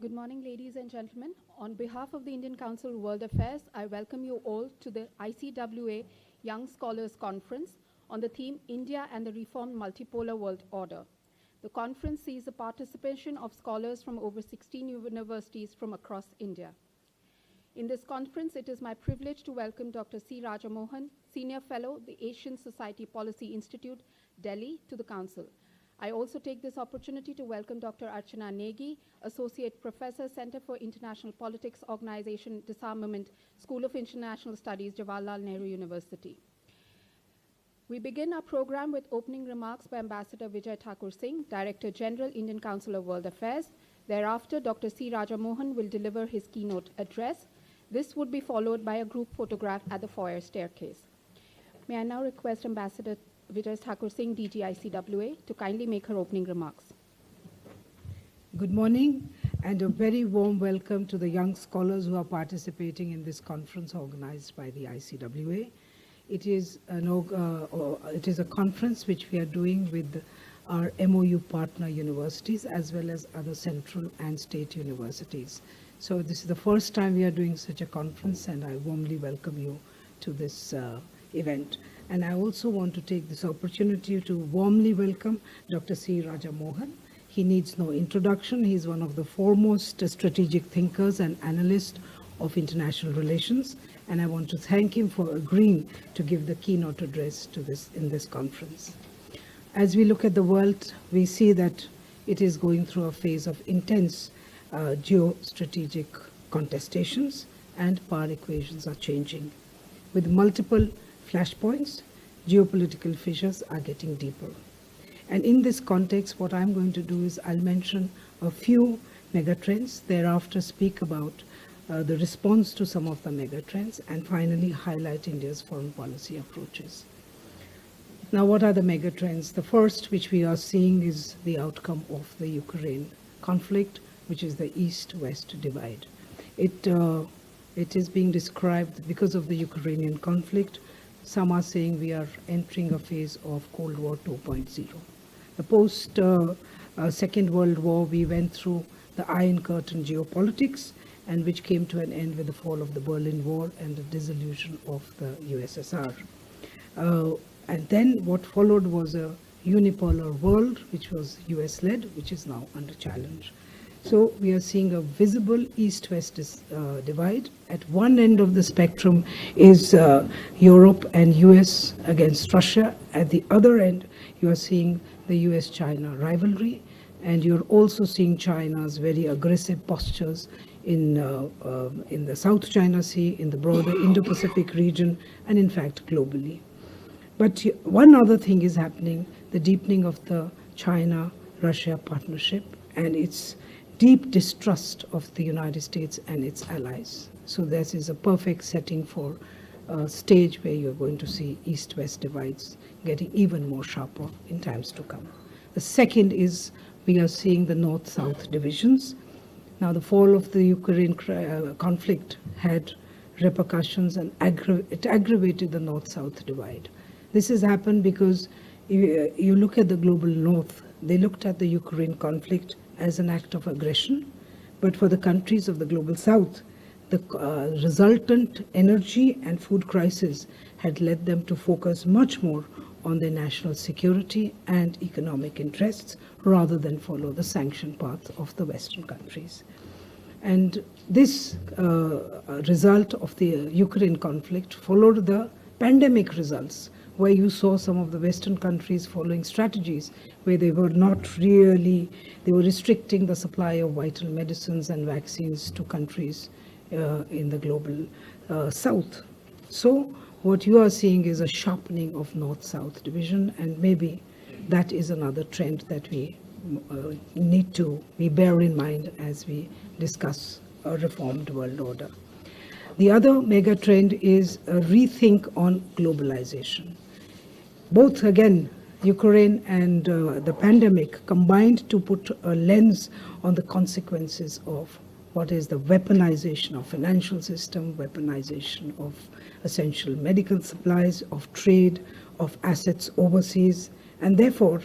Good morning, ladies and gentlemen. On behalf of the Indian Council of World Affairs, I welcome you all to the ICWA Young Scholars Conference on the theme India and the Reformed Multipolar World Order. The conference sees the participation of scholars from over 16 universities from across India. In this conference, it is my privilege to welcome Dr. C. Rajamohan, Senior Fellow, the Asian Society Policy Institute, Delhi, to the Council. I also take this opportunity to welcome Dr. Archana Negi, Associate Professor, Center for International Politics, Organization, Disarmament, School of International Studies, Jawaharlal Nehru University. We begin our program with opening remarks by Ambassador Vijay Thakur Singh, Director General, Indian Council of World Affairs. Thereafter, Dr. C. Rajamohan will deliver his keynote address. This would be followed by a group photograph at the foyer staircase. May I now request Ambassador Vijay Thakur Singh, DG ICWA, to kindly make her opening remarks. Good morning and a very warm welcome to the young scholars who are participating in this conference organized by the ICWA. It is a conference which we are doing with our MOU partner universities as well as other central and state universities. So this is the first time we are doing such a conference, and I warmly welcome you to this event. And I also want to take this opportunity to warmly welcome Dr. C. Rajamohan. He needs no introduction. He is one of the foremost strategic thinkers and analysts of international relations. And I want to thank him for agreeing to give the keynote address to in this conference. As we look at the world, we see that it is going through a phase of intense geostrategic contestations, and power equations are changing. With multiple flashpoints, geopolitical fissures are getting deeper. And in this context, what I'm going to do is I'll mention a few megatrends, thereafter speak about the response to some of the megatrends, and finally highlight India's foreign policy approaches. Now, what are the megatrends? The first, which we are seeing, is the outcome of the Ukraine conflict, which is the East-West divide. It is being described because of the Ukrainian conflict. Some are saying we are entering a phase of Cold War 2.0. The post-Second World War, we went through the Iron Curtain geopolitics, and which came to an end with the fall of the Berlin Wall and the dissolution of the USSR. And then what followed was a unipolar world, which was US-led, which is now under challenge. So we are seeing a visible East-West divide. At one end of the spectrum is Europe and US against Russia. At the other end, you are seeing the US-China rivalry, and you're also seeing China's very aggressive postures in the South China Sea, in the broader Indo-Pacific region, and in fact globally. But one other thing is happening, the deepening of the China-Russia partnership and its deep distrust of the United States and its allies. So this is a perfect setting for a stage where you're going to see East-West divides getting even more sharper in times to come. The second is we are seeing the North-South divisions. Now, the fall of the Ukraine conflict had repercussions, and it aggravated the North-South divide. This has happened because you look at the global North, they looked at the Ukraine conflict as an act of aggression, but for the countries of the global South, the resultant energy and food crisis had led them to focus much more on their national security and economic interests rather than follow the sanction path of the Western countries. And this result of the Ukraine conflict followed the pandemic results, where you saw some of the Western countries following strategies where they were restricting the supply of vital medicines and vaccines to countries in the global South. So what you are seeing is a sharpening of North-South division, and maybe that is another trend that we bear in mind as we discuss a reformed world order. The other mega trend is a rethink on globalization. Both, again, Ukraine and the pandemic combined to put a lens on the consequences of what is the weaponization of financial system, weaponization of essential medical supplies, of trade, of assets overseas, and therefore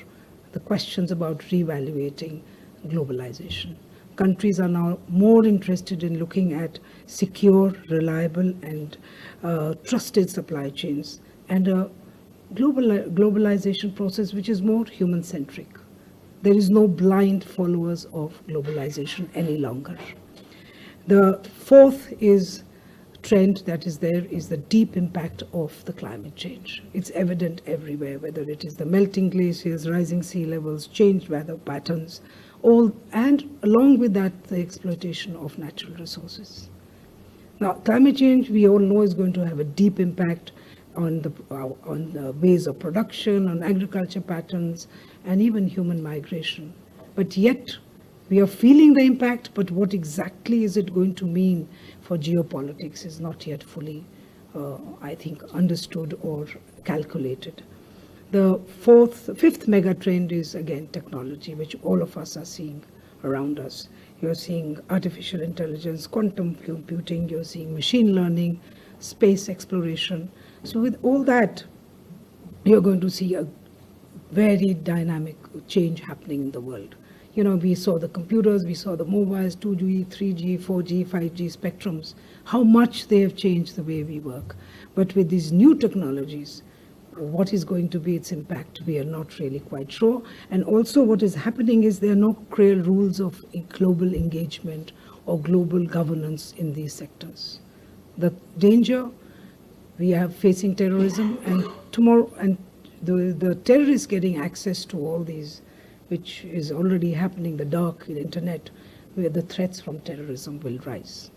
the questions about reevaluating globalization. countries are now more interested in looking at secure, reliable, and trusted supply chains, and a globalization process which is more human-centric. There is no blind followers of globalization any longer. The fourth trend that is there is the deep impact of the climate change. It's evident everywhere, whether it is the melting glaciers, rising sea levels, changed weather patterns, and along with that, the exploitation of natural resources. Now, climate change, we all know, is going to have a deep impact on the ways of production, on agriculture patterns, and even human migration. But yet, we are feeling the impact, but what exactly is it going to mean for geopolitics is not yet fully, I think, understood or calculated. The fifth mega trend is, again, technology, which all of us are seeing around us. You're seeing artificial intelligence, quantum computing, you're seeing machine learning, space exploration. So with all that, you're going to see a very dynamic change happening in the world. You know, we saw the computers, we saw the mobiles, 2G, 3G, 4G, 5G spectrums, how much they have changed the way we work. But with these new technologies, what is going to be its impact, we are not really quite sure. And also what is happening is there are no clear rules of global engagement or global governance in these sectors. The danger, we are facing terrorism, and tomorrow, and the terrorists getting access to all these, which is already happening, the dark internet, where the threats from terrorism will rise.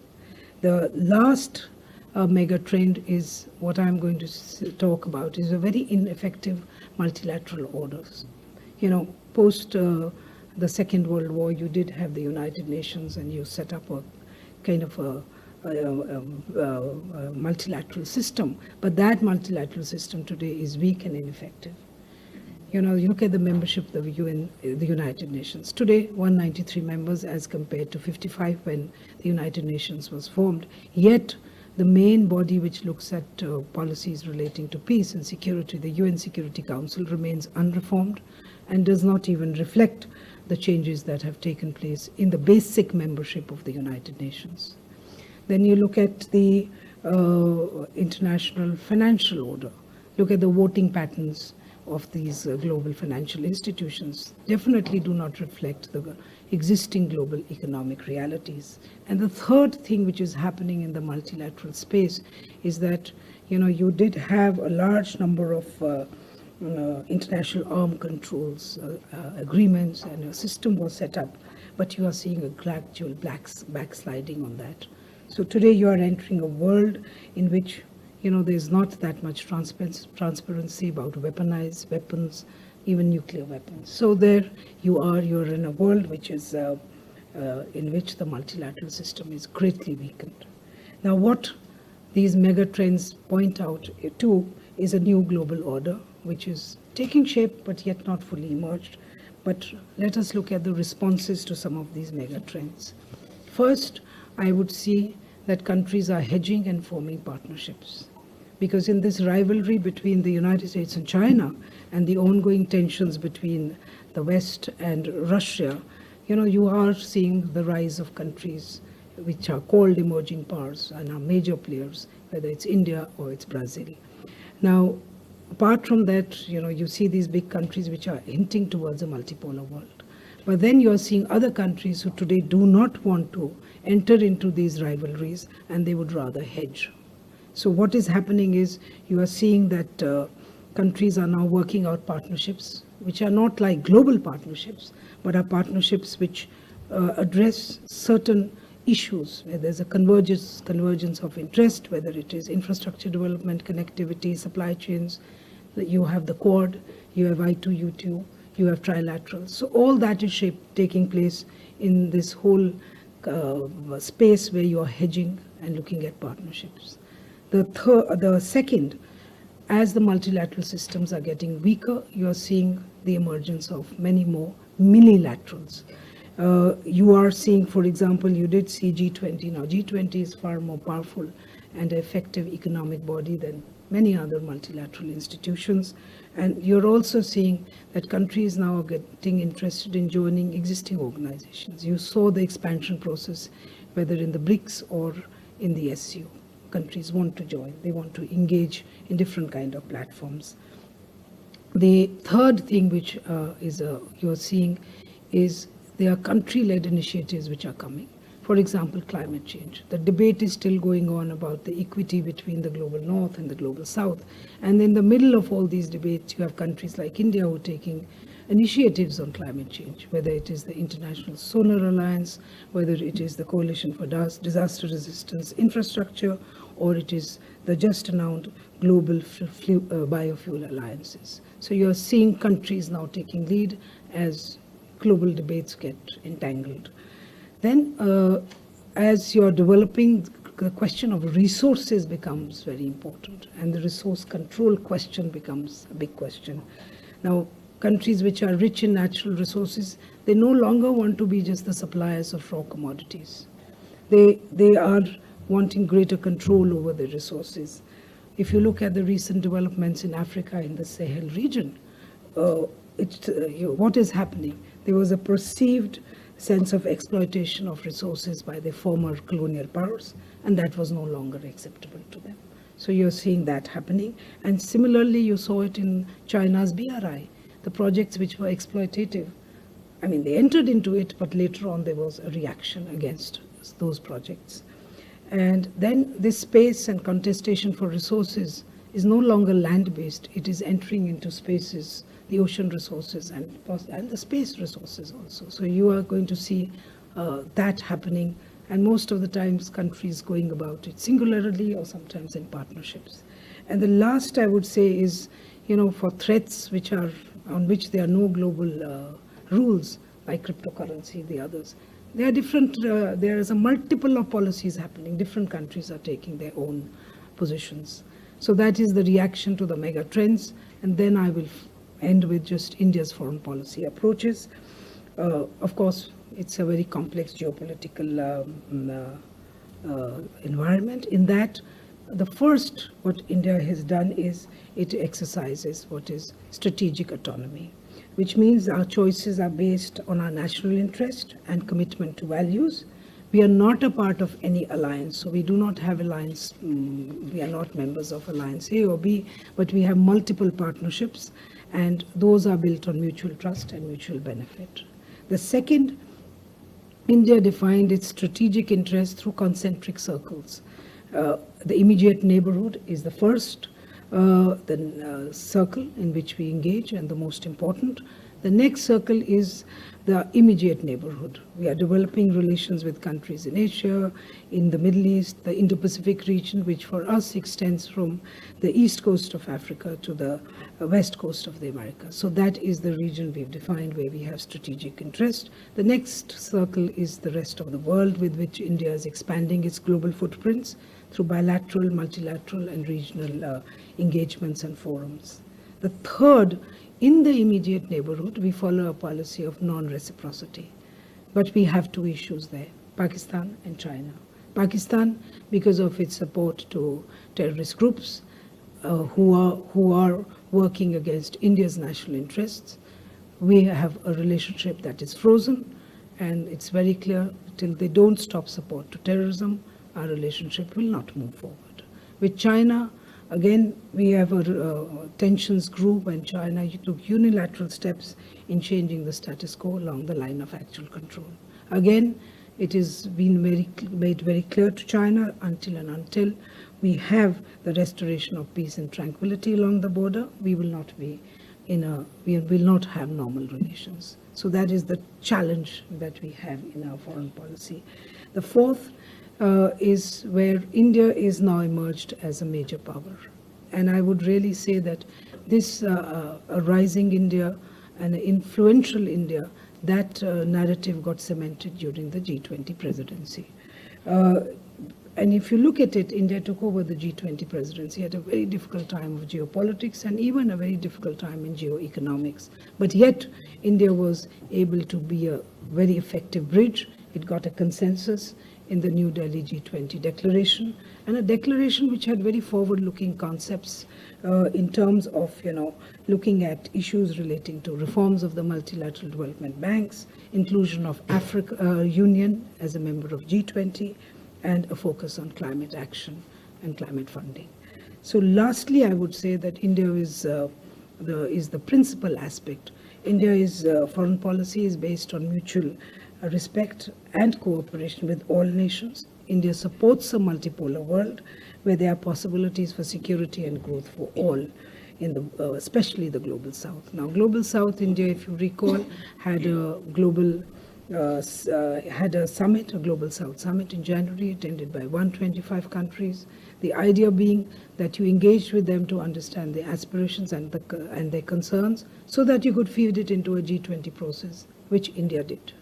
The last mega trend is what I'm going to talk about, is a very ineffective multilateral orders. You know, post the Second World War, you did have the United Nations, and you set up a kind of a multilateral system, but that multilateral system today is weak and ineffective. You know, you look at the membership of the UN, the United Nations. Today, 193 members as compared to 55 when the United Nations was formed. Yet, the main body which looks at policies relating to peace and security, the UN Security Council, remains unreformed and does not even reflect the changes that have taken place in the basic membership of the United Nations. Then you look at the international financial order. Look at the voting patterns of these global financial institutions. Definitely do not reflect the existing global economic realities. And the third thing which is happening in the multilateral space is that, you know, you did have a large number of international arms controls agreements, and a system was set up, but you are seeing a gradual backsliding on that. So today you are entering a world in which, you know, there's not that much transparency about weaponized weapons, even nuclear weapons. So there you're in a world which is in which the multilateral system is greatly weakened. Now what these mega trends point out to is a new global order which is taking shape but yet not fully emerged. But let us look at the responses to some of these mega trends. First, I would see that countries are hedging and forming partnerships. Because in this rivalry between the United States and China and the ongoing tensions between the West and Russia, you know, you are seeing the rise of countries which are called emerging powers and are major players, whether it's India or it's Brazil. Now, apart from that, you know, you see these big countries which are hinting towards a multipolar world. But then you're seeing other countries who today do not want to enter into these rivalries, and they would rather hedge. So what is happening is you are seeing that countries are now working out partnerships which are not like global partnerships, but are partnerships which address certain issues where there's a convergence of interest, whether it is infrastructure development, connectivity, supply chains. You have the Quad, you have I2U2, you have trilaterals. So all that is taking place in this whole space where you are hedging and looking at partnerships. The second, as the multilateral systems are getting weaker, you are seeing the emergence of many more minilaterals. You are seeing, for example, you did see G20. Now, G20 is far more powerful and effective economic body than many other multilateral institutions. And you're also seeing that countries now are getting interested in joining existing organizations. You saw the expansion process, whether in the BRICS or in the SCO. Countries want to join. They want to engage in different kind of platforms. The third thing which you're seeing is there are country-led initiatives which are coming. For example, climate change. The debate is still going on about the equity between the global north and the global south. And in the middle of all these debates, you have countries like India who are taking initiatives on climate change, whether it is the International Solar Alliance, whether it is the Coalition for Disaster Resistance Infrastructure, or it is the just announced global biofuel alliances. So you're seeing countries now taking lead as global debates get entangled. Then as you're developing, the question of resources becomes very important, and the resource control question becomes a big question. Now, countries which are rich in natural resources, they no longer want to be just the suppliers of raw commodities. They are wanting greater control over the resources. If you look at the recent developments in Africa, in the Sahel region, what is happening? There was a perceived sense of exploitation of resources by the former colonial powers, and that was no longer acceptable to them. So you're seeing that happening. And similarly, you saw it in China's BRI, the projects which were exploitative. I mean, they entered into it, but later on there was a reaction against those projects. And then this space and contestation for resources is no longer land-based. It is entering into spaces, the ocean resources and the space resources also. So you are going to see that happening, and most of the times countries going about it singularly or sometimes in partnerships. And the last I would say is, for threats on which there are no global rules, like cryptocurrency, the others, there are different, there is a multiple of policies happening. Different countries are taking their own positions. So that is the reaction to the mega trends. And then I will end with just India's foreign policy approaches. Of course, it's a very complex geopolitical environment. In that, the first what India has done is it exercises what is strategic autonomy, which means our choices are based on our national interest and commitment to values. We are not a part of any alliance, so we do not have alliance, we are not members of alliance A or B, but we have multiple partnerships, and those are built on mutual trust and mutual benefit. The second, India defined its strategic interest through concentric circles. The immediate neighborhood is the first circle in which we engage, and the most important. The next circle is the immediate neighborhood. We are developing relations with countries in Asia, in the Middle East, the Indo-Pacific region, which for us extends from the east coast of Africa to the west coast of the Americas. So that is the region we've defined where we have strategic interest. The next circle is the rest of the world, with which India is expanding its global footprints through bilateral, multilateral, and regional engagements and forums. The third, in the immediate neighborhood, we follow a policy of non-reciprocity. But we have two issues there, Pakistan and China. Pakistan, because of its support to terrorist groups who are working against India's national interests. We have a relationship that is frozen, and it's very clear, till they don't stop support to terrorism, our relationship will not move forward. With China, again, we have tensions grew when China took unilateral steps in changing the status quo along the line of actual control. Again, it has been made very clear to China, until we have the restoration of peace and tranquility along the border, we will not have normal relations. So that is the challenge that we have in our foreign policy. The fourth is where India is now emerged as a major power. And I would really say that this a rising India and an influential India, that narrative got cemented during the G20 presidency. And if you look at it, India took over the G20 presidency at a very difficult time of geopolitics and even a very difficult time in geoeconomics. But yet, India was able to be a very effective bridge. It got a consensus. in the New Delhi G20 declaration, and a declaration which had very forward-looking concepts in terms of, looking at issues relating to reforms of the multilateral development banks, inclusion of Africa Union as a member of G20, and a focus on climate action and climate funding. So lastly, I would say that India is the principal aspect. India's foreign policy is based on mutual respect and cooperation with all nations. India supports a multipolar world where there are possibilities for security and growth for all, especially the Global South. Now, Global South, India, if you recall, had a summit, a Global South Summit in January, attended by 125 countries. The idea being that you engaged with them to understand their aspirations and their concerns so that you could feed it into a G20 process, which India did.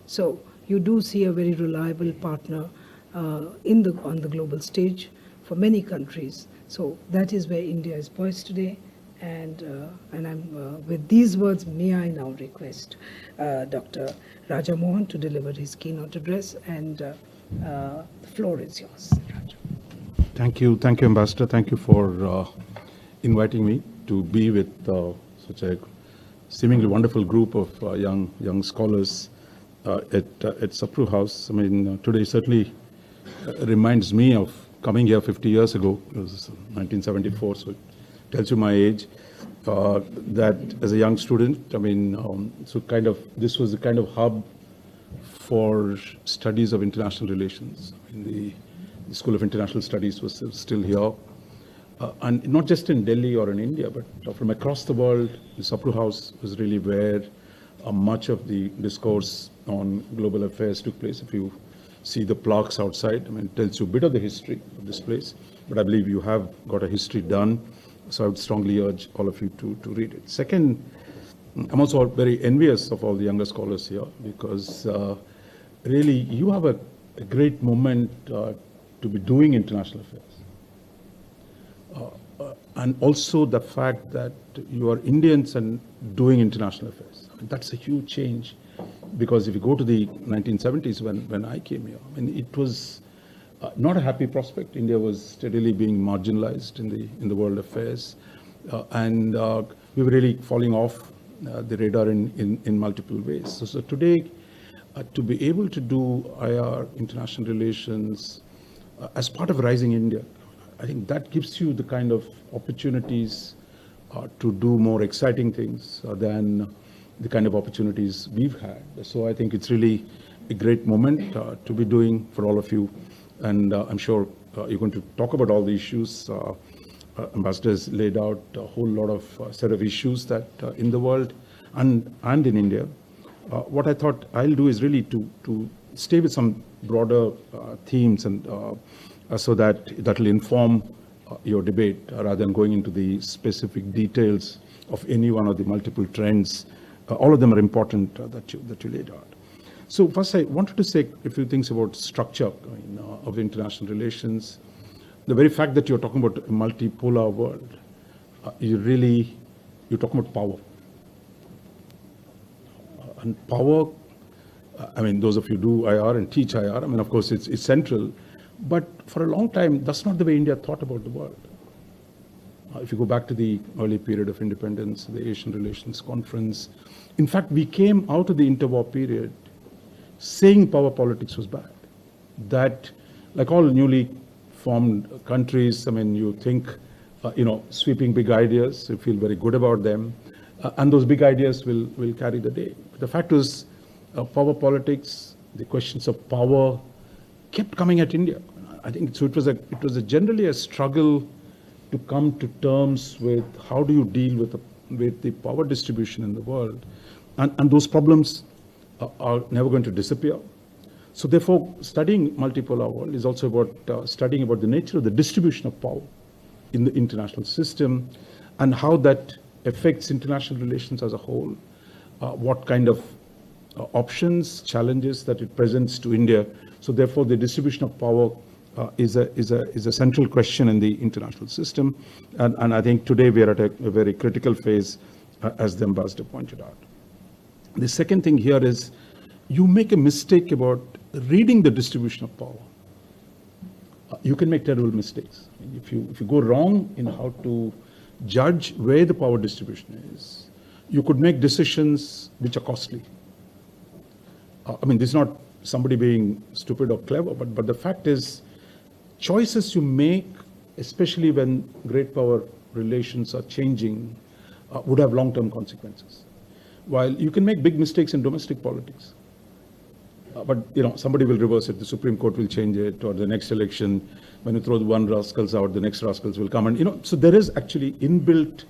So you do see a very reliable partner on the global stage for many countries. So that is where India is poised today. And with these words, may I now request Dr. Raja Mohan to deliver his keynote address, and the floor is yours, Raja. Thank you, Ambassador. Thank you for inviting me to be with such a seemingly wonderful group of young scholars at Sapru House. I mean, today certainly reminds me of coming here 50 years ago. It was 1974, so it tells you my age. That as a young student, I mean, this was the kind of hub for studies of international relations. The School of International Studies was still here. And not just in Delhi or in India, but from across the world. The Sapru House was really where much of the discourse on global affairs took place. If you see the plaques outside, I mean, it tells you a bit of the history of this place, but I believe you have got a history done. So I would strongly urge all of you to read it. Second, I'm also very envious of all the younger scholars here, because really you have a great moment to be doing international affairs. And also the fact that you are Indians and doing international affairs. I mean, that's a huge change, because if you go to the 1970s when I came here, I mean, it was not a happy prospect. India was steadily being marginalized in the world affairs, and we were really falling off the radar in multiple ways. So today, to be able to do IR, international relations, as part of Rising India, I think that gives you the kind of opportunities to do more exciting things than the kind of opportunities we've had. So I think it's really a great moment to be doing for all of you. And I'm sure you're going to talk about all the issues. Ambassador has laid out a whole lot of set of issues that in the world and in India. What I thought I'll do is really to stay with some broader themes, and so that will inform your debate rather than going into the specific details of any one of the multiple trends. All of them are important that you laid out. So first, I wanted to say a few things about structure of international relations. The very fact that you're talking about a multipolar world, you're talking about power. And power, I mean, those of you do IR and teach IR, I mean, of course, it's central. But for a long time, that's not the way India thought about the world. If you go back to the early period of independence, the Asian Relations Conference, in fact, we came out of the interwar period saying power politics was bad. That, like all newly formed countries, I mean, you think, sweeping big ideas, you feel very good about them, and those big ideas will carry the day. But the fact is, power politics, the questions of power, kept coming at India. I think so. It was generally a struggle to come to terms with how do you deal with the power distribution in the world, and those problems are never going to disappear. So therefore, studying multipolar world is also about studying about the nature of the distribution of power in the international system, and how that affects international relations as a whole, what kind of options, challenges that it presents to India. So therefore, the distribution of power is a central question in the international system. And I think today we are at a very critical phase, as the ambassador pointed out. The second thing here is, you make a mistake about reading the distribution of power, you can make terrible mistakes. I mean, if you go wrong in how to judge where the power distribution is, you could make decisions which are costly. I mean, this is not somebody being stupid or clever, but the fact is, choices you make, especially when great power relations are changing, would have long-term consequences. While you can make big mistakes in domestic politics, but somebody will reverse it. The Supreme Court will change it, or the next election, when you throw the one rascals out, the next rascals will come. And so there is actually inbuilt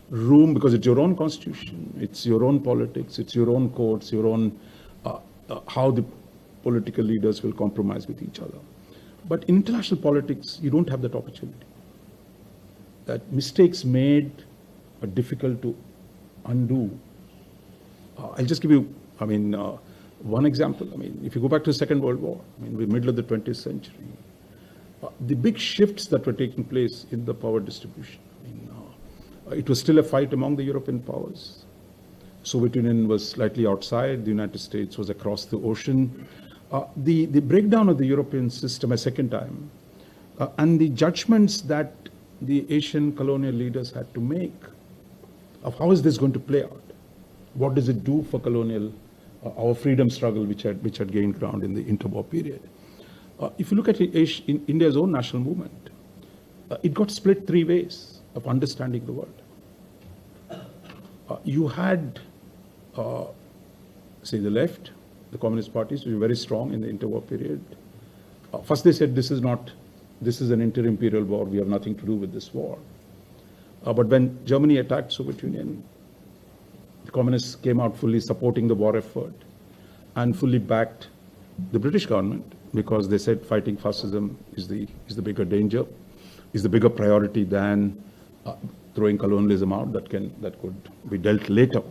room, because it's your own constitution, it's your own politics, it's your own courts, your own how the political leaders will compromise with each other. But in international politics, you don't have that opportunity. That mistakes made are difficult to undo. I'll just give you, one example. If you go back to the Second World War, we're middle of the 20th century, the big shifts that were taking place in the power distribution. It was still a fight among the European powers. Soviet Union was slightly outside, the United States was across the ocean. The breakdown of the European system a second time, and the judgments that the Asian colonial leaders had to make of how is this going to play out? What does it do for colonial, our freedom struggle, which had gained ground in the interwar period? If you look at in India's own national movement, it got split three ways of understanding the world. You had, say, the left, the communist parties, which were very strong in the interwar period. First they said, this is an inter-imperial war, we have nothing to do with this war. But when Germany attacked Soviet Union, the communists came out fully supporting the war effort and fully backed the British government, because they said fighting fascism is the bigger danger, is the bigger priority than throwing colonialism out that could be dealt later.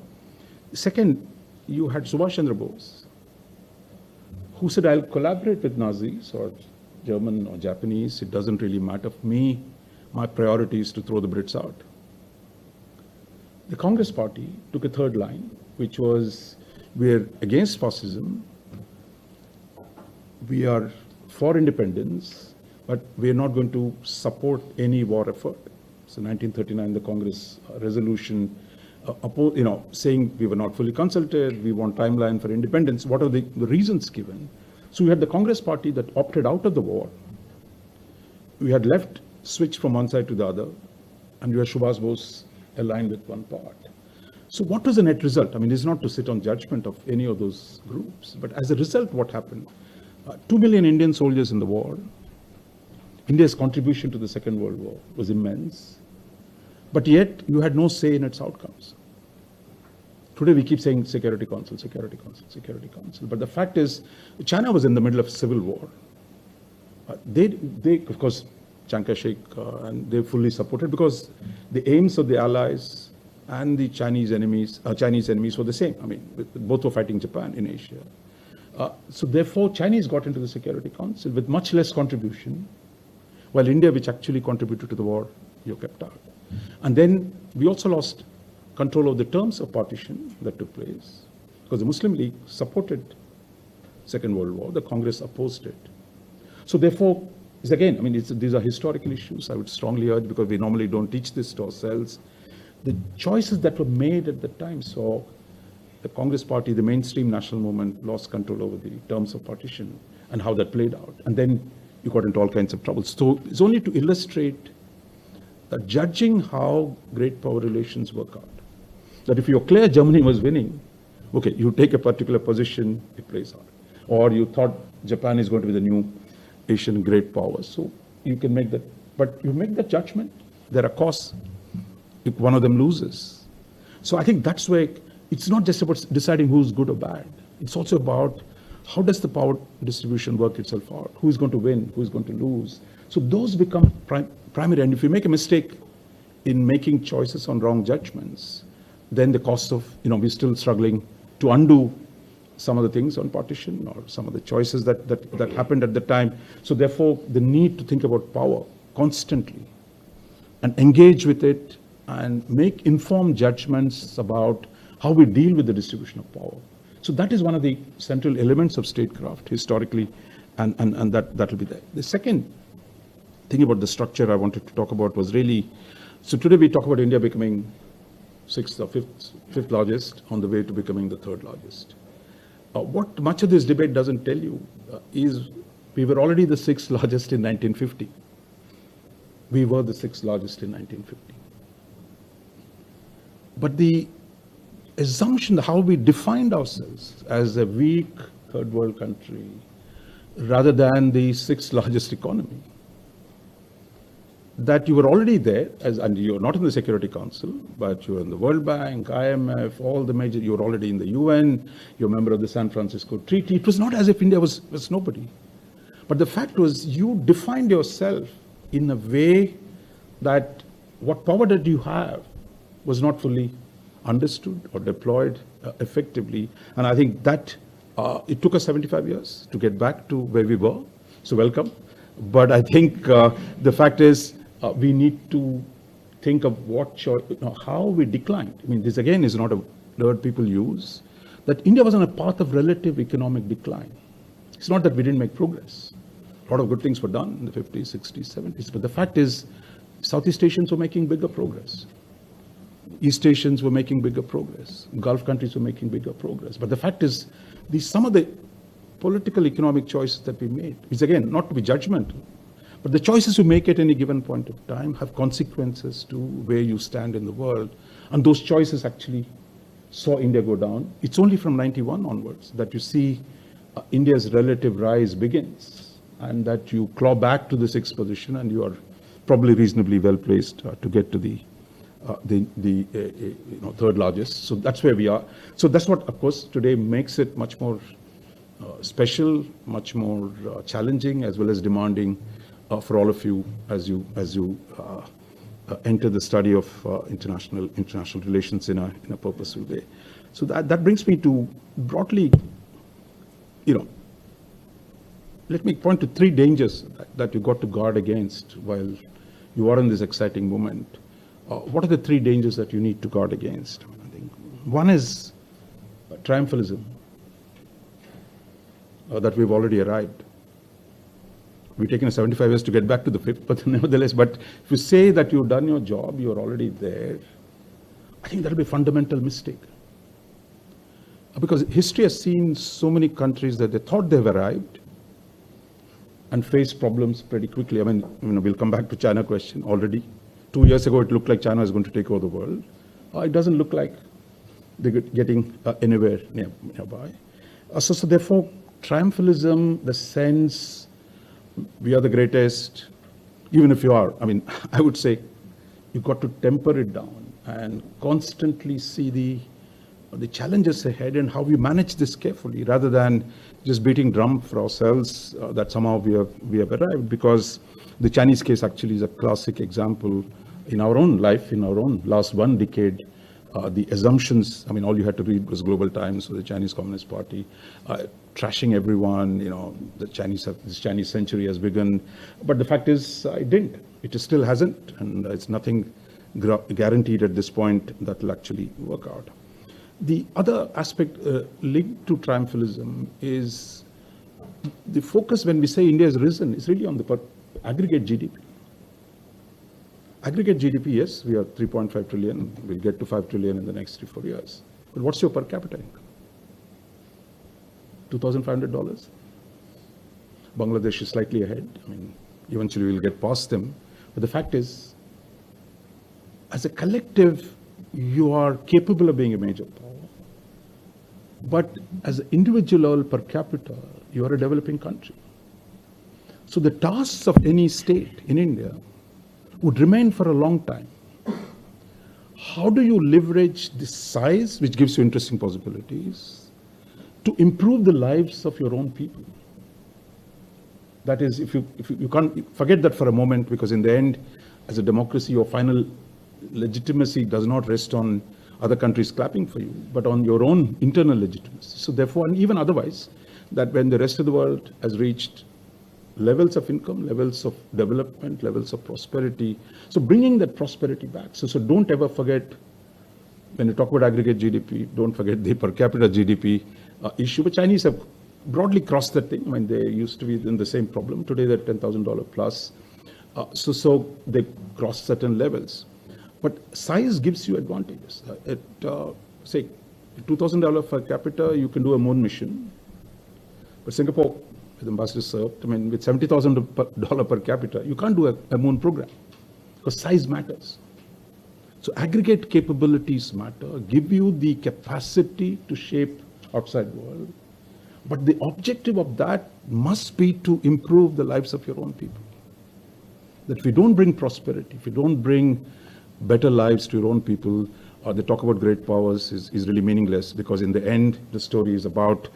Second, you had Subhash Chandra Bose, who said, I'll collaborate with Nazis or German or Japanese, it doesn't really matter for me, my priority is to throw the Brits out. The Congress Party took a third line, which was, we're against fascism, we are for independence, but we're not going to support any war effort. So 1939, the Congress resolution saying we were not fully consulted, we want timeline for independence. What are the reasons given? So we had the Congress Party that opted out of the war. We had left, switched from one side to the other, and we had Subhash Bose aligned with one part. So what was the net result? It's not to sit on judgment of any of those groups, but as a result, what happened? 2 million Indian soldiers in the war. India's contribution to the Second World War was immense, but yet you had no say in its outcomes. Today we keep saying Security Council, Security Council, Security Council, but the fact is, China was in the middle of a civil war. They of course, Chiang Kai-shek, and they fully supported, because the aims of the Allies and the Chinese enemies were the same. Both were fighting Japan in Asia. So therefore, Chinese got into the Security Council with much less contribution, while India, which actually contributed to the war, you kept out. And then we also lost control of the terms of partition that took place, because the Muslim League supported Second World War, the Congress opposed it. So therefore, these are historical issues, I would strongly urge, because we normally don't teach this to ourselves. The choices that were made at the time saw the Congress Party, the mainstream national movement, lost control over the terms of partition and how that played out. And then you got into all kinds of trouble. So it's only to illustrate that judging how great power relations work out, that if you're clear Germany was winning, okay, you take a particular position, it plays out. Or you thought Japan is going to be the new Asian great power. So you can make that, but you make that judgment. There are costs if one of them loses. So I think that's where it's not just about deciding who's good or bad. It's also about how does the power distribution work itself out? Who's going to win? Who's going to lose? So those become primary. And if you make a mistake in making choices on wrong judgments, then the cost of, we're still struggling to undo some of the things on partition or some of the choices that happened at the time. So therefore, the need to think about power constantly and engage with it and make informed judgments about how we deal with the distribution of power. So that is one of the central elements of statecraft historically, and that will be there. The second thing about the structure I wanted to talk about was really, so today we talk about India becoming sixth or fifth largest on the way to becoming the third largest. What much of this debate doesn't tell you is we were already the sixth largest in 1950. We were the sixth largest in 1950. But the assumption, how we defined ourselves as a weak third world country rather than the sixth largest economy, that you were already there, and you're not in the Security Council, but you're in the World Bank, IMF, all the major, you're already in the UN, you're a member of the San Francisco Treaty. It was not as if India was nobody. But the fact was, you defined yourself in a way that what power did you have was not fully understood or deployed effectively. And I think that it took us 75 years to get back to where we were. So welcome. But I think the fact is, we need to think of how we declined. I mean, this again is not a word people use, that India was on a path of relative economic decline. It's not that we didn't make progress. A lot of good things were done in the 50s, 60s, 70s. But the fact is, Southeast Asians were making bigger progress. East Asians were making bigger progress. Gulf countries were making bigger progress. But the fact is, some of the political economic choices that we made is, again, not to be judgmental, but the choices you make at any given point of time have consequences to where you stand in the world. And those choices actually saw India go down. It's only from 91 onwards that you see India's relative rise begins, and that you claw back to the sixth position, and you are probably reasonably well placed to get to the third largest. So that's where we are. So that's what, of course, today makes it much more special, much more challenging, as well as demanding for all of you as you enter the study of international relations in a purposeful way. So that brings me to broadly, let me point to three dangers that you got to guard against while you are in this exciting moment. What are the three dangers that you need to guard against? I think one is triumphalism, that we've already arrived. We've taken 75 years to get back to the fifth, but nevertheless, but if you say that you've done your job, you're already there, I think that'll be a fundamental mistake. Because history has seen so many countries that they thought they've arrived and faced problems pretty quickly. I mean, we'll come back to China question already. 2 years ago, it looked like China is going to take over the world. It doesn't look like they're getting anywhere nearby. So therefore, triumphalism, the sense we are the greatest, even if you are, I would say you've got to temper it down and constantly see the challenges ahead and how we manage this carefully, rather than just beating drum for ourselves that somehow we have arrived. Because the Chinese case actually is a classic example in our own life, in our own last one decade. The assumptions, all you had to read was Global Times or the Chinese Communist Party, trashing everyone, this Chinese century has begun. But the fact is, it didn't. It still hasn't, and it's nothing guaranteed at this point that will actually work out. The other aspect linked to triumphalism is the focus when we say India has risen is really on the aggregate GDP. Aggregate GDP, yes, we are 3.5 trillion. We'll get to 5 trillion in the next 3-4 years. But what's your per capita income? $2,500. Bangladesh is slightly ahead. Eventually we'll get past them. But the fact is, as a collective, you are capable of being a major power. But as an individual level per capita, you are a developing country. So the tasks of any state in India would remain for a long time. How do you leverage this size, which gives you interesting possibilities, to improve the lives of your own people? That is, if you can't forget that for a moment, because in the end, as a democracy, your final legitimacy does not rest on other countries clapping for you, but on your own internal legitimacy. So therefore, and even otherwise, that when the rest of the world has reached levels of income, levels of development, levels of prosperity, so bringing that prosperity back. So don't ever forget, when you talk about aggregate GDP, don't forget the per capita GDP issue. But Chinese have broadly crossed that thing. I mean, they used to be in the same problem. Today they're $10,000 plus. So they cross certain levels. But size gives you advantages. Say, $2,000 per capita, you can do a moon mission. But Singapore, as Ambassador served, I mean, with $70,000 per capita, you can't do a moon program because size matters. So aggregate capabilities matter, give you the capacity to shape outside world. But the objective of that must be to improve the lives of your own people. That if you don't bring prosperity, if you don't bring better lives to your own people, they talk about great powers is really meaningless, because in the end, the story is about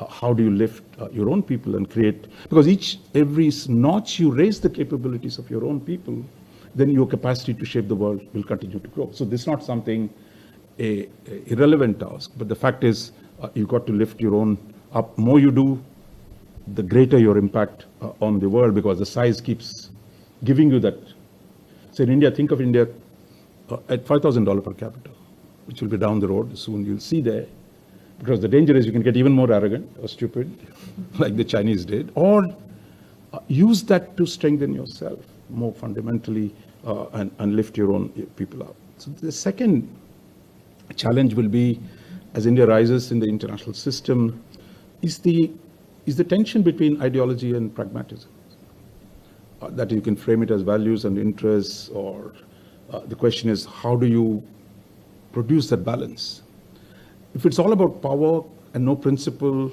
how do you lift your own people and create, because every notch you raise the capabilities of your own people, then your capacity to shape the world will continue to grow. So this is not something a irrelevant task, but the fact is you've got to lift your own up. More you do, the greater your impact on the world, because the size keeps giving you that. So in India, think of India at $5,000 per capita, which will be down the road soon. You'll see there, because the danger is you can get even more arrogant or stupid, like the Chinese did, or use that to strengthen yourself more fundamentally and lift your own people up. So the second challenge will be, as India rises in the international system, is the tension between ideology and pragmatism. That you can frame it as values and interests, or the question is, how do you produce that balance? If it's all about power and no principle,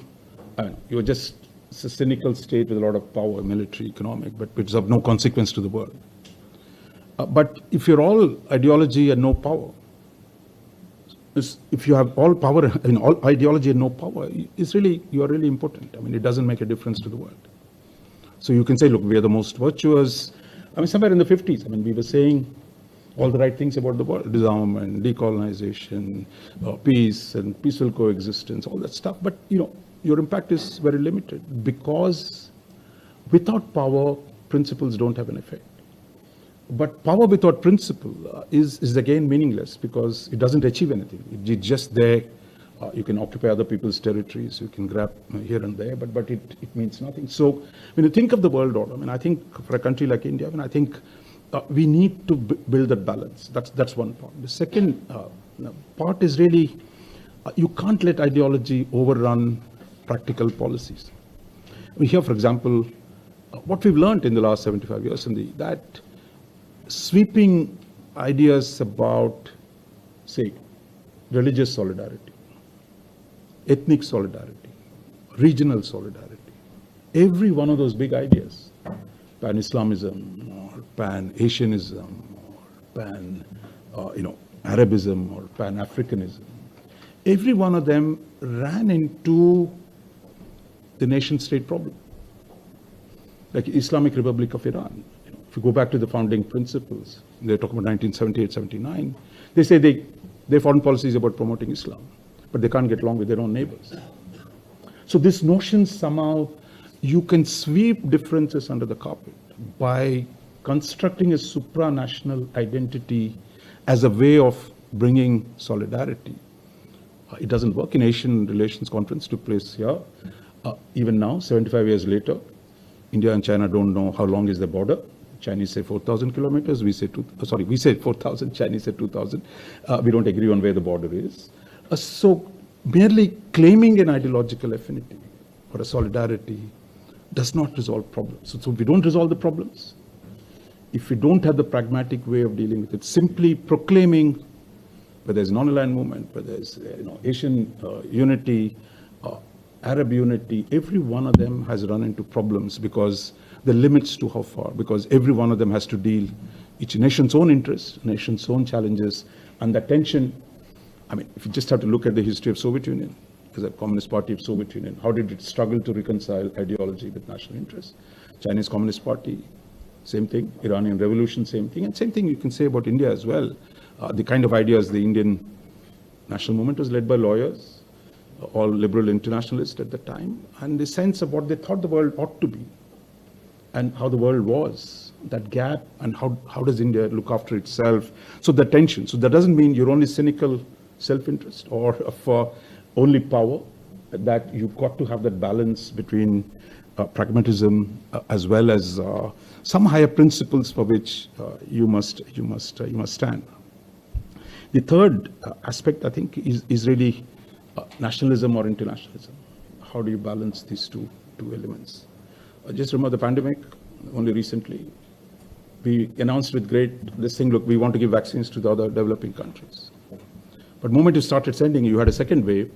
you're just, it's a cynical state with a lot of power, military, economic, but it's of no consequence to the world. But if you're all ideology and no power, if you have all power, all ideology and no power, you are really impotent. I mean, it doesn't make a difference to the world. So you can say, look, we are the most virtuous. I mean, somewhere in the 50s, I mean, we were saying all the right things about the world: disarmament, decolonization, peace and peaceful coexistence, all that stuff. But, your impact is very limited, because without power, principles don't have an effect. But power without principle is again meaningless, because it doesn't achieve anything. It's just there. You can occupy other people's territories, you can grab here and there, but it means nothing. So when you think of the world order, I mean, I think for a country like India, I mean, I think we need to build that balance. That's one part. The second part is really, you can't let ideology overrun practical policies. We hear, for example, what we've learned in the last 75 years, that sweeping ideas about, say, religious solidarity, ethnic solidarity, regional solidarity, every one of those big ideas, pan-Islamism or pan-Asianism or pan-Arabism or pan-Africanism, every one of them ran into the nation-state problem. Like Islamic Republic of Iran. If you go back to the founding principles, they're talking about 1978, 79, they say their foreign policy is about promoting Islam, but they can't get along with their own neighbors. So this notion, somehow you can sweep differences under the carpet by constructing a supranational identity as a way of bringing solidarity. It doesn't work. In Asian Relations Conference took place here. Even now, 75 years later, India and China don't know how long is the border. Chinese say 4,000 kilometers. We say 4,000. Chinese say 2,000. We don't agree on where the border is. So merely claiming an ideological affinity or a solidarity does not resolve problems. So if we don't resolve the problems, if we don't have the pragmatic way of dealing with it, simply proclaiming whether there's non-aligned movement, whether there's Asian unity, Arab unity, every one of them has run into problems because the limits to how far, because every one of them has to deal each nation's own interests, nation's own challenges, and that tension. I mean, if you just have to look at the history of Soviet Union, as a Communist Party of Soviet Union, how did it struggle to reconcile ideology with national interests? Chinese Communist Party, same thing. Iranian Revolution, same thing. And same thing you can say about India as well. The kind of ideas, the Indian national movement was led by lawyers, all liberal internationalists at the time, and the sense of what they thought the world ought to be and how the world was, that gap, and how does India look after itself. So the tension. So that doesn't mean you're only cynical self-interest or for only power. that you've got to have that balance between pragmatism as well as some higher principles for which you must stand. The third aspect, I think, is really nationalism or internationalism. How do you balance these two elements? Just remember the pandemic. Only recently, we announced with this thing, look, we want to give vaccines to the other developing countries. But the moment you started sending, you had a second wave.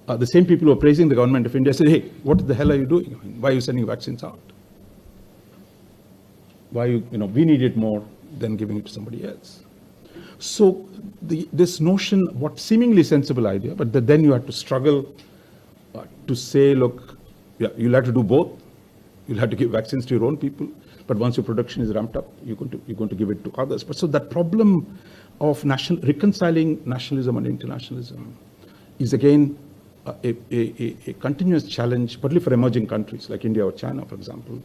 The same people who are praising the government of India said, hey, what the hell are you doing? I mean, why are you sending vaccines out? Why we need it more than giving it to somebody else. So this notion, what seemingly sensible idea, but then you have to struggle to say, look, yeah, you'll have to do both. You'll have to give vaccines to your own people, but once your production is ramped up, you're going to give it to others. But so that problem of reconciling nationalism and internationalism is again a continuous challenge, particularly for emerging countries like India or China, for example.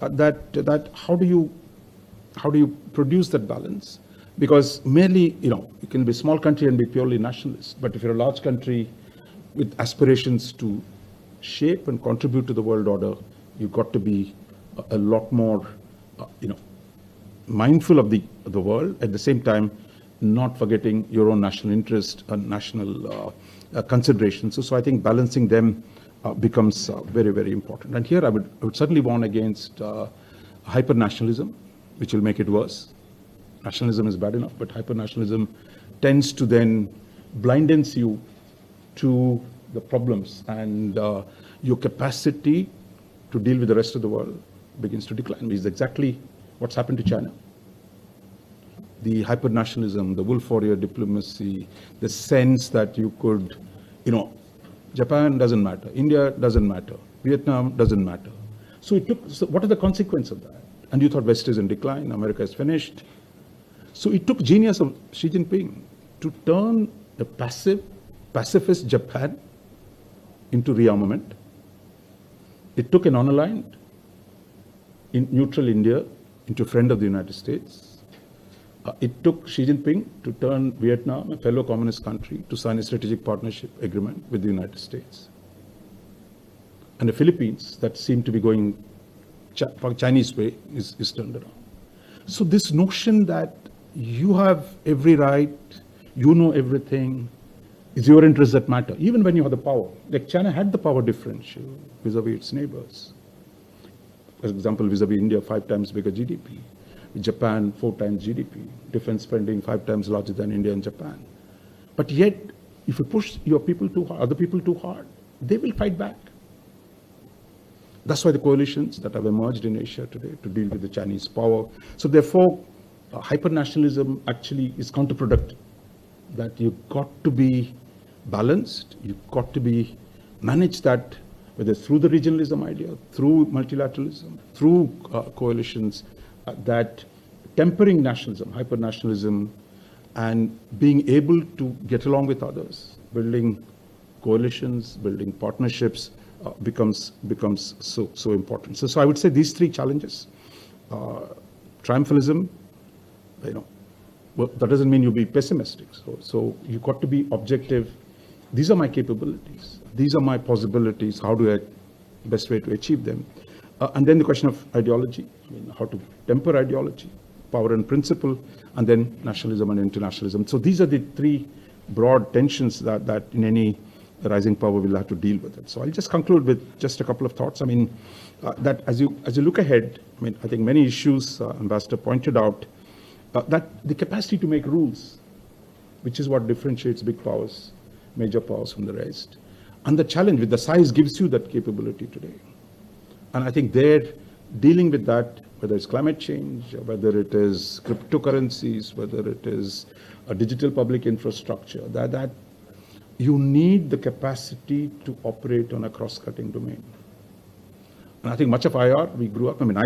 That how do you produce that balance? Because merely, you can be a small country and be purely nationalist, but if you're a large country with aspirations to shape and contribute to the world order, you've got to be a lot more, mindful of the world, at the same time, not forgetting your own national interest and national considerations. So I think balancing them becomes very, very important. And here I would certainly warn against hyper-nationalism, which will make it worse. Nationalism is bad enough, but hyper-nationalism tends to then blindens you to the problems, and your capacity to deal with the rest of the world begins to decline, which is exactly what's happened to China. The hyper-nationalism, the wolf warrior diplomacy, the sense that you could, Japan doesn't matter, India doesn't matter, Vietnam doesn't matter. So what are the consequences of that? And you thought West is in decline, America is finished. So it took genius of Xi Jinping to turn a pacifist Japan into rearmament. It took an unaligned, neutral India into friend of the United States. It took Xi Jinping to turn Vietnam, a fellow communist country, to sign a strategic partnership agreement with the United States. And the Philippines, that seemed to be going Chinese way, is turned around. So this notion that you have every right, you know everything, it's your interests that matter, even when you have the power. Like China had the power differential vis-a-vis its neighbors. For example, vis-a-vis India, 5 times bigger GDP. Japan, 4 times GDP. Defense spending 5 times larger than India and Japan. But yet, if you push your people too hard, other people too hard, they will fight back. That's why the coalitions that have emerged in Asia today to deal with the Chinese power. So therefore, hyper-nationalism actually is counterproductive. That you've got to be balanced, you've got to manage that, whether through the regionalism idea, through multilateralism, through coalitions, that tempering nationalism, hyper-nationalism, and being able to get along with others, building coalitions, building partnerships, becomes so important. So I would say these 3 challenges, triumphalism, well, that doesn't mean you be pessimistic. So you've got to be objective. These are my capabilities. These are my possibilities. How do I best way to achieve them? And then the question of ideology, how to temper ideology, power and principle, and then nationalism and internationalism. So these are the 3 broad tensions that in any rising power will have to deal with it. So I'll just conclude with just a couple of thoughts. That as you look ahead, I think many issues, Ambassador pointed out, that the capacity to make rules, which is what differentiates big powers, major powers from the rest. And the challenge with the size gives you that capability today. And I think they're dealing with that, whether it's climate change, whether it is cryptocurrencies, whether it is a digital public infrastructure, that you need the capacity to operate on a cross-cutting domain. And I think much of IR, we grew up, when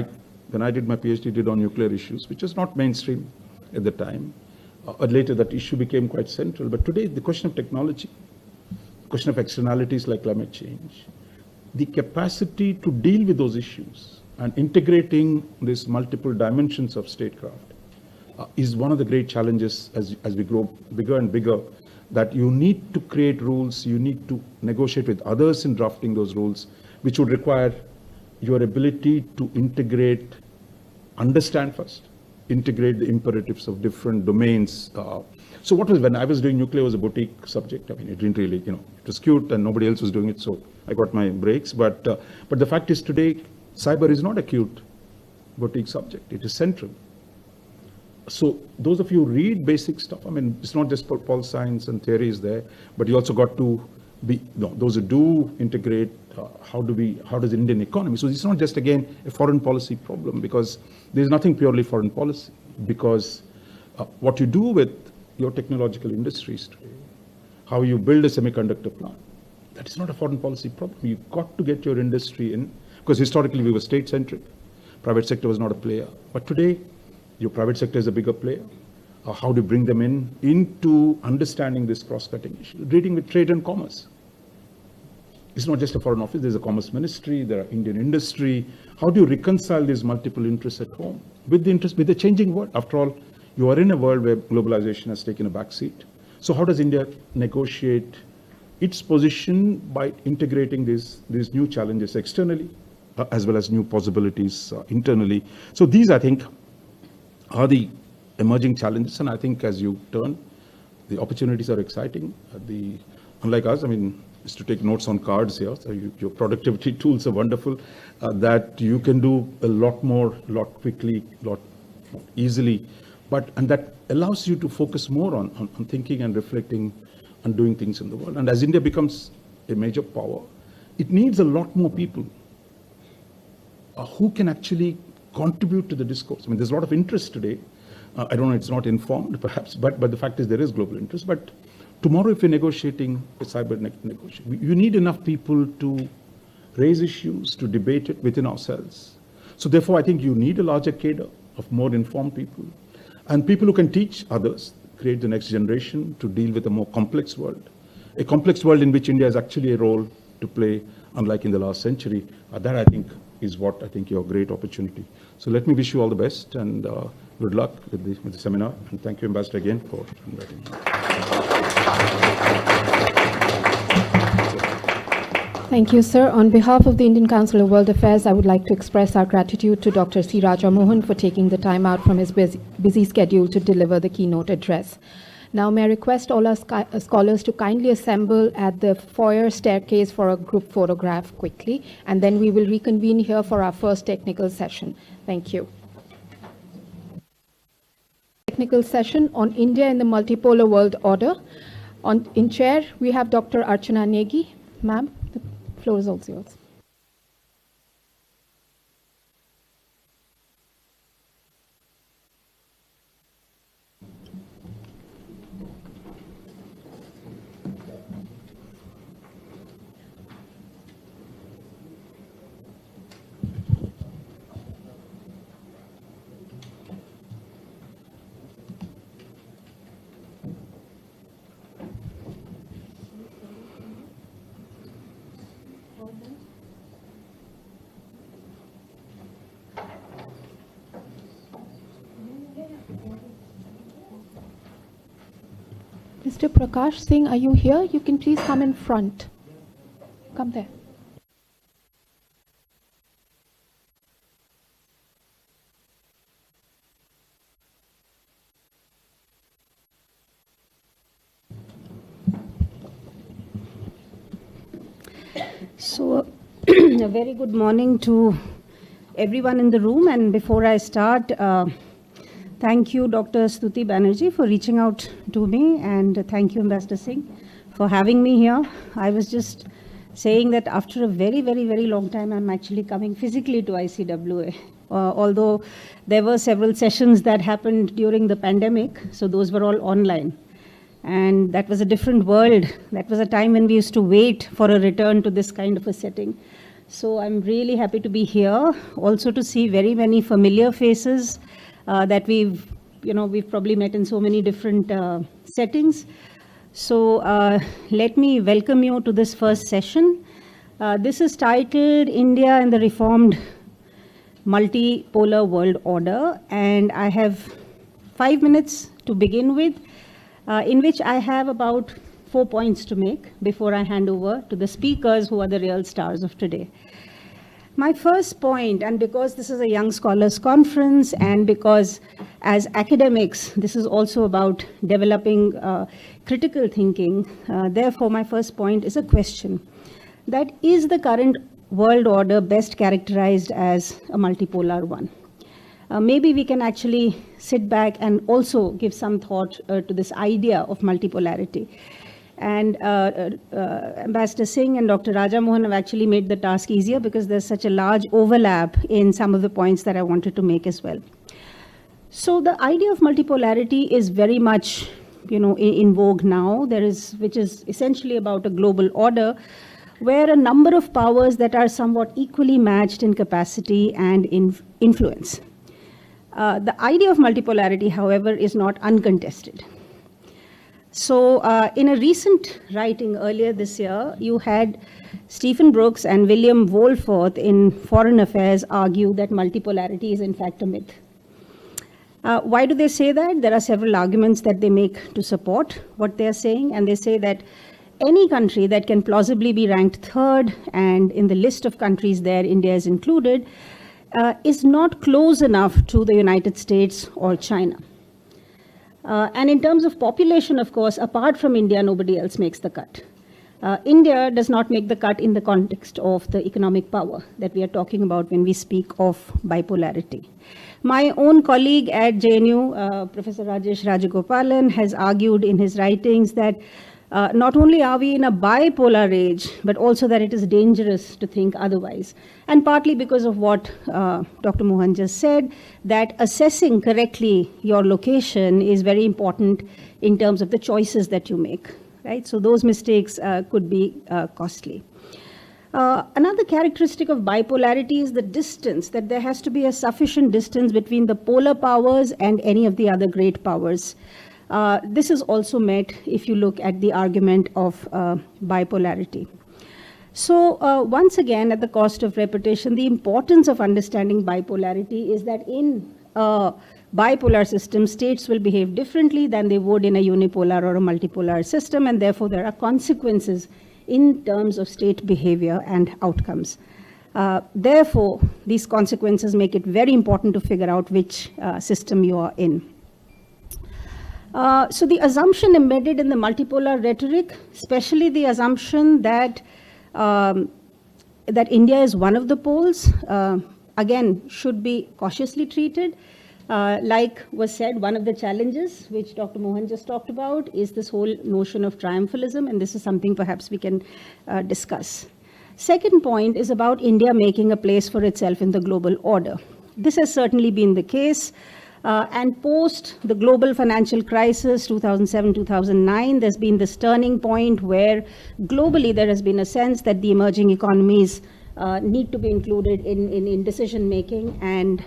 I did my PhD, did on nuclear issues, which was not mainstream at the time. Later, that issue became quite central. But today, the question of technology, the question of externalities like climate change, the capacity to deal with those issues and integrating these multiple dimensions of statecraft is one of the great challenges as we grow bigger and bigger that you need to create rules, you need to negotiate with others in drafting those rules, which would require your ability to integrate, understand first, integrate the imperatives of different domains. So what was, when I was doing nuclear, was a boutique subject. I mean, it didn't really, it was cute and nobody else was doing it, so I got my breaks. But the fact is today, cyber is not a cute boutique subject. It is central. So those of you who read basic stuff, I mean, it's not just pol science and theories there, but you also got to be, those who do integrate, how does the Indian economy, so it's not just, again, a foreign policy problem, because there's nothing purely foreign policy, because what you do with your technological industries today, how you build a semiconductor plant, that is not a foreign policy problem. You've got to get your industry in, because historically we were state-centric. Private sector was not a player. But today, your private sector is a bigger player. How do you bring them into understanding this cross-cutting issue? Reading with trade and commerce. It's not just a foreign office, there's a commerce ministry, there are Indian industry. How do you reconcile these multiple interests at home with the changing world? After all, you are in a world where globalization has taken a backseat. So how does India negotiate its position by integrating these new challenges externally, as well as new possibilities internally? So these, I think, are the emerging challenges, and I think as you turn, the opportunities are exciting. Unlike us, I mean, is to take notes on cards here. So your productivity tools are wonderful, that you can do a lot more, a lot quickly, a lot easily, and that allows you to focus more on thinking and reflecting and doing things in the world. And as India becomes a major power, it needs a lot more people who can actually contribute to the discourse. I mean, there's a lot of interest today. I don't know, it's not informed perhaps, but the fact is there is global interest. But tomorrow, if you're negotiating a cyber negotiation, you need enough people to raise issues, to debate it within ourselves. So therefore, I think you need a larger cadre of more informed people and people who can teach others, create the next generation to deal with a more complex world in which India has actually a role to play, unlike in the last century. That, I think, is what I think your great opportunity. So let me wish you all the best and good luck with the seminar. And thank you, Ambassador, again for inviting me. Thank you, sir. On behalf of the Indian Council of World Affairs, I would like to express our gratitude to Dr. C. Raja Mohan for taking the time out from his busy schedule to deliver the keynote address. Now, may I request all our scholars to kindly assemble at the foyer staircase for a group photograph quickly, and then we will reconvene here for our first technical session. Thank you. Technical session on India in the multipolar world order. In chair, we have Dr. Archana Negi. Ma'am, the floor is also yours. Mr. Prakash Singh, are you here? You can please come in front. Come there. So, a very good morning to everyone in the room. And before I start, thank you, Dr. Stuti Banerjee, for reaching out to me. And thank you, Ambassador Singh, for having me here. I was just saying that after a very, very, very long time, I'm actually coming physically to ICWA. Although there were several sessions that happened during the pandemic, so those were all online. And that was a different world. That was a time when we used to wait for a return to this kind of a setting. So I'm really happy to be here. Also to see very many familiar faces that we've probably met in so many different settings. So let me welcome you to this first session. This is titled India and the Reformed Multipolar World Order. And I have 5 minutes to begin with. in which I have about 4 points to make before I hand over to the speakers who are the real stars of today. My first point, and because this is a Young Scholars Conference, and because as academics, this is also about developing critical thinking, therefore my first point is a question. That is the current world order best characterized as a multipolar one? Maybe we can actually sit back and also give some thought to this idea of multipolarity. And Ambassador Singh and Dr. Raja Mohan have actually made the task easier because there's such a large overlap in some of the points that I wanted to make as well. So the idea of multipolarity is very much, in vogue now. Which is essentially about a global order where a number of powers that are somewhat equally matched in capacity and in influence. The idea of multipolarity, however, is not uncontested. So in a recent writing earlier this year, you had Stephen Brooks and William Wohlforth in Foreign Affairs argue that multipolarity is in fact a myth. Why do they say that? There are several arguments that they make to support what they're saying, and they say that any country that can plausibly be ranked third, and in the list of countries there, India is included, is not close enough to the United States or China. And in terms of population, of course, apart from India, nobody else makes the cut. India does not make the cut in the context of the economic power that we are talking about when we speak of bipolarity. My own colleague at JNU, Professor Rajesh Rajagopalan, has argued in his writings that not only are we in a bipolar age, but also that it is dangerous to think otherwise. And partly because of what Dr. Mohan just said, that assessing correctly your location is very important in terms of the choices that you make, right? So those mistakes could be costly. Another characteristic of bipolarity is the distance, that there has to be a sufficient distance between the polar powers and any of the other great powers. This is also met if you look at the argument of bipolarity. So once again, at the cost of repetition, the importance of understanding bipolarity is that in a bipolar system, states will behave differently than they would in a unipolar or a multipolar system, and therefore there are consequences in terms of state behavior and outcomes. Therefore, these consequences make it very important to figure out which system you are in. So the assumption embedded in the multipolar rhetoric, especially the assumption that India is one of the poles, again, should be cautiously treated. Like was said, one of the challenges, which Dr. Mohan just talked about, is this whole notion of triumphalism, and this is something perhaps we can discuss. Second point is about India making a place for itself in the global order. This has certainly been the case. And post the global financial crisis, 2007-2009, there's been this turning point where globally there has been a sense that the emerging economies need to be included in decision making. And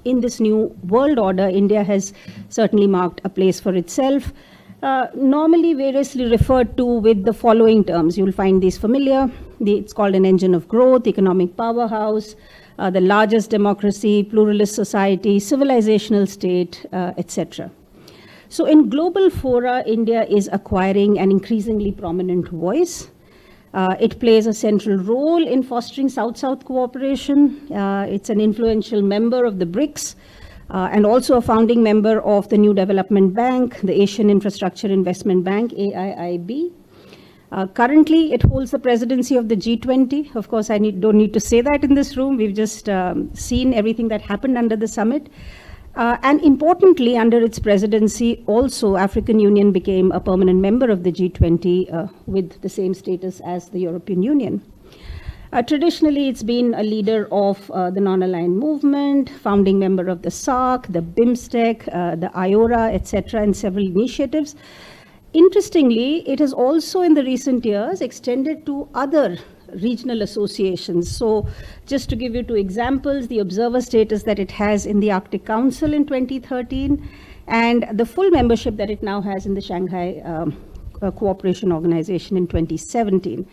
in this new world order, India has certainly marked a place for itself. Normally variously referred to with the following terms. You'll find these familiar. It's called an engine of growth, economic powerhouse, the largest democracy, pluralist society, civilizational state, etc. So in global fora, India is acquiring an increasingly prominent voice. It plays a central role in fostering South-South cooperation. It's an influential member of the BRICS and also a founding member of the New Development Bank, the Asian Infrastructure Investment Bank, AIIB. Currently, it holds the presidency of the G20. Of course, I don't need to say that in this room. We've just seen everything that happened under the summit. And importantly, under its presidency, also African Union became a permanent member of the G20 with the same status as the European Union. Traditionally, it's been a leader of the non-aligned movement, founding member of the SARC, the BIMSTEC, the IORA, etc., and several initiatives. Interestingly, it has also in the recent years extended to other regional associations. So just to give you two examples, the observer status that it has in the Arctic Council in 2013 and the full membership that it now has in the Shanghai Cooperation Organization in 2017.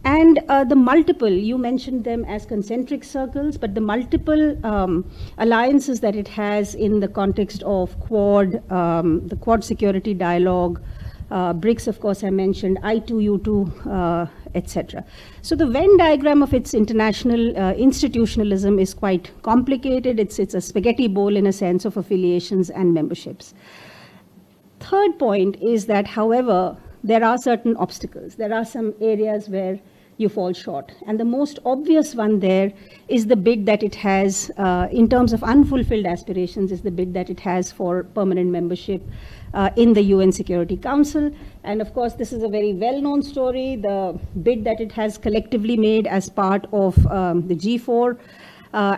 And the multiple, you mentioned them as concentric circles, but the multiple alliances that it has in the context of Quad, the Quad security dialogue, BRICS, of course, I mentioned, I2U2, etc. So the Venn diagram of its international institutionalism is quite complicated. It's a spaghetti bowl in a sense of affiliations and memberships. Third point is that, however, there are certain obstacles. There are some areas where you fall short. And the most obvious one there is the bid that it has, in terms of unfulfilled aspirations, is the bid that it has for permanent membership in the UN Security Council. And of course, this is a very well-known story, the bid that it has collectively made as part of the G4,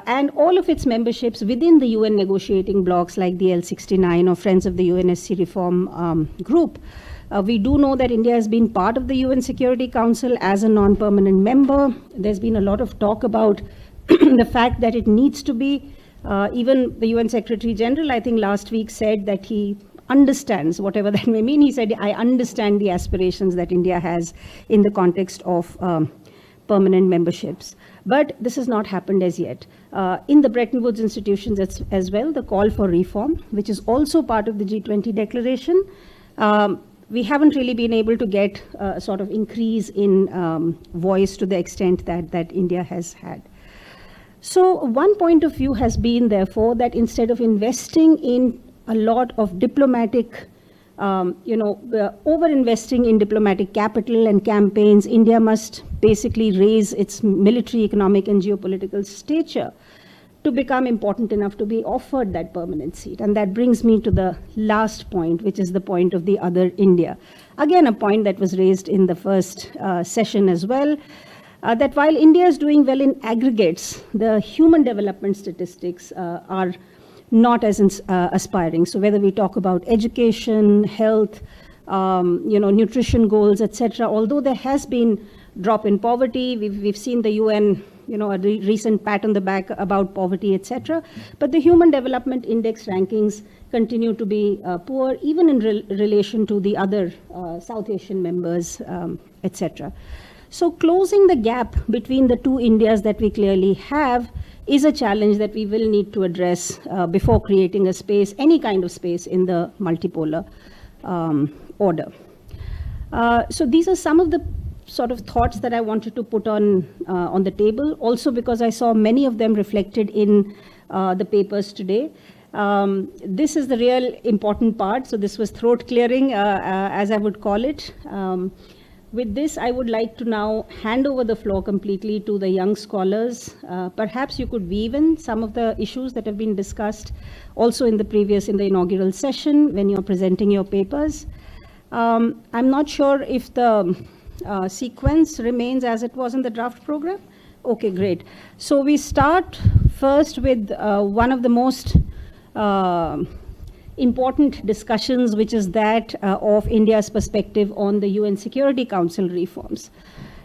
and all of its memberships within the UN negotiating blocs like the L69 or Friends of the UNSC Reform Group. We do know that India has been part of the UN Security Council as a non-permanent member. There's been a lot of talk about the fact that it needs to be. Even the UN Secretary General, I think last week, said that he understands, whatever that may mean. He said, I understand the aspirations that India has in the context of permanent memberships. But this has not happened as yet. In the Bretton Woods institutions as well, the call for reform, which is also part of the G20 declaration, we haven't really been able to get a sort of increase in voice to the extent that India has had. So one point of view has been, therefore, that instead of investing in a lot of diplomatic, over-investing in diplomatic capital and campaigns, India must basically raise its military, economic, and geopolitical stature to become important enough to be offered that permanent seat. And that brings me to the last point, which is the point of the other India. Again, a point that was raised in the first session as well, that while India is doing well in aggregates, the human development statistics are not as aspiring. So whether we talk about education, health, nutrition goals, etc., although there has been drop in poverty, we've seen the UN, a recent pat on the back about poverty, etc., but the Human Development Index rankings continue to be poor, even in relation to the other South Asian members, etc. So closing the gap between the two Indias that we clearly have is a challenge that we will need to address before creating a space, any kind of space in the multipolar order. So these are some of the sort of thoughts that I wanted to put on the table, also because I saw many of them reflected in the papers today. This is the real important part. So this was throat clearing, as I would call it. With this, I would like to now hand over the floor completely to the young scholars. Perhaps you could weave in some of the issues that have been discussed also in the inaugural session when you're presenting your papers. I'm not sure if the sequence remains as it was in the draft program. Okay, great. So we start first with one of the most important discussions, which is that of India's perspective on the UN Security Council reforms.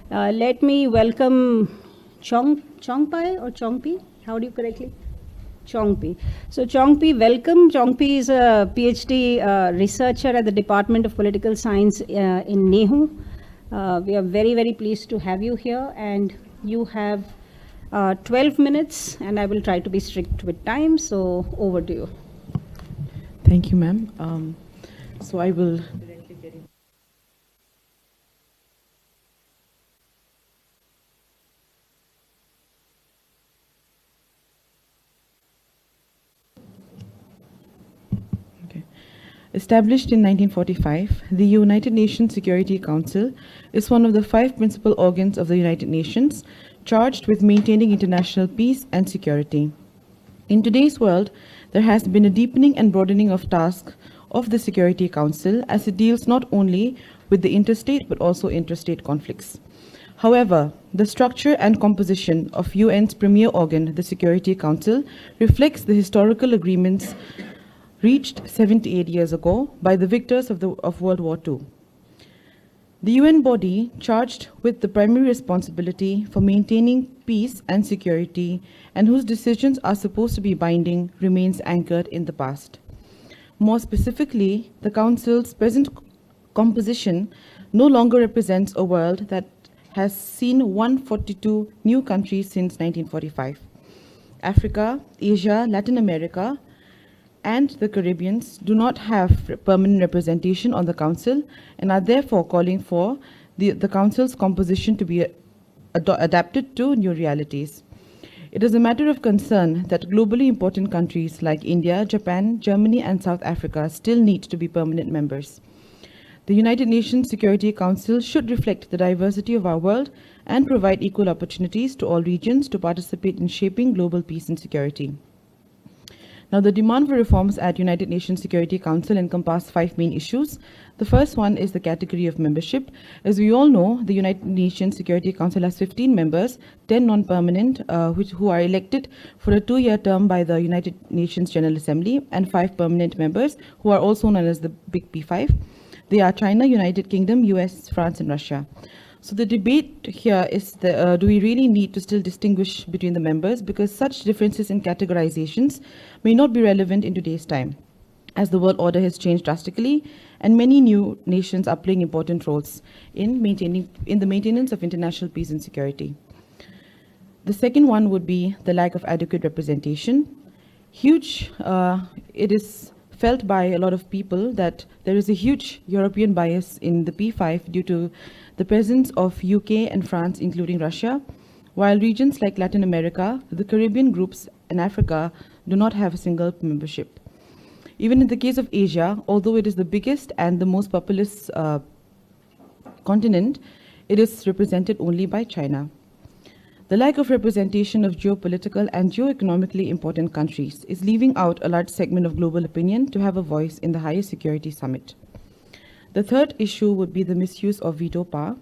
Let me welcome Chongpai or Chongpi? How do you correctly? Chongpi. So Chongpi, welcome. Chongpi is a PhD researcher at the Department of Political Science in NEHU. We are very, very pleased to have you here, and you have 12 minutes, and I will try to be strict with time, so over to you. Thank you, ma'am. So I will directly get in. Okay. Established in 1945, the United Nations Security Council is one of the 5 principal organs of the United Nations charged with maintaining international peace and security. In today's world, there has been a deepening and broadening of tasks of the Security Council as it deals not only with the interstate but also interstate conflicts. However, the structure and composition of UN's premier organ, the Security Council, reflects the historical agreements reached 78 years ago by the victors of World War II. The UN body, charged with the primary responsibility for maintaining peace and security, and whose decisions are supposed to be binding, remains anchored in the past. More specifically, the Council's present composition no longer represents a world that has seen 142 new countries since 1945. Africa, Asia, Latin America, and the Caribbeans do not have permanent representation on the Council and are therefore calling for the Council's composition to be adapted to new realities. It is a matter of concern that globally important countries like India, Japan, Germany, and South Africa still need to be permanent members. The United Nations Security Council should reflect the diversity of our world and provide equal opportunities to all regions to participate in shaping global peace and security. Now, the demand for reforms at United Nations Security Council encompass 5 main issues. The first one is the category of membership. As we all know, the United Nations Security Council has 15 members, 10 non-permanent, who are elected for a 2-year term by the United Nations General Assembly, and 5 permanent members, who are also known as the Big P5. They are China, United Kingdom, US, France, and Russia. So the debate here is, do we really need to still distinguish between the members? Because such differences in categorizations may not be relevant in today's time, as the world order has changed drastically, and many new nations are playing important roles in the maintenance of international peace and security. The second one would be the lack of adequate representation. It is felt by a lot of people that there is a huge European bias in the P5 due to the presence of UK and France, including Russia, while regions like Latin America, the Caribbean groups, and Africa do not have a single membership. Even in the case of Asia, although it is the biggest and the most populous continent, it is represented only by China. The lack of representation of geopolitical and geoeconomically important countries is leaving out a large segment of global opinion to have a voice in the highest security summit. The third issue would be the misuse of veto power.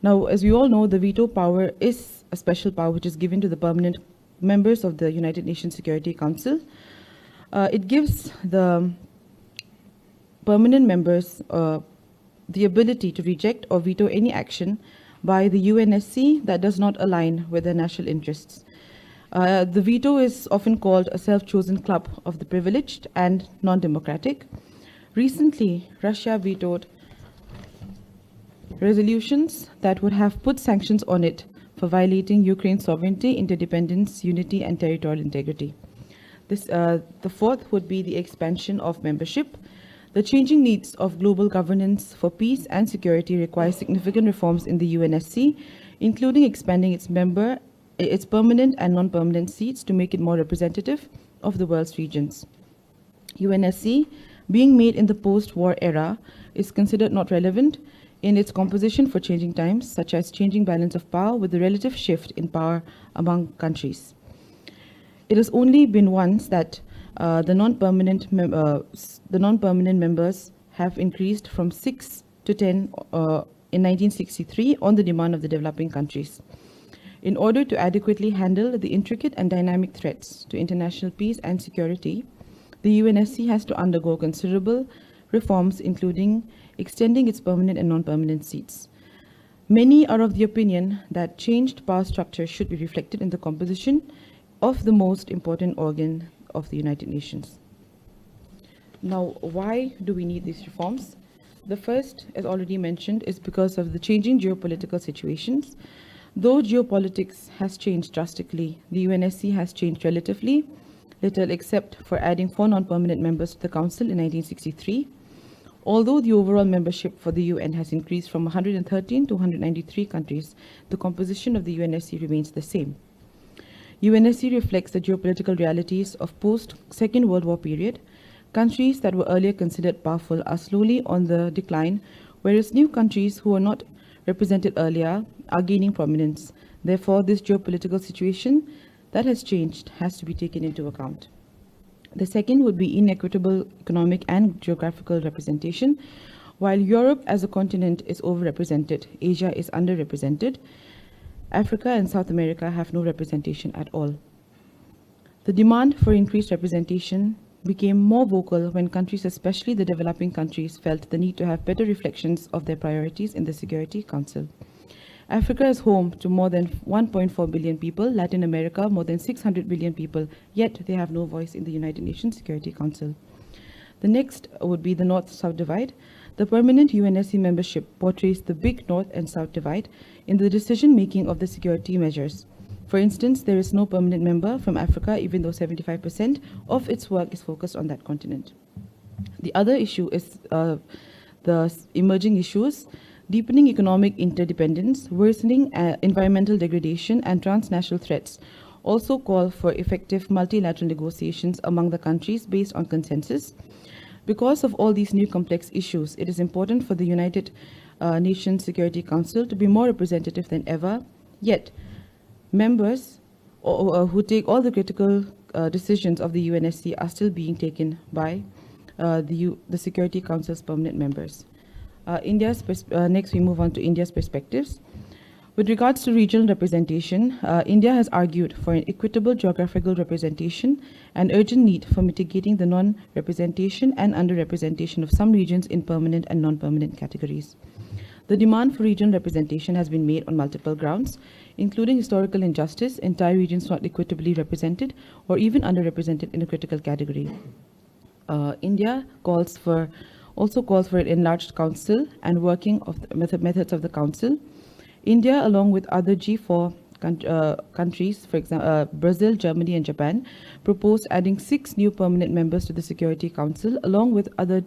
Now, as we all know, the veto power is a special power which is given to the permanent members of the United Nations Security Council. It gives the permanent members the ability to reject or veto any action by the UNSC that does not align with their national interests. The veto is often called a self-chosen club of the privileged and non-democratic. Recently, Russia vetoed resolutions that would have put sanctions on it for violating Ukraine's sovereignty, interdependence, unity, and territorial integrity. The fourth would be the expansion of membership. The changing needs of global governance for peace and security require significant reforms in the UNSC, including expanding its permanent and non-permanent seats to make it more representative of the world's regions. UNSC, being made in the post-war era, is considered not relevant in its composition for changing times, such as changing balance of power with the relative shift in power among countries. It has only been once that the non-permanent members have increased from 6 to 10 in 1963 on the demand of the developing countries. In order to adequately handle the intricate and dynamic threats to international peace and security, the UNSC has to undergo considerable reforms, including extending its permanent and non-permanent seats. Many are of the opinion that changed power structure should be reflected in the composition of the most important organ of the United Nations. Now, why do we need these reforms? The first, as already mentioned, is because of the changing geopolitical situations. Though geopolitics has changed drastically, the UNSC has changed relatively little, except for adding 4 non-permanent members to the Council in 1963. Although the overall membership for the UN has increased from 113 to 193 countries, the composition of the UNSC remains the same. UNSC reflects the geopolitical realities of post-Second World War period. Countries that were earlier considered powerful are slowly on the decline, whereas new countries who were not represented earlier are gaining prominence. Therefore, this geopolitical situation that has changed has to be taken into account. The second would be inequitable economic and geographical representation. While Europe as a continent is overrepresented, Asia is underrepresented, Africa and South America have no representation at all. The demand for increased representation became more vocal when countries, especially the developing countries, felt the need to have better reflections of their priorities in the Security Council. Africa is home to more than 1.4 billion people, Latin America more than 600 billion people, yet they have no voice in the United Nations Security Council. The next would be the North-South divide. The permanent UNSC membership portrays the big North and South divide in the decision-making of the security measures. For instance, there is no permanent member from Africa, even though 75% of its work is focused on that continent. The other issue is the emerging issues: deepening economic interdependence, worsening environmental degradation, and transnational threats also call for effective multilateral negotiations among the countries based on consensus. Because of all these new complex issues, it is important for the United Nations Security Council to be more representative than ever. Yet, members who take all the critical decisions of the UNSC are still being taken by the Security Council's permanent members. Next, we move on to India's perspectives. With regards to regional representation, India has argued for an equitable geographical representation and urgent need for mitigating the non-representation and underrepresentation of some regions in permanent and non-permanent categories. The demand for regional representation has been made on multiple grounds, including historical injustice, entire regions not equitably represented, or even underrepresented in a critical category. India also calls for an enlarged council and working of the methods of the council. India, along with other G4 countries, for example, Brazil, Germany, and Japan, proposed adding 6 new permanent members to the Security Council, along with other.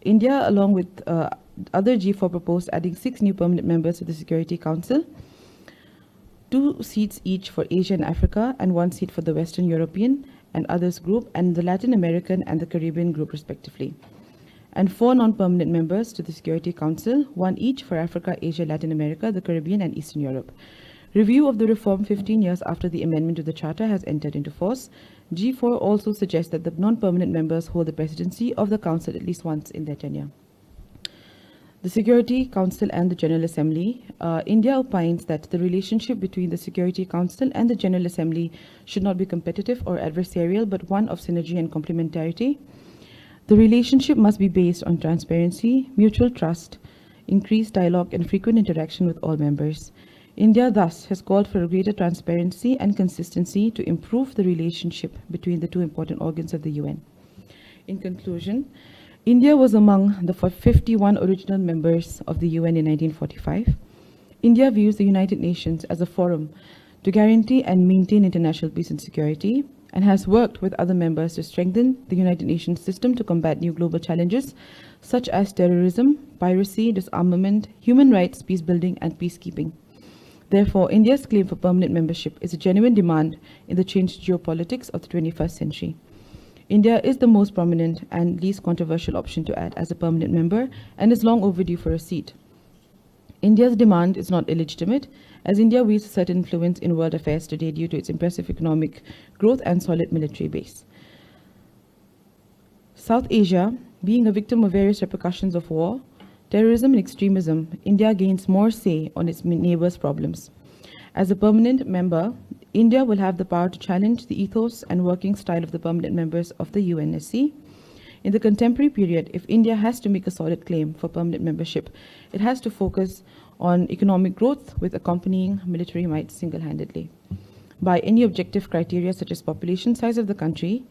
India, along with other G4, proposed adding 6 new permanent members to the Security Council, 2 seats each for Asia and Africa, and 1 seat for the Western European and others group, and the Latin American and the Caribbean group, respectively, and 4 non-permanent members to the Security Council, 1 each for Africa, Asia, Latin America, the Caribbean, and Eastern Europe. Review of the reform 15 years after the amendment to the Charter has entered into force. G4 also suggests that the non-permanent members hold the presidency of the Council at least once in their tenure. The Security Council and the General Assembly. India opines that the relationship between the Security Council and the General Assembly should not be competitive or adversarial, but one of synergy and complementarity. The relationship must be based on transparency, mutual trust, increased dialogue, and frequent interaction with all members. India thus has called for a greater transparency and consistency to improve the relationship between the 2 important organs of the UN. In conclusion, India was among the 51 original members of the UN in 1945. India views the United Nations as a forum to guarantee and maintain international peace and security, and has worked with other members to strengthen the United Nations system to combat new global challenges such as terrorism, piracy, disarmament, human rights, peace building, and peacekeeping. Therefore, India's claim for permanent membership is a genuine demand in the changed geopolitics of the 21st century. India is the most prominent and least controversial option to add as a permanent member and is long overdue for a seat. India's demand is not illegitimate, as India wields a certain influence in world affairs today due to its impressive economic growth and solid military base. South Asia, being a victim of various repercussions of war, terrorism, and extremism, India gains more say on its neighbors' problems. As a permanent member, India will have the power to challenge the ethos and working style of the permanent members of the UNSC. In the contemporary period, if India has to make a solid claim for permanent membership, it has to focus on economic growth with accompanying military might single-handedly. By any objective criteria such as population size of the country,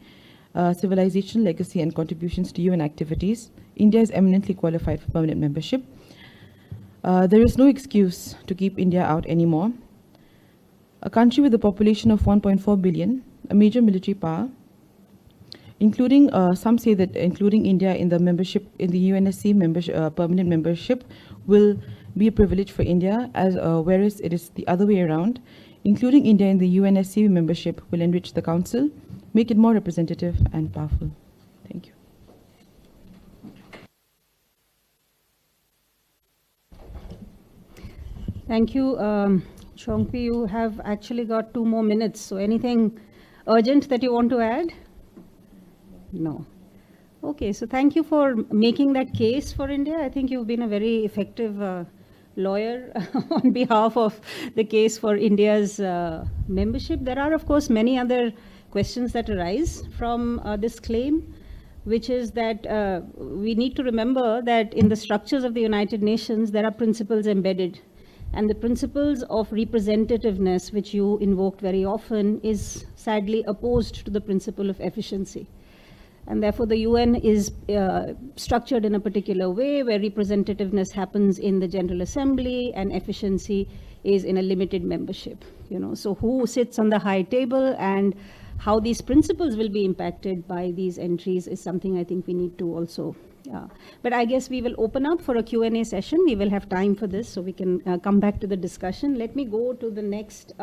civilization, legacy, and contributions to UN activities, India is eminently qualified for permanent membership. There is no excuse to keep India out anymore. A country with a population of 1.4 billion, a major military power, including, some say that including India in the membership, in the UNSC permanent membership will be a privilege for India, whereas it is the other way around. Including India in the UNSC membership will enrich the Council, make it more representative and powerful. Thank you. Thank you. Chongpi, you have actually got 2 more minutes. So anything urgent that you want to add? No. Okay, so thank you for making that case for India. I think you've been a very effective lawyer on behalf of the case for India's membership. There are, of course, many other questions that arise from this claim, which is that we need to remember that in the structures of the United Nations, there are principles embedded. And the principles of representativeness, which you invoked very often, is sadly opposed to the principle of efficiency. And therefore, the UN is structured in a particular way where representativeness happens in the General Assembly and efficiency is in a limited membership. So who sits on the high table and how these principles will be impacted by these entries is something I think we need to also. But I guess we will open up for a Q&A session. We will have time for this, so we can come back to the discussion. Let me go to the next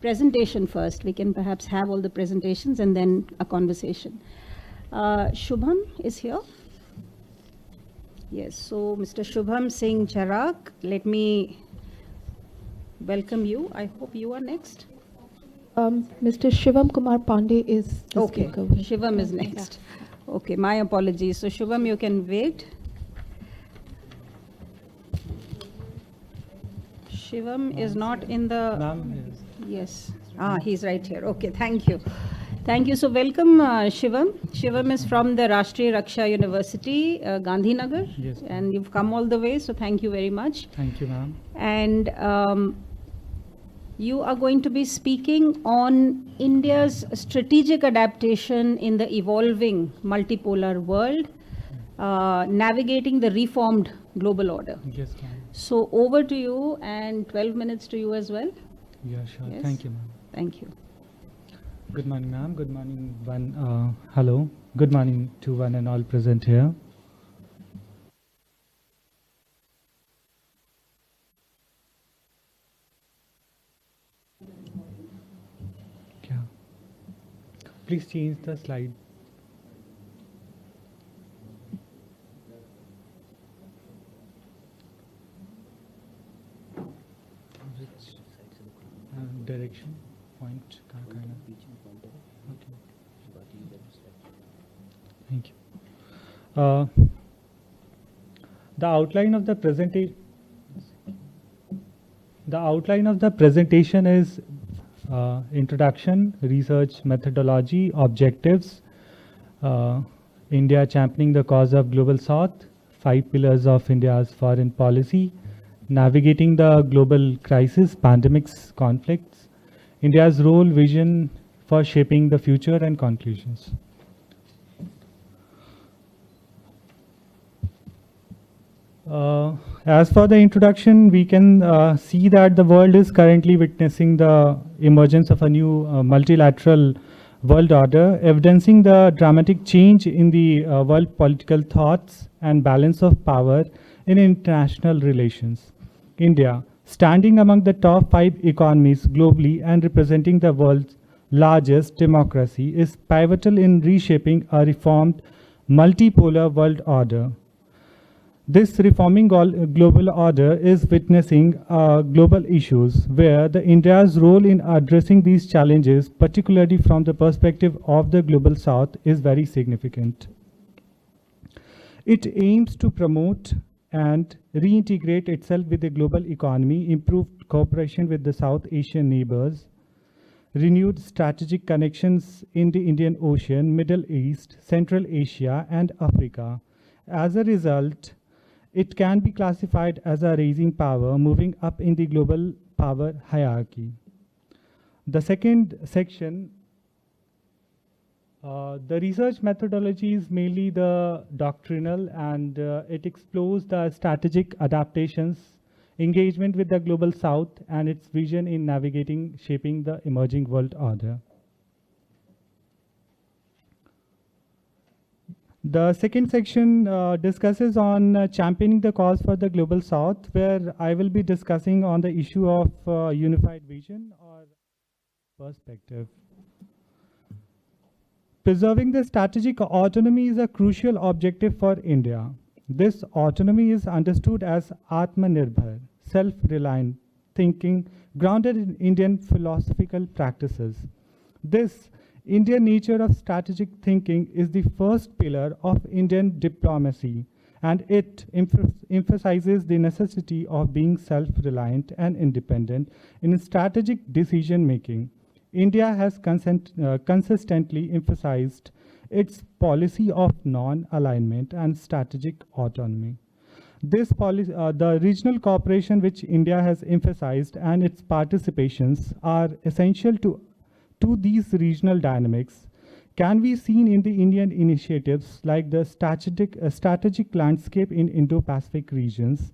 presentation first. We can perhaps have all the presentations and then a conversation. Shubham is here. Yes, so Mr. Shubham Singh Charak, let me welcome you. I hope you are next. Mr. Shivam Kumar Pandey is the speaker. Shivam is next. Okay, my apologies. So Shubham, you can wait. Shivam is not in the... Yes. He's right here. Okay, thank you. Thank you. So welcome, Shivam. Shivam is from the Rashtriya Raksha University, Gandhinagar. Yes. And you've come all the way, so thank you very much. Thank you, ma'am. And you are going to be speaking on India's strategic adaptation in the evolving multipolar world, navigating the reformed global order. Yes, ma'am. So over to you, and 12 minutes to you as well. Yeah, sure. Yes. Thank you, ma'am. Thank you. Good morning, ma'am. Good morning, hello. Good morning to one and all present here. Yeah. Please change the slide. Direction, point, kind of. Okay. Thank you. The outline of the presentation is introduction, research methodology, objectives, India championing the cause of Global South, 5 pillars of India's foreign policy, navigating the global crisis, pandemics, conflicts, India's role, vision for shaping the future, and conclusions. As for the introduction, we can see that the world is currently witnessing the emergence of a new multilateral world order, evidencing the dramatic change in the world political thoughts and balance of power in international relations. India, standing among the top 5 economies globally and representing the world's largest democracy, is pivotal in reshaping a reformed multipolar world order. This reforming global order is witnessing global issues where India's role in addressing these challenges, particularly from the perspective of the Global South, is very significant. It aims to promote and reintegrate itself with the global economy, improved cooperation with the South Asian neighbors, renewed strategic connections in the Indian Ocean, Middle East, Central Asia, and Africa. As a result, it can be classified as a rising power moving up in the global power hierarchy. The second section, the research methodology is mainly the doctrinal, and it explores the strategic adaptations, engagement with the Global South, and its vision in navigating, shaping the emerging world order. The second section discusses on championing the cause for the Global South, where I will be discussing on the issue of unified vision or perspective. Preserving the strategic autonomy is a crucial objective for India. This autonomy is understood as Atmanirbhar, self-reliant thinking grounded in Indian philosophical practices. This Indian nature of strategic thinking is the first pillar of Indian diplomacy, and it emphasizes the necessity of being self-reliant and independent in strategic decision-making. India has consistently emphasized its policy of non-alignment and strategic autonomy. This policy, the regional cooperation which India has emphasized and its participations are essential to these regional dynamics can be seen in the Indian initiatives like the strategic landscape in Indo-Pacific regions,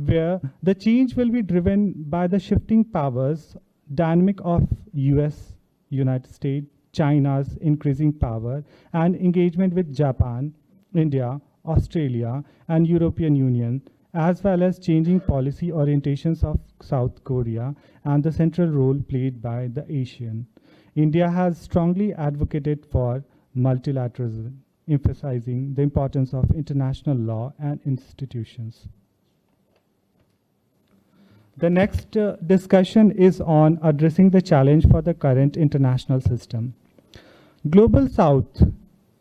where the change will be driven by the shifting powers dynamic of US, United States, China's increasing power, and engagement with Japan, India, Australia, and European Union, as well as changing policy orientations of South Korea and the central role played by the ASEAN. India has strongly advocated for multilateralism, emphasizing the importance of international law and institutions. The next discussion is on addressing the challenge for the current international system. Global South,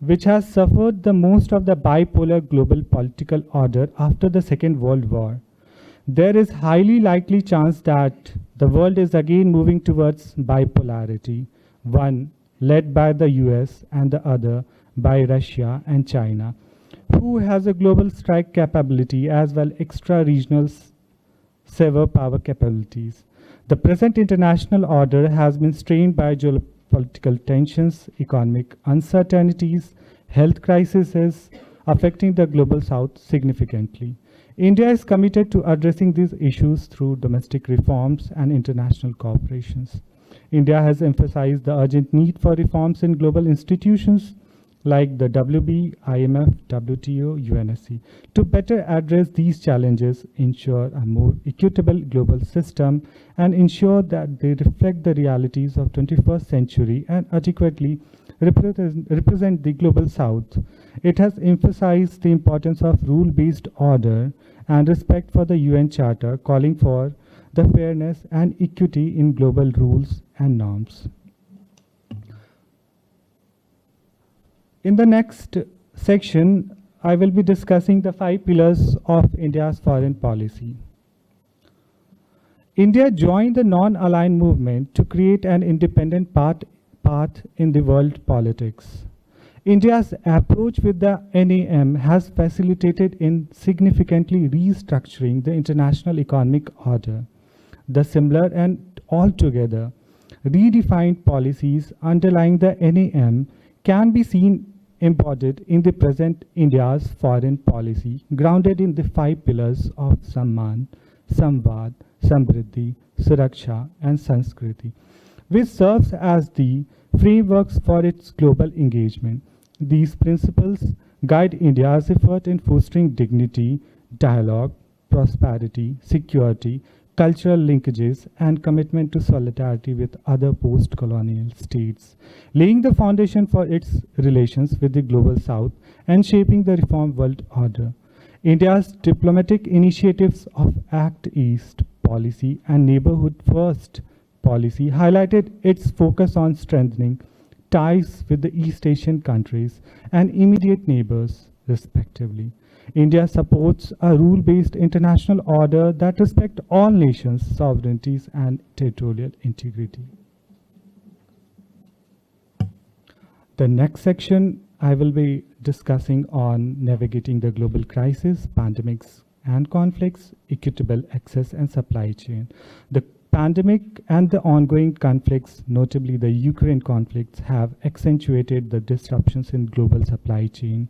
which has suffered the most of the bipolar global political order after the Second World War, there is highly likely chance that the world is again moving towards bipolarity, one led by the US and the other by Russia and China, who has a global strike capability as well extra-regional sever power capabilities. The present international order has been strained by geopolitical tensions, economic uncertainties, health crises affecting the global south significantly. India is committed to addressing these issues through domestic reforms and international cooperations. India has emphasized the urgent need for reforms in global institutions like the WB, IMF, WTO, UNSC, to better address these challenges, ensure a more equitable global system, and ensure that they reflect the realities of 21st century and adequately represent the global south. It has emphasized the importance of rule-based order and respect for the UN Charter, calling for the fairness and equity in global rules and norms. In the next section, I will be discussing the 5 pillars of India's foreign policy. India joined the non-aligned movement to create an independent path in the world politics. India's approach with the NAM has facilitated in significantly restructuring the international economic order. The similar and altogether redefined policies underlying the NAM can be seen embodied in the present India's foreign policy, grounded in the 5 pillars of Samman, Samvad, Samriddhi, Suraksha, and Sanskriti, which serves as the frameworks for its global engagement. These principles guide India's effort in fostering dignity, dialogue, prosperity, security, cultural linkages, and commitment to solidarity with other post-colonial states, laying the foundation for its relations with the global south and shaping the reformed world order. India's diplomatic initiatives of Act East policy and Neighborhood First policy highlighted its focus on strengthening ties with the East Asian countries and immediate neighbors, respectively. India supports a rule-based international order that respects all nations' sovereignties and territorial integrity. The next section, I will be discussing on navigating the global crisis, pandemics and conflicts, equitable access and supply chain. The pandemic and the ongoing conflicts, notably the Ukraine conflicts, have accentuated the disruptions in global supply chain,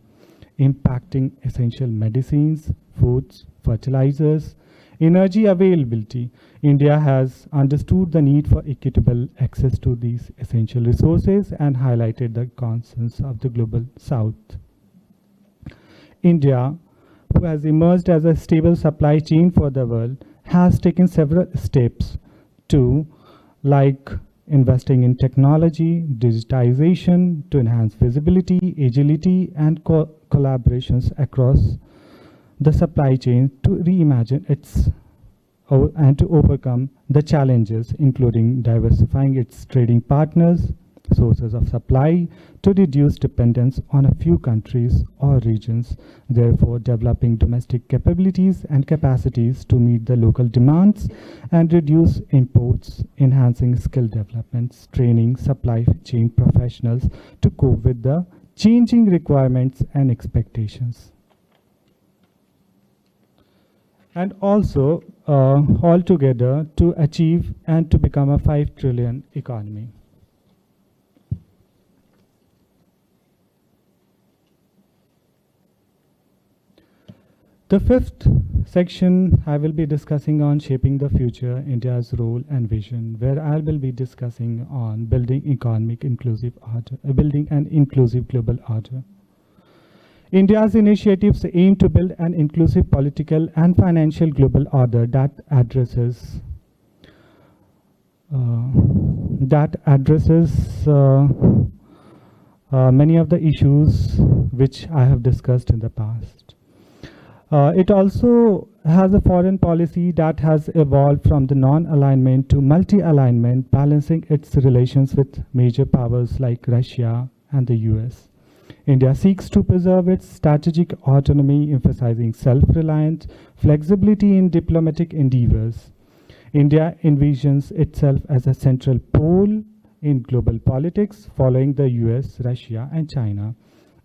impacting essential medicines, foods, fertilizers, energy availability. India has understood the need for equitable access to these essential resources and highlighted the concerns of the global south. India, who has emerged as a stable supply chain for the world, has taken several steps to, like investing in technology, digitization to enhance visibility, agility, and collaborations across the supply chain to reimagine its and to overcome the challenges, including diversifying its trading partners, sources of supply, to reduce dependence on a few countries or regions, therefore developing domestic capabilities and capacities to meet the local demands and reduce imports, enhancing skill developments, training supply chain professionals to cope with the changing requirements and expectations. And also, altogether, to achieve and to become a 5 trillion economy. The fifth section, I will be discussing on shaping the future, India's role and vision, where I will be discussing on building economic inclusive order, building an inclusive global order. India's initiatives aim to build an inclusive political and financial global order that addresses many of the issues which I have discussed in the past. It also has a foreign policy that has evolved from the non-alignment to multi-alignment, balancing its relations with major powers like Russia and the US. India seeks to preserve its strategic autonomy, emphasizing self-reliance, flexibility in diplomatic endeavors. India envisions itself as a central pole in global politics, following the US, Russia, and China.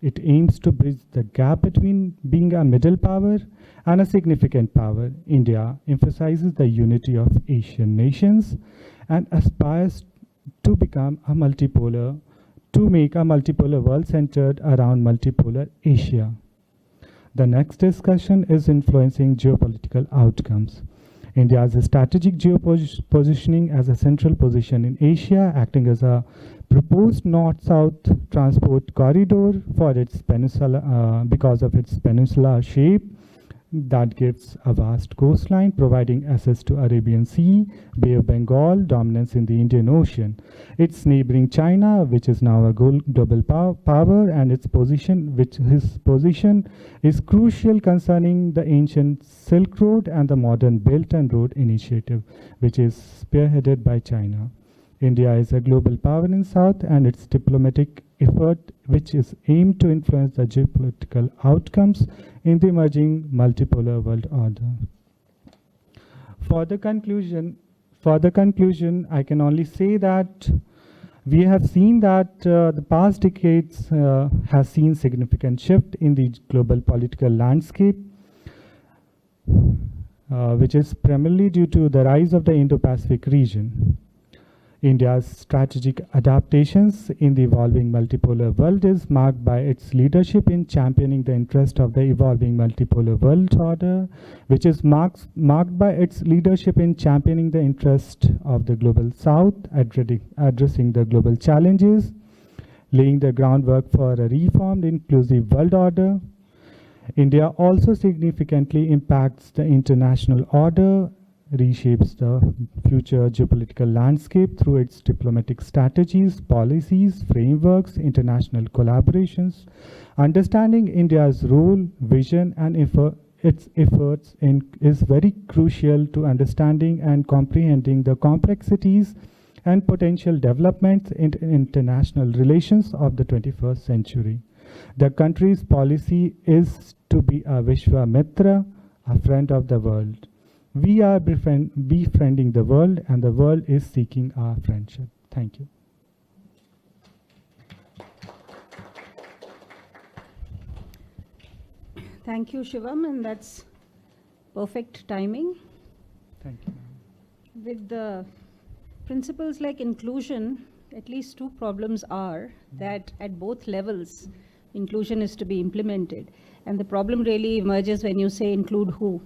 It aims to bridge the gap between being a middle power and a significant power. India emphasizes the unity of Asian nations and aspires to become a multipolar, to make a multipolar world centered around multipolar Asia. The next discussion is influencing geopolitical outcomes. India's strategic geopositioning as a central position in Asia, acting as a proposed north-south transport corridor for its peninsula, because of its peninsular shape that gives a vast coastline, providing access to Arabian Sea, Bay of Bengal, dominance in the Indian Ocean. Its neighboring China, which is now a global power, and its position is crucial concerning the ancient Silk Road and the modern Belt and Road Initiative, which is spearheaded by China. India is a global power in South, and its diplomatic effort, which is aimed to influence the geopolitical outcomes in the emerging multipolar world order. For the conclusion, I can only say that we have seen that the past decades has seen significant shift in the global political landscape, which is primarily due to the rise of the Indo-Pacific region. India's strategic adaptations in the evolving multipolar world is marked by its leadership in championing the interest of the evolving multipolar world order, which is marked by its leadership in championing the interest of the global south, addressing the global challenges, laying the groundwork for a reformed inclusive world order. India also significantly impacts the international order, reshapes the future geopolitical landscape through its diplomatic strategies, policies, frameworks, international collaborations. Understanding India's role, vision, and its efforts is very crucial to understanding and comprehending the complexities and potential developments in international relations of the 21st century. The country's policy is to be a Vishwamitra, a friend of the world. We are befriending the world, and the world is seeking our friendship. Thank you. Thank you, Shivam, and that's perfect timing. Thank you. With the principles like inclusion, at least two problems are that at both levels, inclusion is to be implemented. And the problem really emerges when you say include who.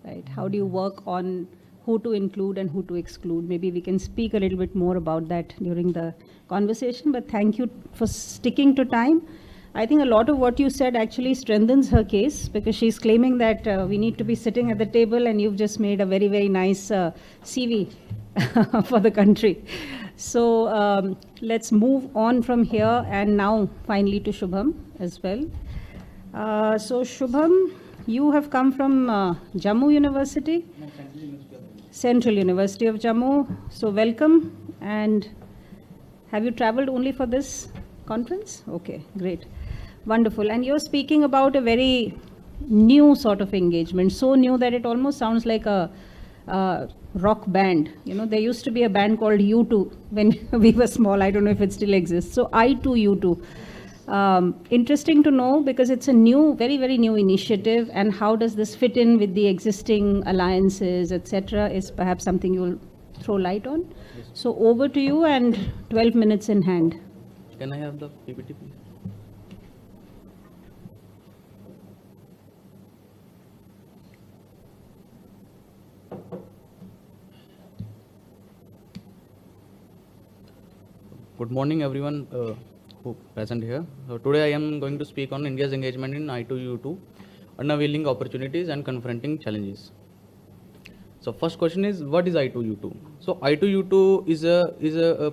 Right? How do you work on who to include and who to exclude? Maybe we can speak a little bit more about that during the conversation, but thank you for sticking to time. I think a lot of what you said actually strengthens her case, because she's claiming that we need to be sitting at the table, and you've just made a very, very nice CV for the country. So let's move on from here, and now finally to Shubham as well. So Shubham, you have come from Jammu University? Central University of Jammu. So welcome. And have you traveled only for this conference? Okay, great. Wonderful. And you're speaking about a very new sort of engagement, so new that it almost sounds like a rock band. You know, there used to be a band called U2 when we were small. I don't know if it still exists. So I2U2. Interesting to know, because it's a new, very, very new initiative, and how does this fit in with the existing alliances, etc., is perhaps something you will throw light on. So over to you, and 12 minutes in hand. Can I have the PPT, please? Good morning, everyone who present here. Today I am going to speak on India's engagement in I2U2, unveiling opportunities and confronting challenges. So first question is, what is I2U2? So I2U2 is a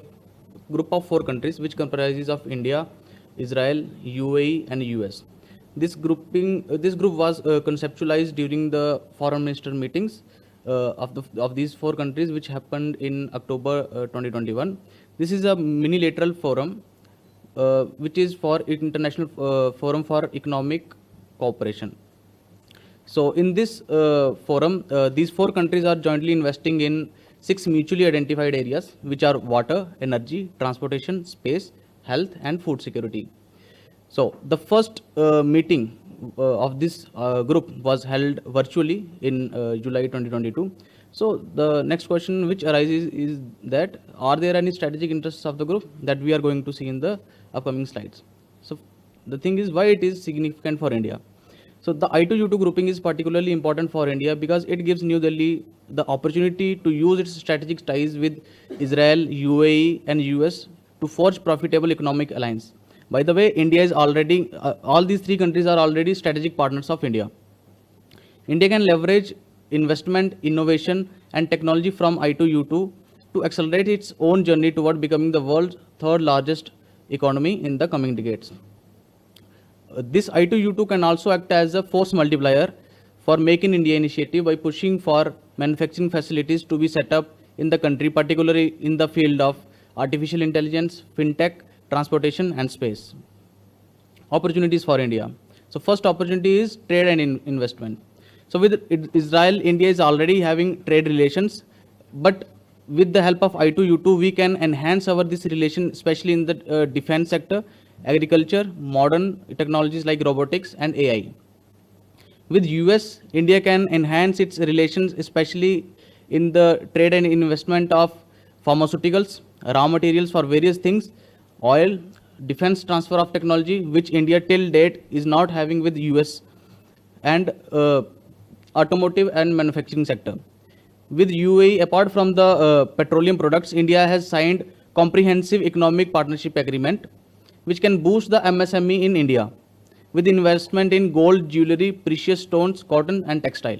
group of 4 countries which comprises of India, Israel, UAE, and US. This group was conceptualized during the foreign minister meetings of these 4 countries, which happened in October 2021. This is a minilateral forum, which is for international forum for economic cooperation. So in this forum, these 4 countries are jointly investing in 6 mutually identified areas, which are water, energy, transportation, space, health, and food security. So the first meeting of this group was held virtually in July 2022. So the next question which arises is that, are there any strategic interests of the group that we are going to see in the upcoming slides? So the thing is, why it is significant for India. So the I2U2 grouping is particularly important for India because it gives New Delhi the opportunity to use its strategic ties with Israel, UAE, and US to forge profitable economic alliance. By the way, India is already, all these 3 countries are already strategic partners of India. India can leverage investment, innovation, and technology from I2U2 to accelerate its own journey toward becoming the world's 3rd largest economy in the coming decades. This I2U2 can also act as a force multiplier for Make in India initiative by pushing for manufacturing facilities to be set up in the country, particularly in the field of artificial intelligence, fintech, transportation, and space. Opportunities for India. So first opportunity is trade and investment. So with Israel, India is already having trade relations, but with the help of I2U2, we can enhance this relation, especially in the defense sector, agriculture, modern technologies like robotics and AI. With US, India can enhance its relations, especially in the trade and investment of pharmaceuticals, raw materials for various things, oil, defense transfer of technology, which India till date is not having with US, and automotive and manufacturing sector. With UAE, apart from the petroleum products, India has signed comprehensive economic partnership agreement, which can boost the MSME in India with investment in gold, jewelry, precious stones, cotton, and textile.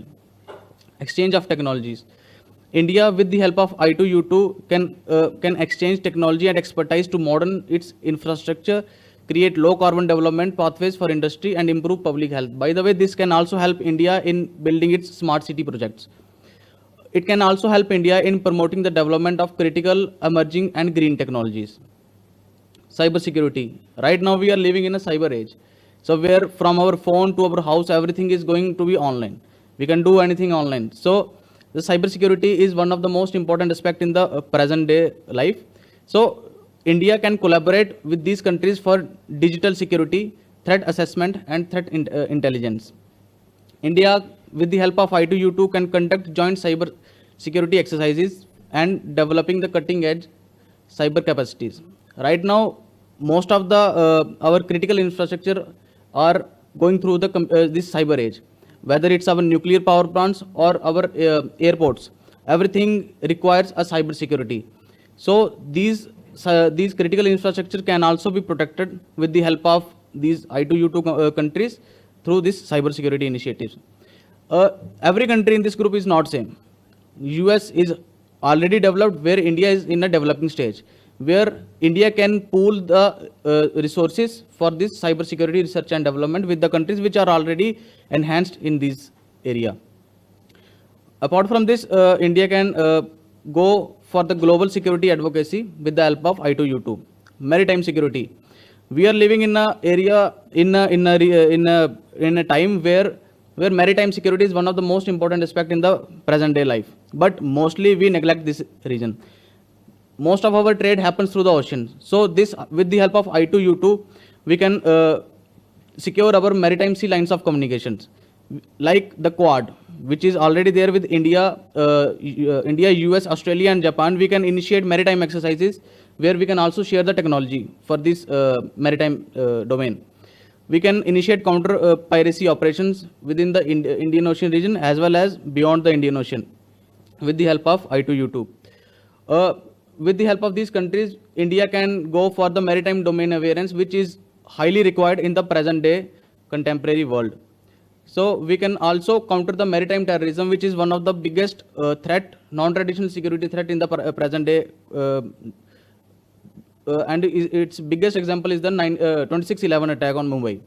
Exchange of technologies. India, with the help of I2U2, can exchange technology and expertise to modern its infrastructure, create low carbon development pathways for industry, and improve public health. By the way, this can also help India in building its smart city projects. It can also help India in promoting the development of critical, emerging, and green technologies. Cyber security. Right now we are living in a cyber age. So where from our phone to our house, everything is going to be online. We can do anything online. So the cyber security is one of the most important aspects in the present day life. So India can collaborate with these countries for digital security, threat assessment, and threat intelligence. India, with the help of I2U2, can conduct joint cyber security exercises and developing the cutting edge cyber capacities. Right now, most of the our critical infrastructure are going through this cyber age. Whether it's our nuclear power plants or our airports, everything requires a cyber security. So these critical infrastructure can also be protected with the help of these I2U2 countries through this cyber security initiatives. Every country in this group is not same. US is already developed, where India is in a developing stage, where India can pool the resources for this cyber security research and development with the countries which are already enhanced in this area. Apart from this, India can go for the global security advocacy with the help of I2U2. Maritime security. We are living in a area in a time where maritime security is one of the most important aspect in the present day life. But mostly we neglect this region. Most of our trade happens through the ocean. So this, with the help of I2U2, we can secure our maritime sea lines of communications, like the Quad, which is already there with India, US, Australia, and Japan. We can initiate maritime exercises where we can also share the technology for this maritime domain. We can initiate counter piracy operations within the Indian Ocean region as well as beyond the Indian Ocean with the help of I2U2. with the help of these countries, India can go for the maritime domain awareness, which is highly required in the present day contemporary world. So we can also counter the maritime terrorism, which is one of the biggest threat, non-traditional security threat in the present day. And its biggest example is the 26/11 attack on Mumbai.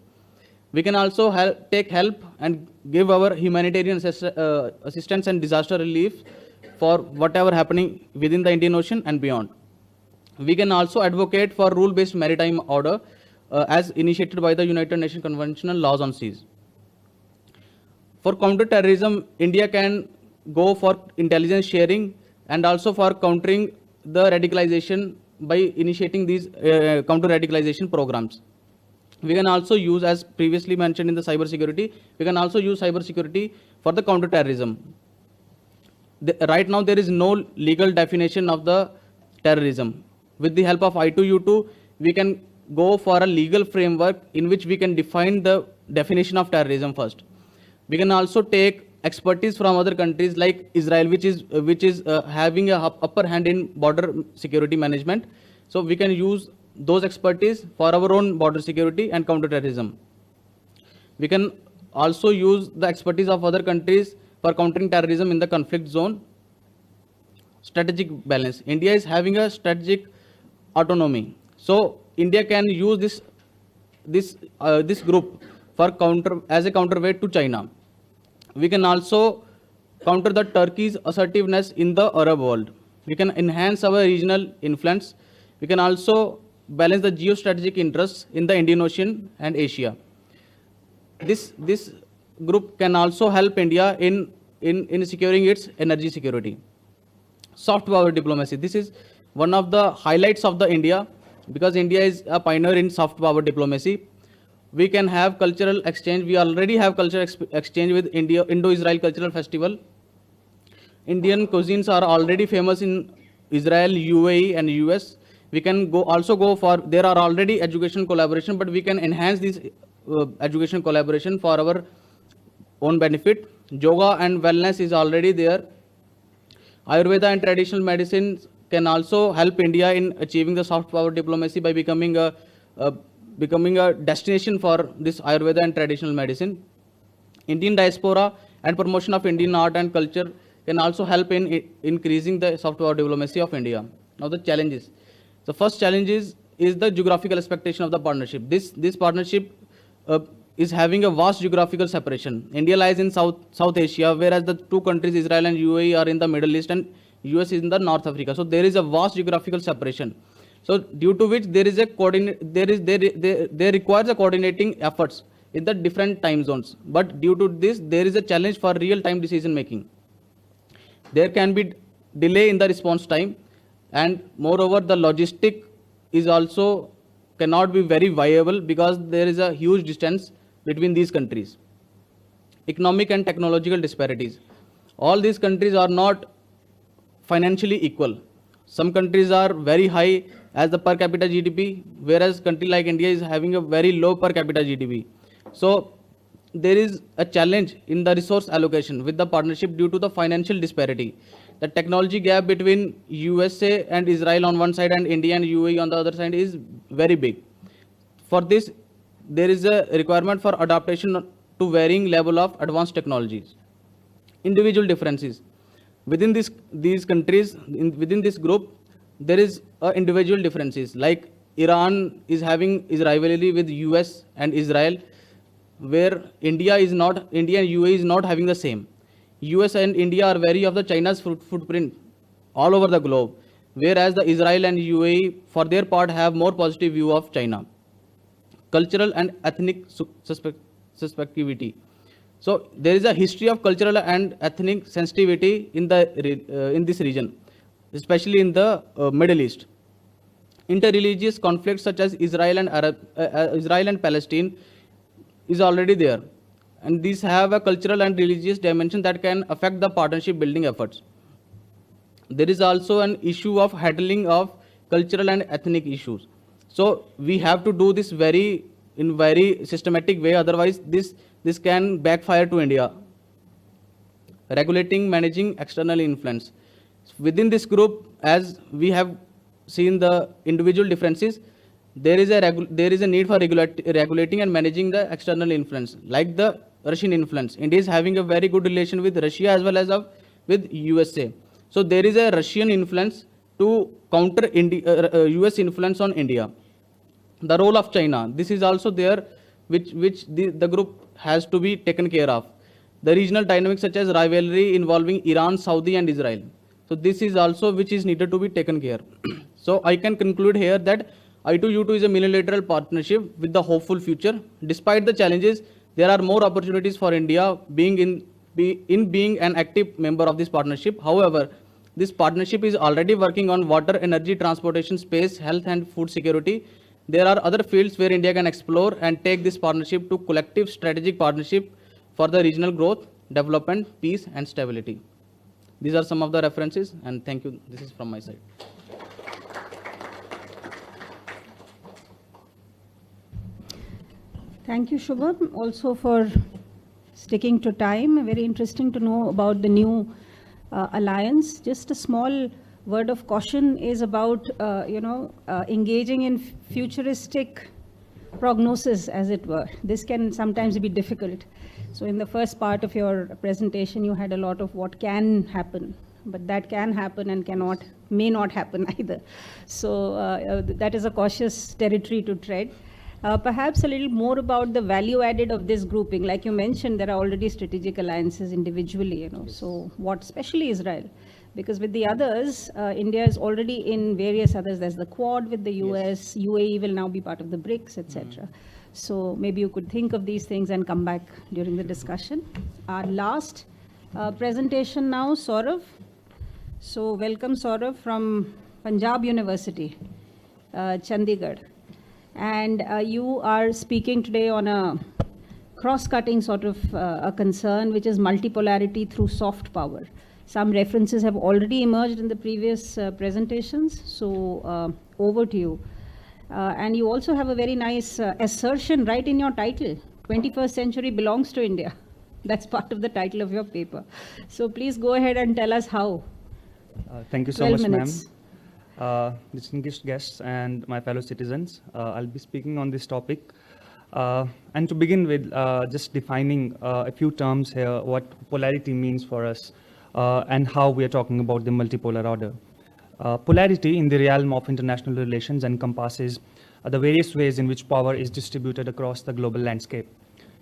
We can also take help and give our humanitarian assistance and disaster relief for whatever happening within the Indian Ocean and beyond. We can also advocate for rule-based maritime order as initiated by the United Nations Conventional Laws on Seas. For counter-terrorism, India can go for intelligence sharing and also for countering the radicalization by initiating these counter-radicalization programs. We can also use, as previously mentioned in the cyber security, we can also use cyber security for the counter-terrorism. Right now, there is no legal definition of the terrorism. With the help of I2U2, we can go for a legal framework in which we can define the definition of terrorism first. We can also take expertise from other countries like Israel, which is having a upper hand in border security management. So we can use those expertise for our own border security and counterterrorism. We can also use the expertise of other countries for countering terrorism in the conflict zone. Strategic balance. India is having a strategic autonomy. So India can use this group for as a counterweight to China. We can also counter the Turkey's assertiveness in the Arab world. We can enhance our regional influence. We can also balance the geostrategic interests in the Indian Ocean and Asia. This group can also help India in securing its energy security. Soft power diplomacy. This is one of the highlights of the India, because India is a pioneer in soft power diplomacy. We can have cultural exchange. We already have cultural exchange with Indo-Israel Cultural Festival. Indian cuisines are already famous in Israel, UAE and US. We can also go for, there are already education collaboration, but we can enhance this education collaboration for our own benefit. Yoga and wellness is already there. Ayurveda and traditional medicine can also help India in achieving the soft power diplomacy by becoming a destination for this Ayurveda and traditional medicine. Indian diaspora and promotion of Indian art and culture can also help in increasing the soft power diplomacy of India. Now the challenges. The first challenge is the geographical expectation of the partnership. This partnership is having a vast geographical separation. India lies in South Asia, whereas the two countries, Israel and UAE, are in the Middle East, and US is in the North Africa. So there is a vast geographical separation. So due to which there requires a coordinating efforts in the different time zones. But due to this, there is a challenge for real-time decision making. There can be delay in the response time, and moreover, the logistic is also cannot be very viable because there is a huge distance between these countries. Economic and technological disparities. All these countries are not financially equal. Some countries are very high as the per capita GDP, whereas country like India is having a very low per capita GDP. So there is a challenge in the resource allocation with the partnership due to the financial disparity. The technology gap between USA and Israel on one side and India and UAE on the other side is very big. For this, there is a requirement for adaptation to varying level of advanced technologies. Individual differences. Within these countries, within this group, there is individual differences. Like Iran is having its rivalry with US and Israel, where India and UAE is not having the same. US and India are wary of the China's footprint all over the globe, whereas the Israel and UAE, for their part, have more positive view of China. Cultural and ethnic suspectivity. So there is a history of cultural and ethnic sensitivity in this region, especially in the Middle East. Interreligious conflicts such as Israel and Palestine is already there, and these have a cultural and religious dimension that can affect the partnership building efforts. There is also an issue of handling of cultural and ethnic issues. So we have to do this in very systematic way, otherwise this can backfire to India. Regulating, managing external influence. Within this group, as we have seen the individual differences, there is a need for regulating and managing the external influence, like the Russian influence. India is having a very good relation with Russia as well as with USA. So there is a Russian influence to counter US influence on India. The role of China, this is also there, which the group has to be taken care of. The regional dynamics such as rivalry involving Iran, Saudi and Israel. So this is also which is needed to be taken care. So I can conclude here that I2U2 is a multilateral partnership with the hopeful future. Despite the challenges, there are more opportunities for India being an active member of this partnership. However, this partnership is already working on water, energy, transportation, space, health and food security. There are other fields where India can explore and take this partnership to collective strategic partnership for the regional growth, development, peace and stability. These are some of the references, and thank you. This is from my side. Thank you, Shubham, also for sticking to time. Very interesting to know about the new alliance. Just a small word of caution is about, engaging in futuristic prognosis, as it were. This can sometimes be difficult. So in the first part of your presentation, you had a lot of what can happen, but that can happen and may not happen either. So that is a cautious territory to tread. Perhaps a little more about the value added of this grouping. Like you mentioned, there are already strategic alliances individually, So what, especially Israel? Because with the others, India is already in various others. There's the Quad with the US, UAE will now be part of the BRICS, etc. So maybe you could think of these things and come back during the discussion. Our last presentation now, Saurav. So welcome, Saurav, from Punjab University, Chandigarh. And you are speaking today on a cross-cutting sort of a concern, which is multipolarity through soft power. Some references have already emerged in the previous presentations, so over to you. And you also have a very nice assertion right in your title, 21st century belongs to India. That's part of the title of your paper. So please go ahead and tell us how. Thank you so much, ma'am. minutes. Distinguished guests and my fellow citizens, I'll be speaking on this topic. And to begin with, just defining a few terms here, what polarity means for us, and how we are talking about the multipolar order. Polarity in the realm of international relations encompasses the various ways in which power is distributed across the global landscape.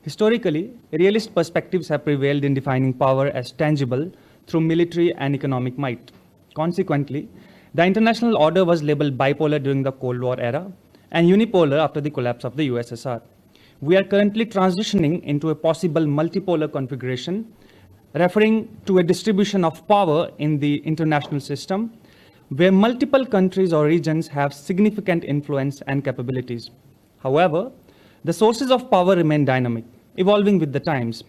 Historically, realist perspectives have prevailed in defining power as tangible through military and economic might. Consequently, the international order was labeled bipolar during the Cold War era and unipolar after the collapse of the USSR. We are currently transitioning into a possible multipolar configuration, referring to a distribution of power in the international system where multiple countries or regions have significant influence and capabilities. However, the sources of power remain dynamic, evolving with the times.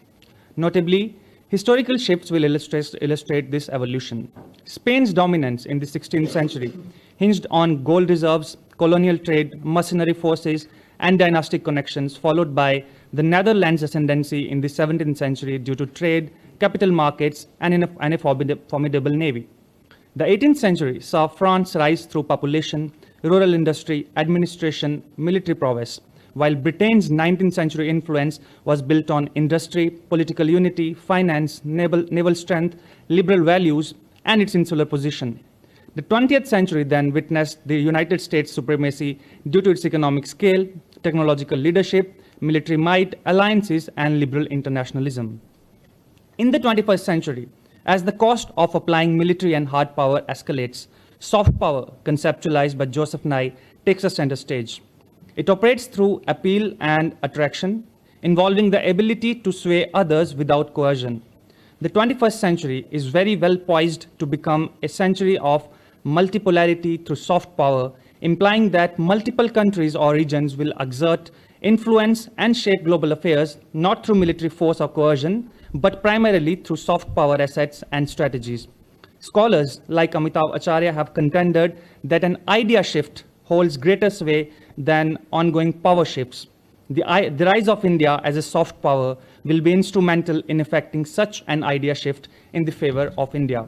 Notably, historical shifts will illustrate this evolution. Spain's dominance in the 16th century hinged on gold reserves, colonial trade, mercenary forces, and dynastic connections, followed by the Netherlands' ascendancy in the 17th century due to trade, capital markets, and a formidable navy. The 18th century saw France rise through population, rural industry, administration, military prowess, while Britain's 19th century influence was built on industry, political unity, finance, naval strength, liberal values, and its insular position. The 20th century then witnessed the United States' supremacy due to its economic scale, technological leadership, military might, alliances, and liberal internationalism. In the 21st century, as the cost of applying military and hard power escalates, soft power, conceptualized by Joseph Nye, takes a center stage. It operates through appeal and attraction, involving the ability to sway others without coercion. The 21st century is very well poised to become a century of multipolarity through soft power, implying that multiple countries or regions will exert influence and shape global affairs, not through military force or coercion, but primarily through soft power assets and strategies. Scholars like Amitav Acharya have contended that an idea shift holds greater sway than ongoing power shifts. The rise of India as a soft power will be instrumental in effecting such an idea shift in the favor of India.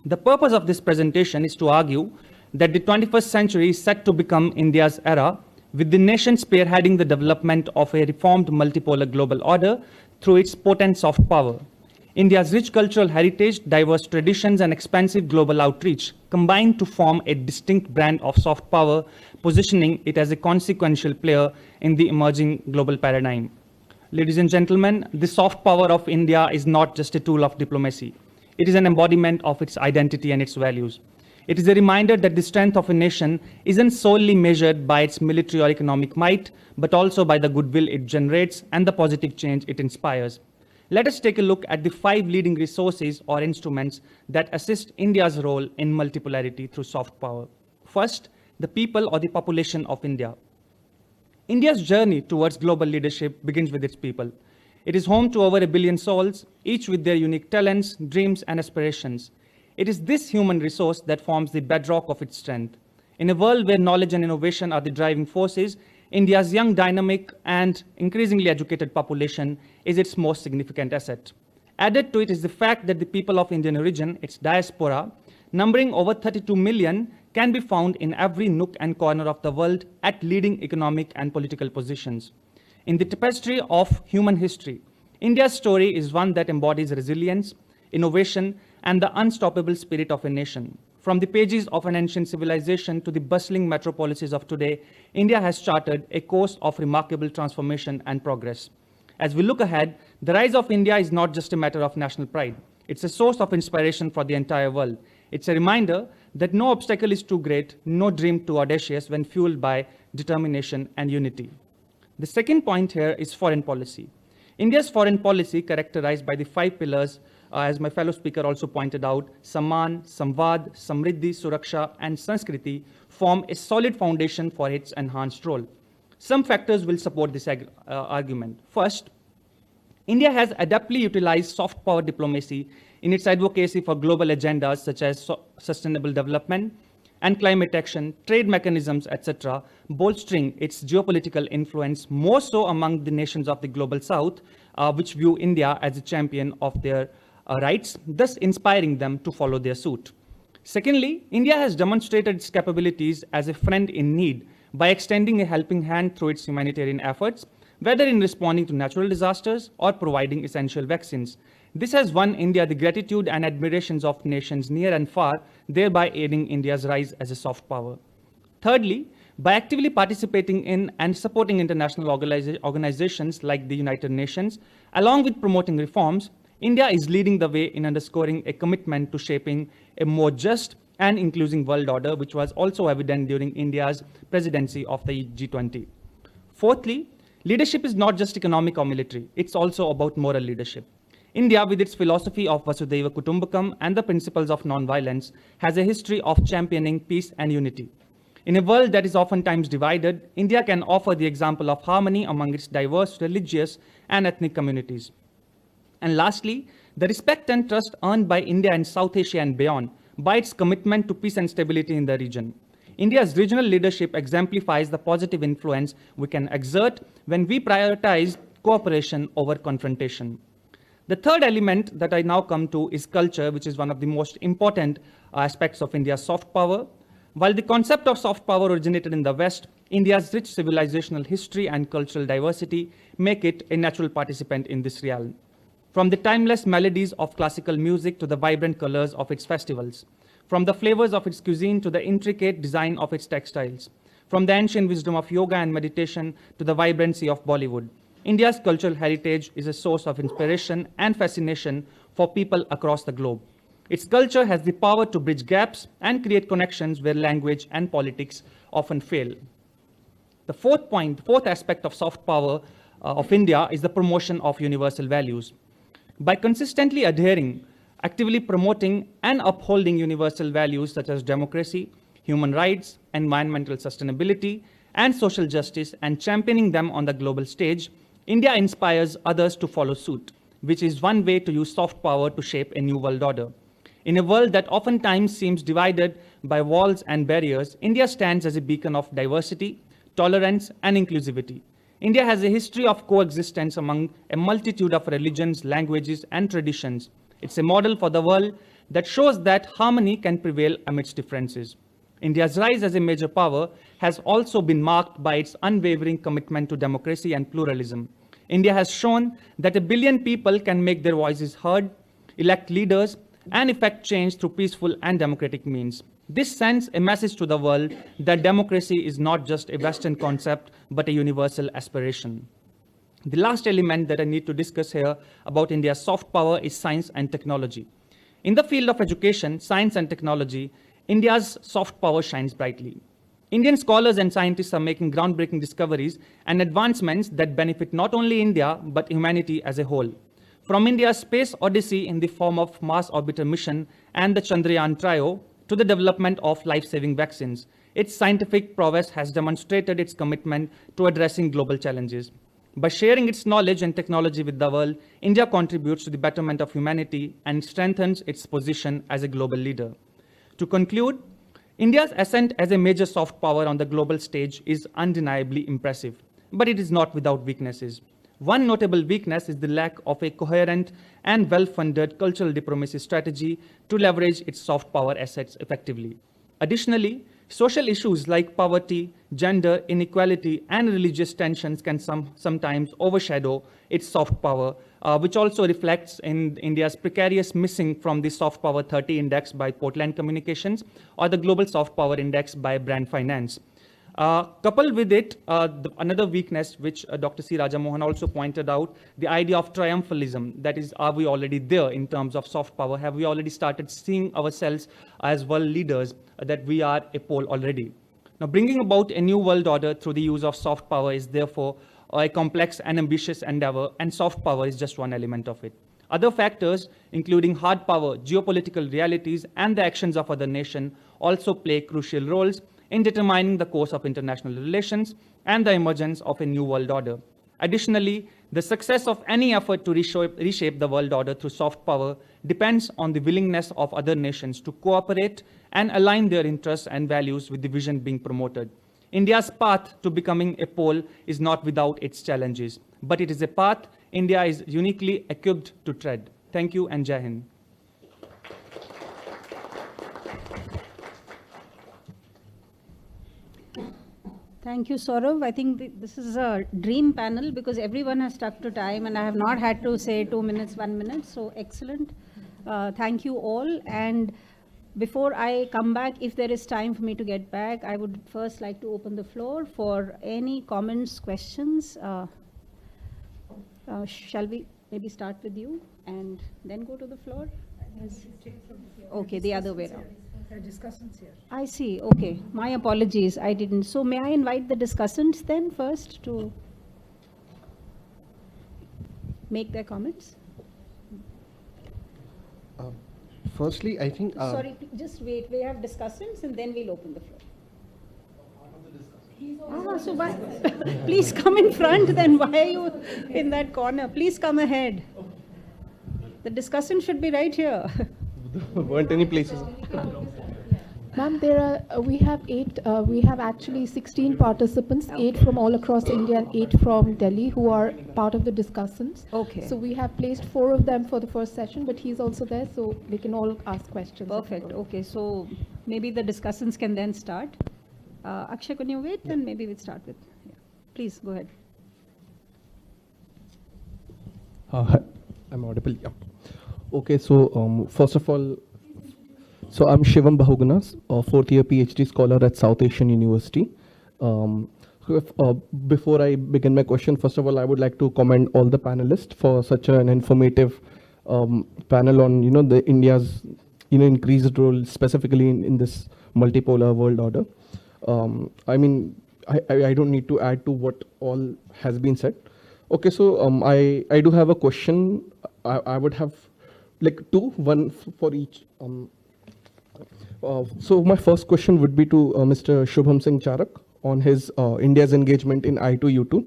The purpose of this presentation is to argue that the 21st century is set to become India's era, with the nation spearheading the development of a reformed multipolar global order through its potent soft power. India's rich cultural heritage, diverse traditions, and expansive global outreach combine to form a distinct brand of soft power, positioning it as a consequential player in the emerging global paradigm. Ladies and gentlemen, the soft power of India is not just a tool of diplomacy. It is an embodiment of its identity and its values. It is a reminder that the strength of a nation isn't solely measured by its military or economic might, but also by the goodwill it generates and the positive change it inspires. Let us take a look at the 5 leading resources or instruments that assist India's role in multipolarity through soft power. First, the people or the population of India. India's journey towards global leadership begins with its people. It is home to over 1 billion souls, each with their unique talents, dreams, and aspirations. It is this human resource that forms the bedrock of its strength. In a world where knowledge and innovation are the driving forces, India's young, dynamic, and increasingly educated population is its most significant asset. Added to it is the fact that the people of Indian origin, its diaspora, numbering over 32 million, can be found in every nook and corner of the world at leading economic and political positions. In the tapestry of human history, India's story is one that embodies resilience, innovation, and the unstoppable spirit of a nation. From the pages of an ancient civilization to the bustling metropolises of today, India has charted a course of remarkable transformation and progress. As we look ahead, the rise of India is not just a matter of national pride. It's a source of inspiration for the entire world. It's a reminder that no obstacle is too great, no dream too audacious when fueled by determination and unity. The second point here is foreign policy. India's foreign policy, characterized by the 5 pillars, as my fellow speaker also pointed out, Samman, Samvad, Samriddhi, Suraksha, and Sanskriti, form a solid foundation for its enhanced role. Some factors will support this argument. First, India has adeptly utilized soft power diplomacy in its advocacy for global agendas such as sustainable development and climate action, trade mechanisms, etc., bolstering its geopolitical influence more so among the nations of the global south, which view India as a champion of their rights, thus inspiring them to follow their suit. Secondly, India has demonstrated its capabilities as a friend in need by extending a helping hand through its humanitarian efforts, whether in responding to natural disasters or providing essential vaccines. This has won India the gratitude and admirations of nations near and far, thereby aiding India's rise as a soft power. Thirdly, by actively participating in and supporting international organizations like the United Nations, along with promoting reforms, India is leading the way in underscoring a commitment to shaping a more just and inclusive world order, which was also evident during India's presidency of the G20. Fourthly, leadership is not just economic or military, it's also about moral leadership. India, with its philosophy of Vasudhaiva Kutumbakam and the principles of non-violence, has a history of championing peace and unity. In a world that is oftentimes divided, India can offer the example of harmony among its diverse religious and ethnic communities. And lastly, the respect and trust earned by India in South Asia and beyond by its commitment to peace and stability in the region. India's regional leadership exemplifies the positive influence we can exert when we prioritize cooperation over confrontation. The third element that I now come to is culture, which is one of the most important aspects of India's soft power. While the concept of soft power originated in the West, India's rich civilizational history and cultural diversity make it a natural participant in this realm. From the timeless melodies of classical music to the vibrant colors of its festivals, from the flavors of its cuisine to the intricate design of its textiles, from the ancient wisdom of yoga and meditation to the vibrancy of Bollywood, India's cultural heritage is a source of inspiration and fascination for people across the globe. Its culture has the power to bridge gaps and create connections where language and politics often fail. The fourth aspect of soft power of India is the promotion of universal values. By consistently adhering, actively promoting and upholding universal values such as democracy, human rights, environmental sustainability, and social justice, and championing them on the global stage, India inspires others to follow suit, which is one way to use soft power to shape a new world order. In a world that oftentimes seems divided by walls and barriers, India stands as a beacon of diversity, tolerance, and inclusivity. India has a history of coexistence among a multitude of religions, languages, and traditions. It's a model for the world that shows that harmony can prevail amidst differences. India's rise as a major power has also been marked by its unwavering commitment to democracy and pluralism. India has shown that 1 billion people can make their voices heard, elect leaders, and effect change through peaceful and democratic means. This sends a message to the world that democracy is not just a Western concept, but a universal aspiration. The last element that I need to discuss here about India's soft power is science and technology. In the field of education, science and technology, India's soft power shines brightly. Indian scholars and scientists are making groundbreaking discoveries and advancements that benefit not only India, but humanity as a whole. From India's space odyssey in the form of Mars Orbiter mission and the Chandrayaan trio to the development of life-saving vaccines, its scientific prowess has demonstrated its commitment to addressing global challenges. By sharing its knowledge and technology with the world, India contributes to the betterment of humanity and strengthens its position as a global leader. To conclude, India's ascent as a major soft power on the global stage is undeniably impressive, but it is not without weaknesses. One notable weakness is the lack of a coherent and well-funded cultural diplomacy strategy to leverage its soft power assets effectively. Additionally, social issues like poverty, gender inequality, and religious tensions can sometimes overshadow its soft power, which also reflects in India's precarious missing from the Soft Power 30 Index by Portland Communications or the Global Soft Power Index by Brand Finance. Coupled with it, another weakness which Dr. C. Rajamohan also pointed out, the idea of triumphalism, that is, are we already there in terms of soft power? Have we already started seeing ourselves as world leaders, that we are a pole already? Now, bringing about a new world order through the use of soft power is therefore a complex and ambitious endeavor, and soft power is just one element of it. Other factors, including hard power, geopolitical realities, and the actions of other nations, also play crucial roles in determining the course of international relations and the emergence of a new world order. Additionally, the success of any effort to reshape the world order through soft power depends on the willingness of other nations to cooperate and align their interests and values with the vision being promoted. India's path to becoming a pole is not without its challenges, but it is a path India is uniquely equipped to tread. Thank you and Jai Hind. Thank you, Saurav. I think this is a dream panel because everyone has stuck to time and I have not had to say 2 minutes, 1 minute. So excellent. Thank you all. And before I come back, if there is time for me to get back, I would first like to open the floor for any comments, questions. Shall we maybe start with you and then go to the floor? Yes. Okay, the other way around. Discussants here. I see. Okay. My apologies. I didn't. So may I invite the discussants then first to make their comments? Firstly, I think... Sorry, just wait. We have discussants and then we'll open the floor. So why? Please come in front then. Why are you in that corner? Please come ahead. The discussant should be right here. weren't any places. Ma'am, we have actually 16 participants, 8 from all across India and 8 from Delhi who are part of the discussants. Okay. So we have placed 4 of them for the first session, but he's also there, so they can all ask questions. Perfect. Okay, so maybe the discussants can then start. Akshay, can you wait? Then maybe we'll start with. Yeah. Please go ahead. I'm audible. Yeah. Okay, so first of all, so I'm Shivam Bahugunas, a 4th year PhD scholar at South Asian University. Before I begin my question, first of all, I would like to commend all the panelists for such an informative panel on, the India's, increased role specifically in this multipolar world order. I mean, I don't need to add to what all has been said. Okay, so I do have a question. I would have like 2, one for each. So my first question would be to Mr. Shubham Singh Charak on his India's engagement in I2U2.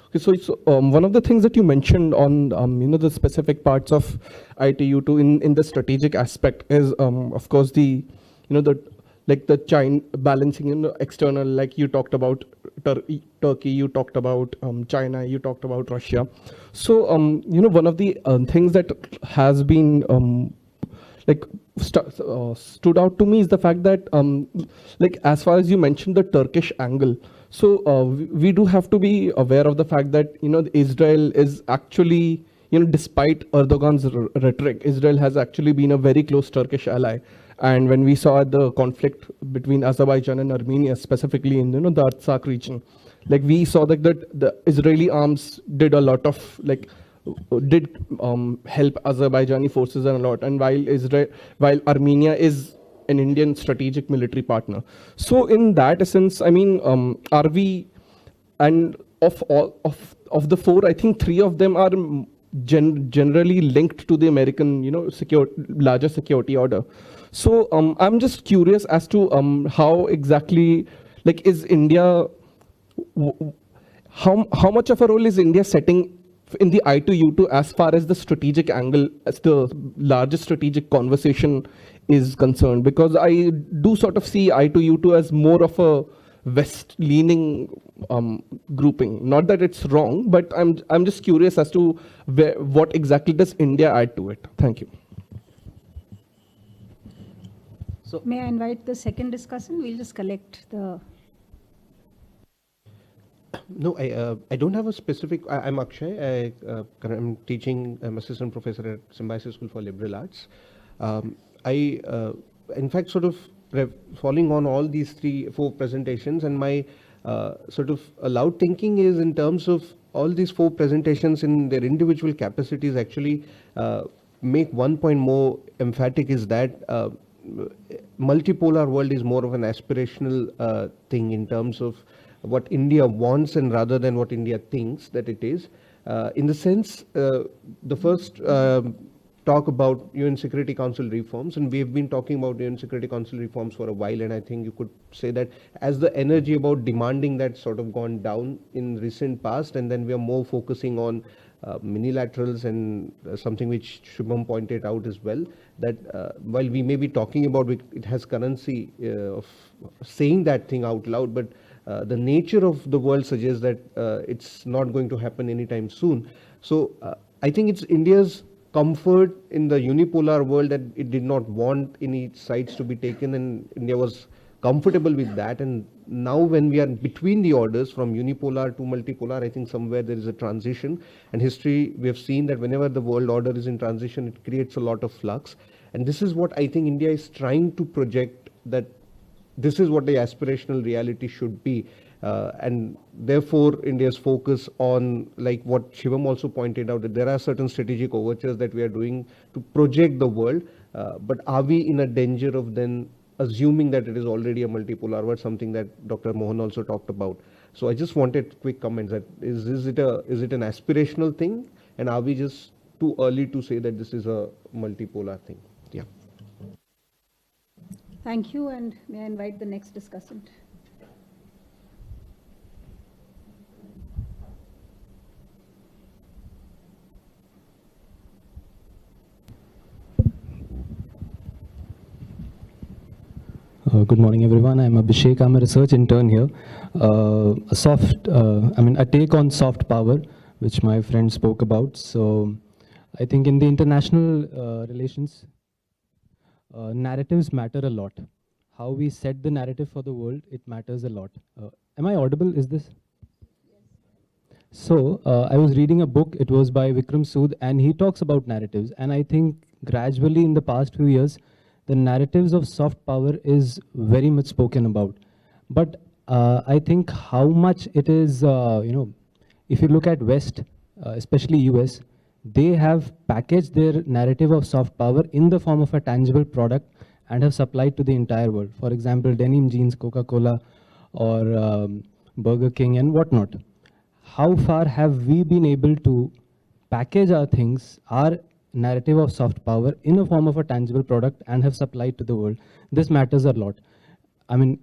Okay, so it's, one of the things that you mentioned on the specific parts of I2U2 in the strategic aspect is of course the the China balancing external, like you talked about Turkey, you talked about China, you talked about Russia. So one of the things that has been like stood out to me is the fact that like as far as you mentioned the Turkish angle, so we do have to be aware of the fact that Israel is actually, despite Erdogan's rhetoric, Israel has actually been a very close Turkish ally. And when we saw the conflict between Azerbaijan and Armenia, specifically in the Artsakh region, like we saw that the Israeli arms did a lot of help Azerbaijani forces a lot. And while Armenia is an Indian strategic military partner, so in that essence, I mean, are we, and of the four, I think three of them are generally linked to the American, larger security order. So I'm just curious as to how exactly, like, is India, how much of a role is India setting in the I2U2 as far as the strategic angle, as the largest strategic conversation is concerned? Because I do sort of see I2U2 as more of a West-leaning grouping. Not that it's wrong, but I'm just curious as to what exactly does India add to it. Thank you. So, may I invite the second discussion? We'll just collect the... No, I don't have a specific. I'm Akshay. I'm teaching. I'm assistant professor at Symbiosis School for Liberal Arts. In fact, sort of following on all these 4 presentations, and my sort of loud thinking is in terms of all these 4 presentations in their individual capacities actually make one point more emphatic, is that multipolar world is more of an aspirational thing in terms of what India wants, and rather than what India thinks that it is. In the sense, the first talk about UN Security Council reforms, and we've been talking about UN Security Council reforms for a while, and I think you could say that as the energy about demanding that sort of gone down in recent past, and then we are more focusing on minilaterals and something which Shubham pointed out as well, that while we may be talking about it has currency of saying that thing out loud, but the nature of the world suggests that it's not going to happen anytime soon. So I think it's India's comfort in the unipolar world that it did not want any sides to be taken, and India was comfortable with that. And now when we are between the orders from unipolar to multipolar, I think somewhere there is a transition. And history, we have seen that whenever the world order is in transition, it creates a lot of flux. And this is what I think India is trying to project, that this is what the aspirational reality should be. And therefore, India's focus on, like what Shivam also pointed out, that there are certain strategic overtures that we are doing to project the world. But are we in a danger of then assuming that it is already a multipolar world, something that Dr. Mohan also talked about? So I just wanted quick comments that is it an aspirational thing? And are we just too early to say that this is a multipolar thing? Yeah. Thank you, and may I invite the next discussant? Good morning, everyone. I'm Abhishek. I'm a research intern here. A take on soft power, which my friend spoke about. So I think in the international relations, narratives matter a lot. How we set the narrative for the world, it matters a lot. Am I audible? Is this? So I was reading a book. It was by Vikram Sood, and he talks about narratives. And I think gradually in the past few years, the narratives of soft power is very much spoken about. But I think how much it is, if you look at West, especially US, they have packaged their narrative of soft power in the form of a tangible product and have supplied to the entire world. For example, denim jeans, Coca-Cola, or Burger King and whatnot. How far have we been able to package our things, our narrative of soft power in a form of a tangible product and have supplied to the world? This matters a lot. I mean,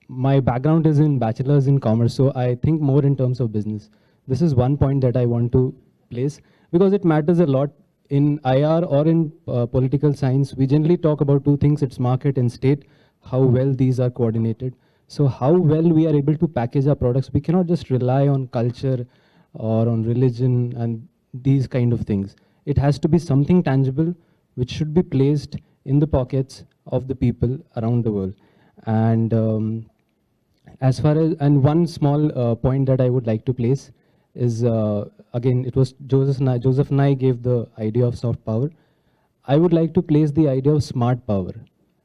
my background is in bachelor's in commerce, so I think more in terms of business. This is one point that I want to place because it matters a lot. In IR or in political science, we generally talk about two things: it's market and state, how well these are coordinated. So how well we are able to package our products. We cannot just rely on culture or on religion and these kind of things. It has to be something tangible which should be placed in the pockets of the people around the world. And as far as, and one small point that I would like to place is, again, it was Joseph Nye gave the idea of soft power. I would like to place the idea of smart power,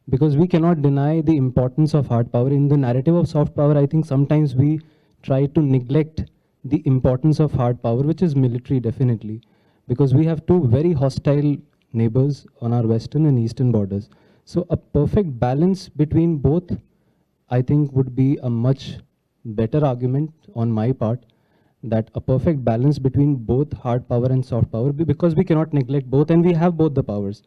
because we cannot deny the importance of hard power. In the narrative of soft power, I think sometimes we try to neglect the importance of hard power, which is military, definitely, because we have two very hostile neighbors on our western and eastern borders. So a perfect balance between both, I think, would be a much better argument on my part, that a perfect balance between both hard power and soft power, because we cannot neglect both, and we have both the powers.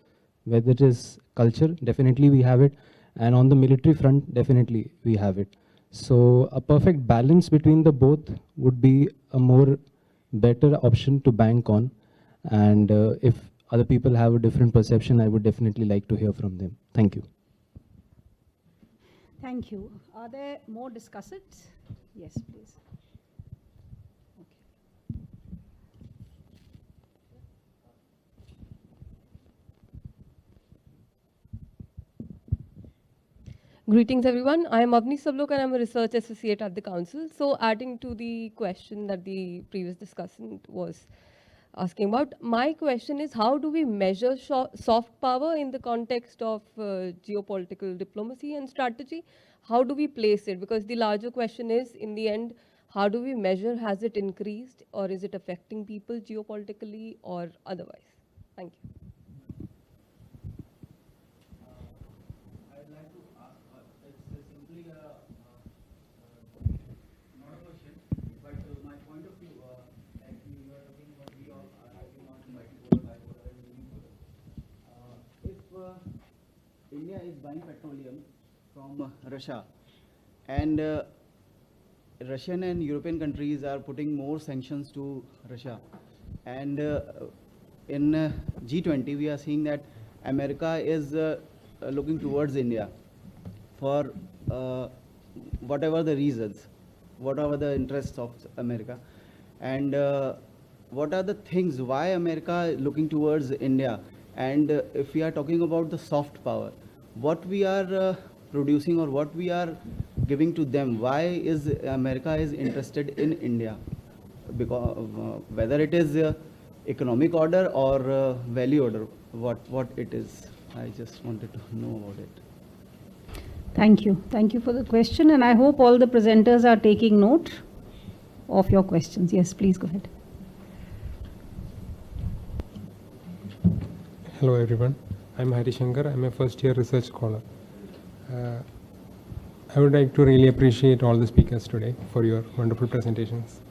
Whether it is culture, definitely we have it, and on the military front, definitely we have it. So a perfect balance between the both would be a more better option to bank on. And if other people have a different perception, I would definitely like to hear from them. Thank you. Thank you. Are there more discussants? Yes, please. Greetings, everyone. I am Avni Sablok and I'm a research associate at the council. So adding to the question that the previous discussant was asking about, my question is, how do we measure soft power in the context of geopolitical diplomacy and strategy? How do we place it? Because the larger question is, in the end, how do we measure, has it increased or is it affecting people geopolitically or otherwise? Thank you. India is buying petroleum from Russia, and Russian and European countries are putting more sanctions to Russia, and in G20 we are seeing that America is looking towards India for whatever the reasons, whatever the interests of America, and what are the things why America is looking towards India. And if we are talking about the soft power, what we are producing or what we are giving to them, why is America is interested in India? Because whether it is economic order or value order, what it is, I just wanted to know about it. Thank you. Thank you for the question, and I hope all the presenters are taking note of your questions. Yes, please go ahead. Hello everyone, I'm Hari Shankar, I'm a first year research scholar. I would like to really appreciate all the speakers today for your wonderful presentations.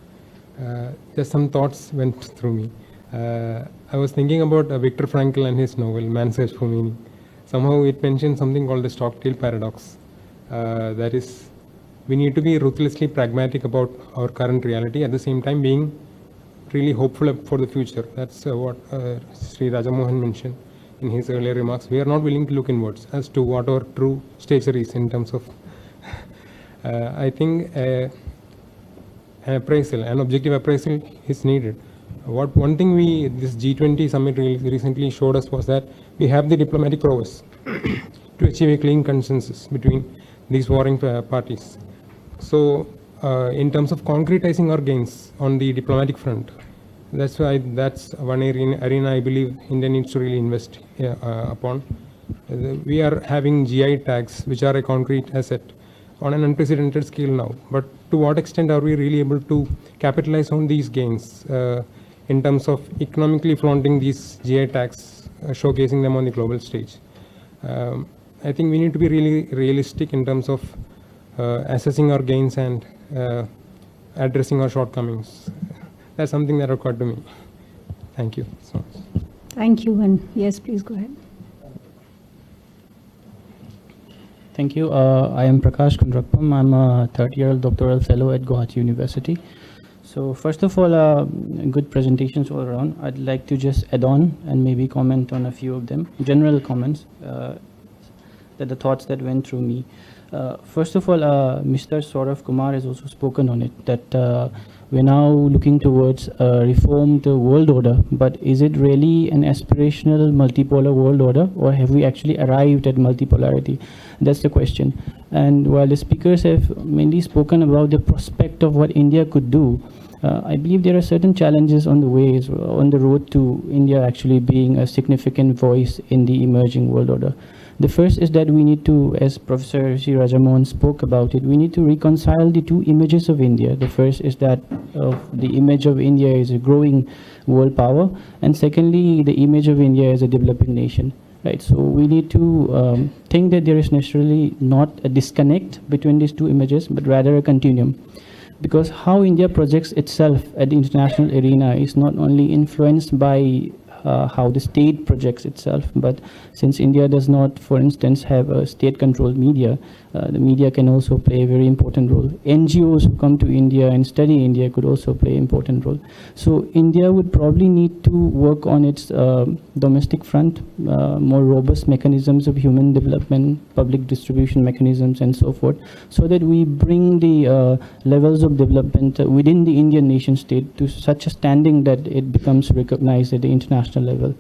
Just some thoughts went through me. I was thinking about Viktor Frankl and his novel, Man's Search for Meaning. Somehow it mentioned something called the Stockdale paradox. That is, we need to be ruthlessly pragmatic about our current reality, at the same time being really hopeful for the future. That's what Sri Rajamohan mentioned in his earlier remarks. We are not willing to look inwards as to what our true stature is in terms of, I think an appraisal, an objective appraisal is needed. One thing this G20 summit recently showed us was that we have the diplomatic prowess to achieve a clean consensus between these warring parties. So in terms of concretizing our gains on the diplomatic front, that's one arena I believe India needs to really invest upon. We are having GI tags, which are a concrete asset on an unprecedented scale now. But to what extent are we really able to capitalize on these gains in terms of economically flaunting these GI tags, showcasing them on the global stage? I think we need to be really realistic in terms of assessing our gains and addressing our shortcomings. That's something that occurred to me. Thank you so much. Thank you, and yes, please go ahead. Thank you. I am Prakash Kundrakpam. I'm a third-year doctoral fellow at Guwahati University. So first of all, good presentations all around. I'd like to just add on and maybe comment on a few of them, general comments, that the thoughts that went through me. First of all, Mr. Saurav Kumar has also spoken on it, that we're now looking towards a reformed world order, but is it really an aspirational multipolar world order, or have we actually arrived at multipolarity? That's the question. And while the speakers have mainly spoken about the prospect of what India could do, I believe there are certain challenges on the ways, on the road to India actually being a significant voice in the emerging world order. The first is that we need to, as Professor C. Rajamohan spoke about it, we need to reconcile the two images of India. The first is that the image of India is a growing world power, and secondly, the image of India as a developing nation. Right, so we need to think that there is necessarily not a disconnect between these two images, but rather a continuum. Because how India projects itself at the international arena is not only influenced by how the state projects itself, but since India does not, for instance, have a state-controlled media, the media can also play a very important role. NGOs who come to India and study India could also play an important role. So India would probably need to work on its domestic front, more robust mechanisms of human development, public distribution mechanisms, and so forth, so that we bring the levels of development within the Indian nation state to such a standing that it becomes recognized at the international level.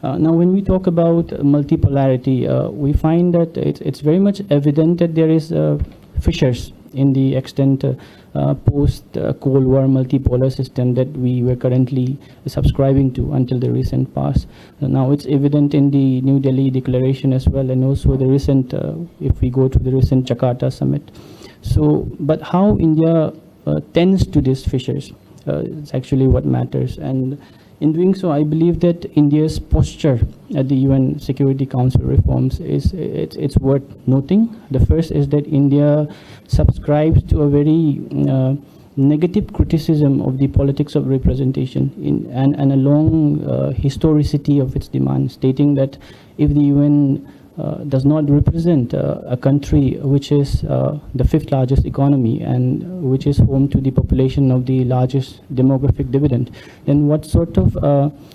Now, when we talk about multipolarity, we find that it's very much evident that there is fissures in the extent post-Cold War multipolar system that we were currently subscribing to until the recent past. Now, it's evident in the New Delhi Declaration as well, and also the recent, if we go to the recent Jakarta summit. So, but how India tends to these fissures is actually what matters. And in doing so, I believe that India's posture at the UN Security Council reforms it's worth noting. The first is that India subscribes to a very negative criticism of the politics of representation and a long historicity of its demand, stating that if the UN does not represent a country which is the fifth largest economy and which is home to the population of the largest demographic dividend, then what sort of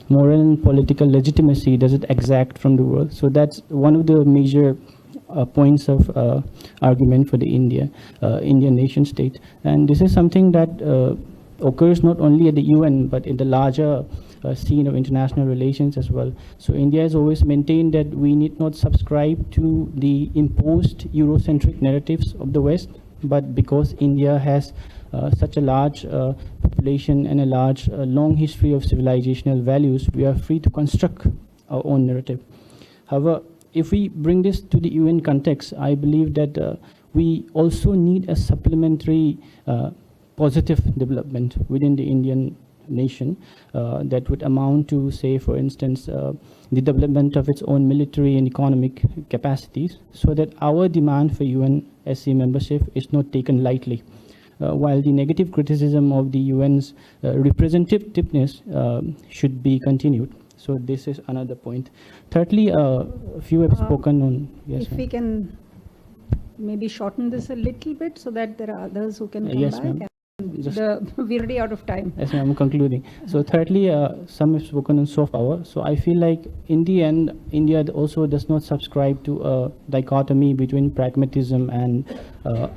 moral and political legitimacy does it exact from the world? So that's one of the major points of argument for the Indian nation state. And this is something that occurs not only at the UN, but in the larger scene of international relations as well. So India has always maintained that we need not subscribe to the imposed Eurocentric narratives of the West, but because India has such a large population and a large, long history of civilizational values, we are free to construct our own narrative. However, if we bring this to the UN context, I believe that we also need a supplementary positive development within the Indian nation that would amount to, say, for instance, the development of its own military and economic capacities, so that our demand for UNSC membership is not taken lightly. While the negative criticism of the UN's representativeness should be continued. So this is another point. Thirdly, a few have spoken on... Yes, if we can maybe shorten this a little bit so that there are others who can come yes, back. We're already out of time. Yes, I'm concluding. So thirdly, some have spoken on soft power. So I feel like in the end, India also does not subscribe to a dichotomy between pragmatism and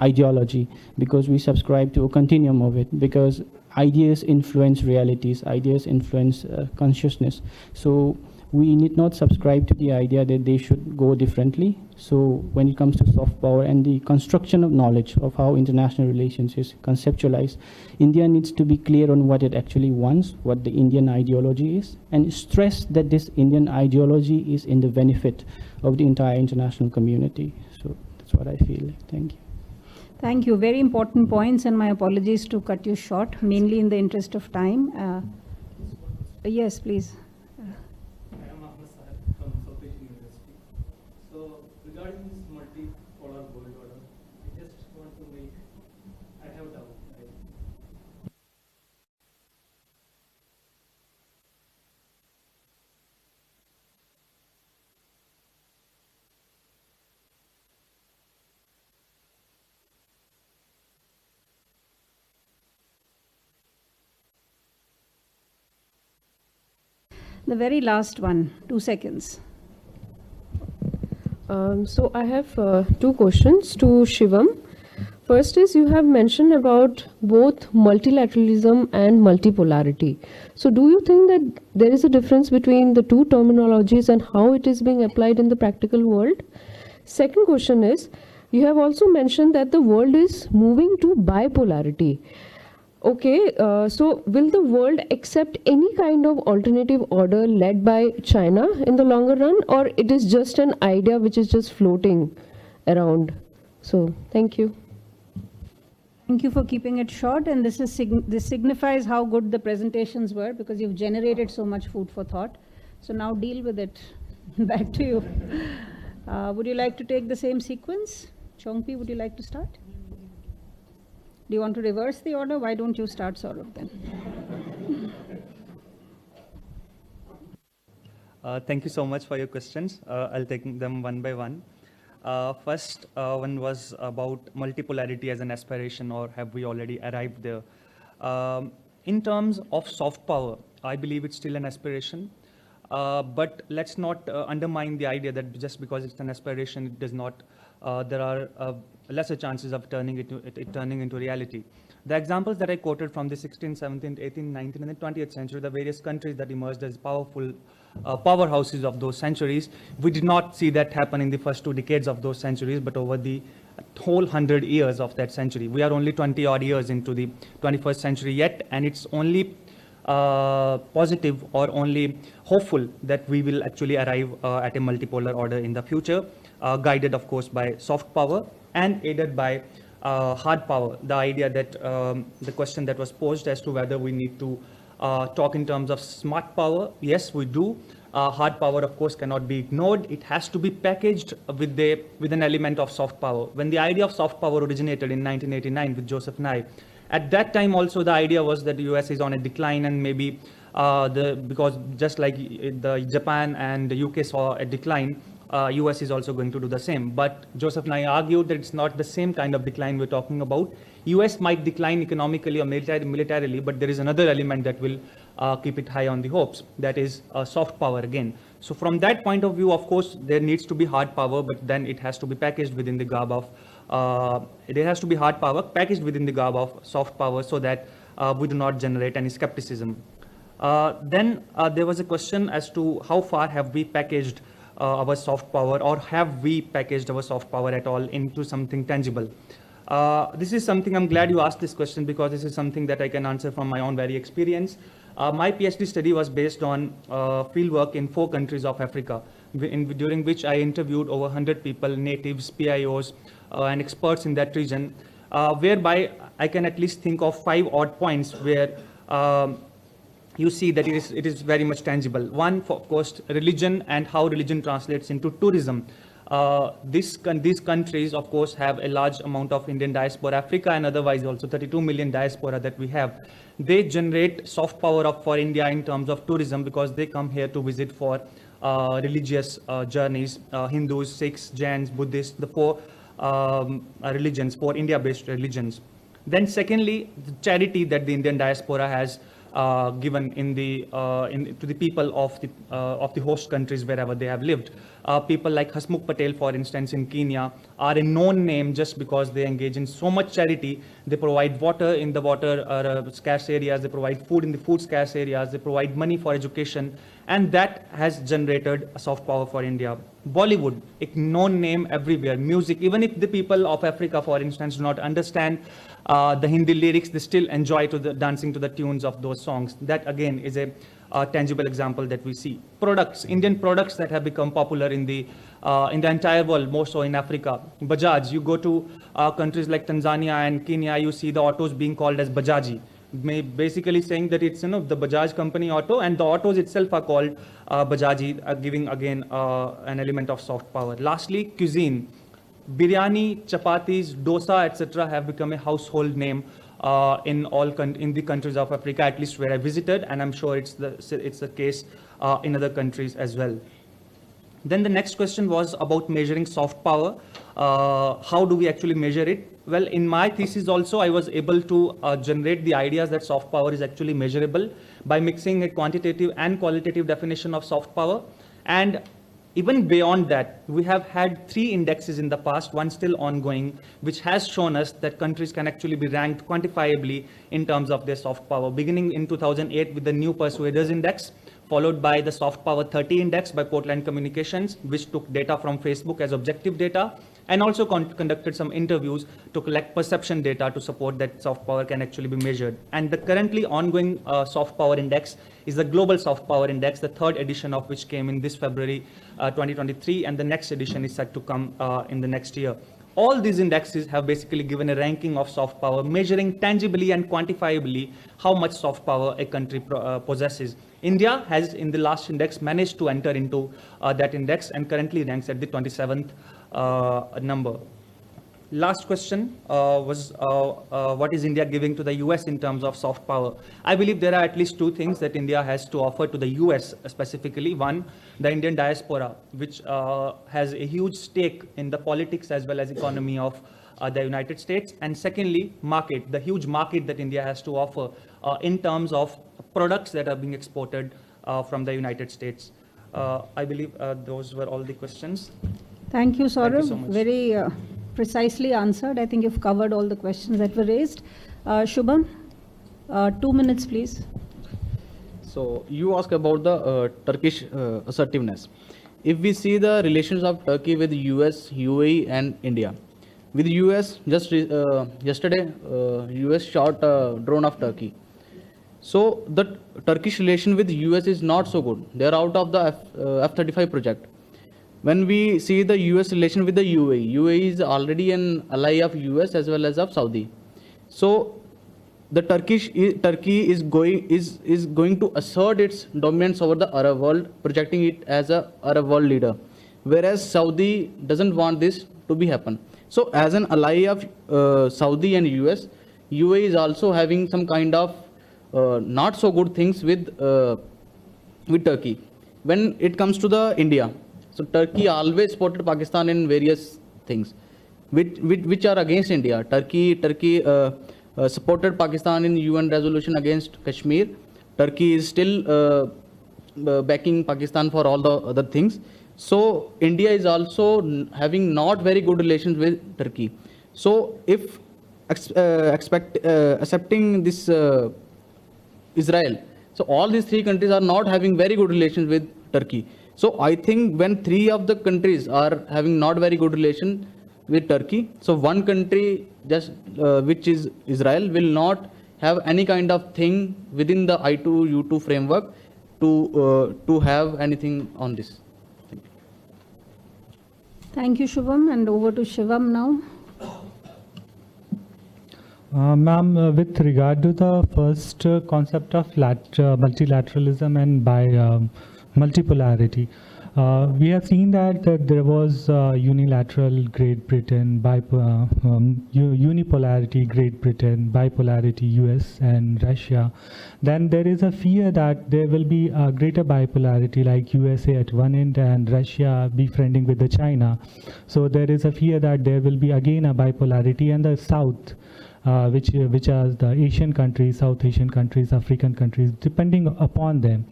ideology, because we subscribe to a continuum of it, because ideas influence realities, ideas influence consciousness. So we need not subscribe to the idea that they should go differently. So when it comes to soft power and the construction of knowledge of how international relations is conceptualized, India needs to be clear on what it actually wants, what the Indian ideology is, and stress that this Indian ideology is in the benefit of the entire international community. So that's what I feel. Thank you. Thank you. Very important points, and my apologies to cut you short, mainly in the interest of time. Yes, please. Regarding this multipolar world order, I just want to make, I have doubt, right? The very last one, 2 seconds. So I have two questions to Shivam. First is, you have mentioned about both multilateralism and multipolarity. So do you think that there is a difference between the two terminologies and how it is being applied in the practical world? Second question is, you have also mentioned that the world is moving to bipolarity. Okay, so will the world accept any kind of alternative order led by China in the longer run, or it is just an idea which is just floating around? So, thank you. Thank you for keeping it short, and this signifies how good the presentations were, because you've generated so much food for thought. So now deal with it. Back to you. Would you like to take the same sequence? Chongpi, would you like to start? Do you want to reverse the order? Why don't you start, Saurabh, then? Thank you so much for your questions. I'll take them one by one. First one was about multipolarity as an aspiration, or have we already arrived there? In terms of soft power, I believe it's still an aspiration. But let's not undermine the idea that just because it's an aspiration, it does not, there are lesser chances of turning into reality. The examples that I quoted from the 16th, 17th, 18th, 19th, and the 20th century, the various countries that emerged as powerful powerhouses of those centuries, we did not see that happen in the first 2 decades of those centuries, but over the whole 100 years of that century. We are only 20 odd years into the 21st century yet, and it's only positive or only hopeful that we will actually arrive at a multipolar order in the future, guided of course by soft power and aided by hard power. The idea that the question that was posed as to whether we need to talk in terms of smart power, yes, we do. Hard power, of course, cannot be ignored. It has to be packaged with an element of soft power. When the idea of soft power originated in 1989 with Joseph Nye, at that time also the idea was that the US is on a decline, and maybe because just like the Japan and the UK saw a decline, US is also going to do the same. But Joseph Nye argued that it's not the same kind of decline we're talking about. US might decline economically or militarily, but there is another element that will keep it high on the hopes, that is soft power again. So from that point of view, of course, there needs to be hard power, but then it has to be packaged within the garb of there has to be hard power packaged within the garb of soft power, so that we do not generate any skepticism. Then there was a question as to how far have we packaged our soft power, or have we packaged our soft power at all into something tangible? This is something, I'm glad you asked this question, because this is something that I can answer from my own very experience. My PhD study was based on fieldwork in 4 countries of Africa, during which I interviewed over 100 people, natives, PIOs, and experts in that region, whereby I can at least think of 5 odd points where you see that it is very much tangible. One, of course, religion and how religion translates into tourism. These countries, of course, have a large amount of Indian diaspora, Africa, and otherwise also 32 million diaspora that we have. They generate soft power for India in terms of tourism, because they come here to visit for religious journeys, Hindus, Sikhs, Jains, Buddhists, the 4 religions, 4 India-based religions. Then secondly, the charity that the Indian diaspora has given to the people of the host countries wherever they have lived. People like Hasmukh Patel, for instance, in Kenya, are a known name just because they engage in so much charity. They provide water in the water scarce areas, they provide food in the food scarce areas, they provide money for education, and that has generated a soft power for India. Bollywood, a known name everywhere. Music, even if the people of Africa, for instance, do not understand the Hindi lyrics, they still enjoy dancing to the tunes of those songs. That again is a tangible example that we see. Products, Indian products that have become popular in the entire world, more so in Africa. Bajaj, you go to countries like Tanzania and Kenya, you see the autos being called as Bajaji, basically saying that it's the Bajaj company auto, and the autos itself are called Bajaji, giving again an element of soft power. Lastly, cuisine. Biryani, chapatis, dosa, etc. have become a household name in the countries of Africa, at least where I visited, and I'm sure it's the case in other countries as well. Then the next question was about measuring soft power. How do we actually measure it? Well, in my thesis also, I was able to generate the ideas that soft power is actually measurable by mixing a quantitative and qualitative definition of soft power. And Even beyond that, we have had 3 indexes in the past, one still ongoing, which has shown us that countries can actually be ranked quantifiably in terms of their soft power, beginning in 2008 with the New Persuaders Index, followed by the Soft Power 30 Index by Portland Communications, which took data from Facebook as objective data, and also conducted some interviews to collect perception data to support that soft power can actually be measured. And the currently ongoing soft power index is the Global Soft Power Index, the 3rd edition of which came in this February 2023, and the next edition is set to come in the next year. All these indexes have basically given a ranking of soft power, measuring tangibly and quantifiably how much soft power a country possesses. India has, in the last index, managed to enter into that index and currently ranks at the 27th number. Last question was what is India giving to the US in terms of soft power? I believe there are at least 2 things that India has to offer to the US specifically. One, the Indian diaspora, which has a huge stake in the politics as well as economy of the United States. And secondly, market, the huge market that India has to offer in terms of products that are being exported from the United States. I believe those were all the questions. Thank you, Saurabh. Thank you so much. Very precisely answered. I think you've covered all the questions that were raised. Shubham, 2 minutes, please. So you ask about the Turkish assertiveness. If we see the relations of Turkey with US, UAE and India. With US, just yesterday, US shot a drone of Turkey. So the Turkish relation with US is not so good. They are out of the F-35 project. When we see the US relation with the UAE, UAE is already an ally of US as well as of Saudi. So the Turkey is going to assert its dominance over the Arab world, projecting it as a Arab world leader, whereas Saudi doesn't want this to be happen. So as an ally of Saudi and US, UAE is also having some kind of not so good things with Turkey. When it comes to the India, so Turkey always supported Pakistan in various things, which are against India. Turkey supported Pakistan in UN resolution against Kashmir. Turkey is still backing Pakistan for all the other things. So India is also having not very good relations with Turkey. So if accepting this Israel, so all these 3 countries are not having very good relations with Turkey. So I think when 3 of the countries are having not very good relation with Turkey, so one country just which is Israel will not have any kind of thing within the I2U2 framework to have anything on this. Thank you, Shubham. And over to Shivam now. Ma'am, with regard to the first concept of multilateralism and by multipolarity, we have seen that there was unilateral Great Britain, unipolarity Great Britain, bipolarity US and Russia. Then there is a fear that there will be a greater bipolarity like USA at one end and Russia befriending with the China. So there is a fear that there will be again a bipolarity and the South, which are the Asian countries, South Asian countries, African countries, depending upon them.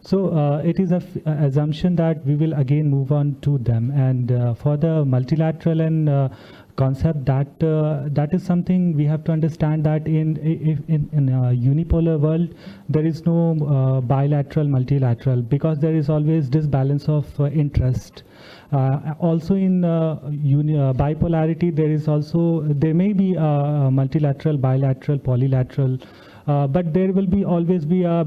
So it is an assumption that we will again move on to them. And for the multilateral and concept, that is something we have to understand that in a unipolar world, there is no bilateral, multilateral, because there is always this balance of interest. Also in bipolarity, there may be a multilateral, bilateral, polylateral, but there will always be a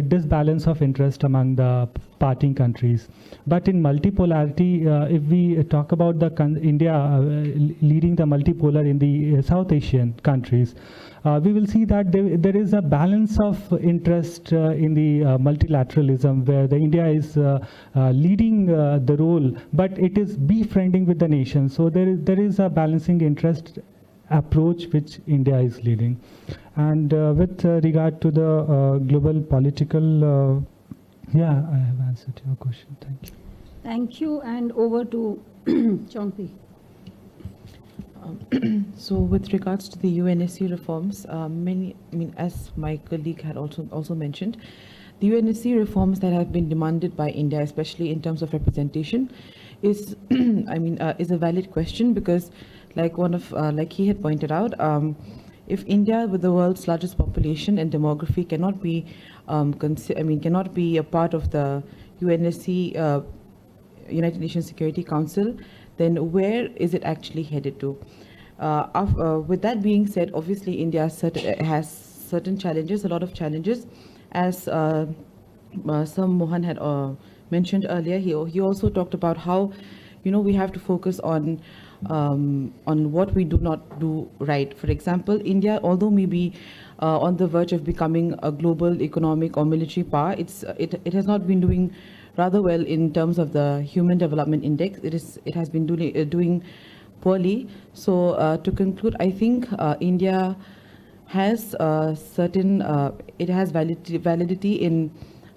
disbalance of interest among the parting countries. But in multipolarity, if we talk about India leading the multipolar in the South Asian countries, we will see that there is a balance of interest in the multilateralism where the India is leading the role, but it is befriending with the nation. So there is a balancing interest approach which India is leading. And with regard to the global political, yeah, I have answered your question. Thank you. Thank you. And over to Chongpi. So with regards to the UNSC reforms, as my colleague had also mentioned, the UNSC reforms that have been demanded by India, especially in terms of representation, is, is a valid question because, like he had pointed out, if India, with the world's largest population and demography, cannot be, cannot be a part of the UNSC, United Nations Security Council, then where is it actually headed to? With that being said, obviously India has certain challenges, a lot of challenges, as Sam Mohan had mentioned earlier. He also talked about how, we have to focus on what we do not do right. For example, India, although may be on the verge of becoming a global economic or military power, it has not been doing rather well in terms of the Human Development Index. It has been doing poorly. So to conclude, I think India has it has validity in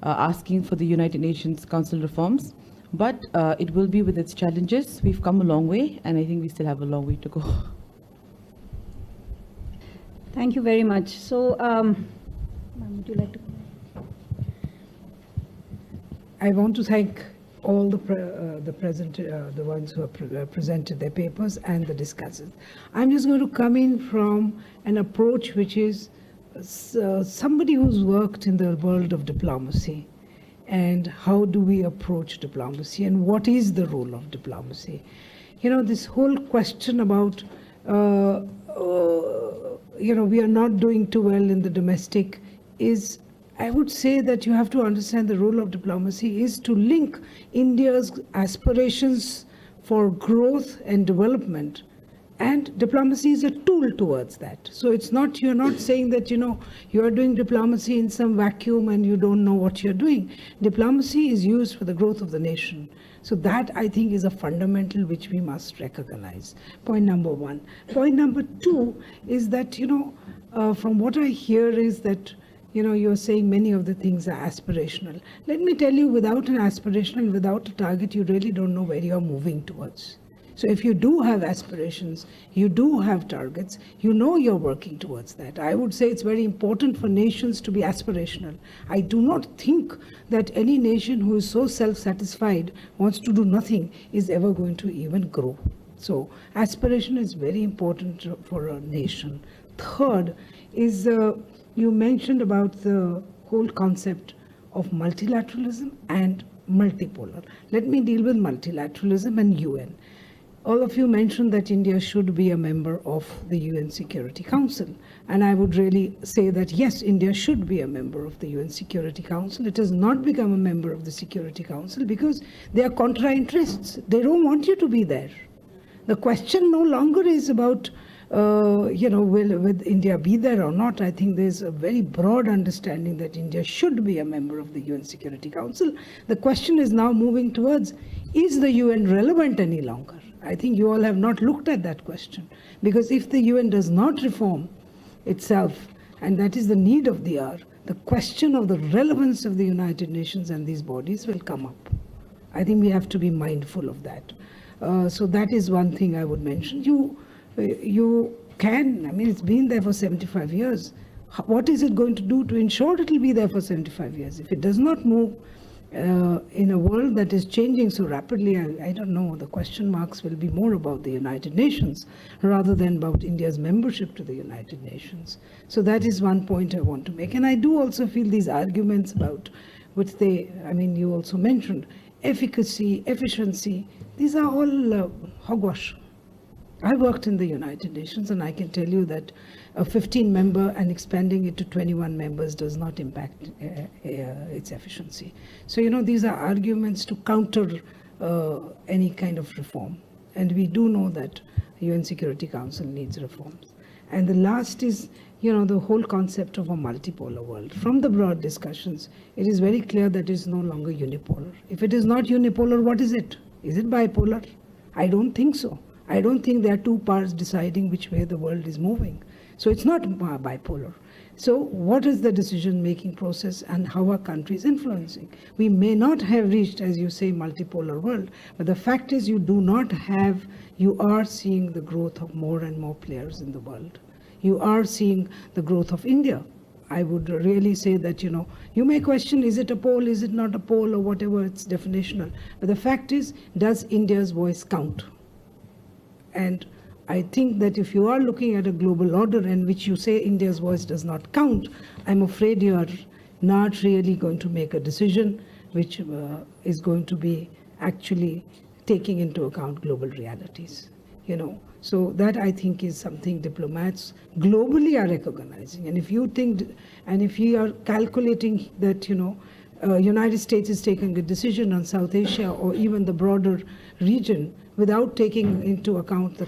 asking for the United Nations Council reforms, but it will be with its challenges. We've come a long way, and I think we still have a long way to go. Thank you very much. So, ma'am, would you like to? I want to thank all the ones who have presented their papers and the discussants. I'm just going to come in from an approach which is somebody who's worked in the world of diplomacy, and how do we approach diplomacy and what is the role of diplomacy. This whole question about we are not doing too well in the domestic is, I would say that you have to understand the role of diplomacy is to link India's aspirations for growth and development, and diplomacy is a tool towards that. So it's not, you're not saying that you are doing diplomacy in some vacuum and you don't know what you're doing. Diplomacy is used for the growth of the nation. So that, I think, is a fundamental which we must recognize. Point number one. Point number two is that from what I hear is that you're saying many of the things are aspirational. Let me tell you, without an aspiration, without a target, you really don't know where you're moving towards. So if you do have aspirations, you do have targets, you're working towards that. I would say it's very important for nations to be aspirational. I do not think that any nation who is so self-satisfied, wants to do nothing, is ever going to even grow. So aspiration is very important for a nation. Third is, you mentioned about the whole concept of multilateralism and multipolar. Let me deal with multilateralism and UN. All of you mentioned that India should be a member of the UN Security Council. And I would really say that yes, India should be a member of the UN Security Council. It has not become a member of the Security Council because they are contra interests. They don't want you to be there. The question no longer is about will India be there or not. I think there's a very broad understanding that India should be a member of the UN Security Council. The question is now moving towards, is the UN relevant any longer? I think you all have not looked at that question, because if the UN does not reform itself, and that is the need of the hour, the question of the relevance of the United Nations and these bodies will come up. I think we have to be mindful of that. So that is one thing I would mention. You can, it's been there for 75 years. What is it going to do to ensure it will be there for 75 years? If it does not move in a world that is changing so rapidly, I don't know, the question marks will be more about the United Nations rather than about India's membership to the United Nations. So that is one point I want to make. And I do also feel these arguments about, which you also mentioned, efficacy, efficiency, these are all hogwash. I worked in the United Nations, and I can tell you that a 15-member and expanding it to 21 members does not impact its efficiency. So, these are arguments to counter any kind of reform. And we do know that the UN Security Council needs reforms. And the last is, the whole concept of a multipolar world. From the broad discussions, it is very clear that it is no longer unipolar. If it is not unipolar, what is it? Is it bipolar? I don't think so. I don't think there are two parts deciding which way the world is moving. So it's not bipolar. So what is the decision-making process and how are countries influencing? We may not have reached, as you say, multipolar world, but the fact is you are seeing the growth of more and more players in the world. You are seeing the growth of India. I would really say that, you may question, is it a pole, is it not a pole, or whatever, it's definitional. But the fact is, does India's voice count? And I think that if you are looking at a global order in which you say India's voice does not count, I'm afraid you are not really going to make a decision which is going to be actually taking into account global realities, So that, I think, is something diplomats globally are recognizing. And if you think, and if you are calculating that, United States is taking a decision on South Asia or even the broader region without taking into account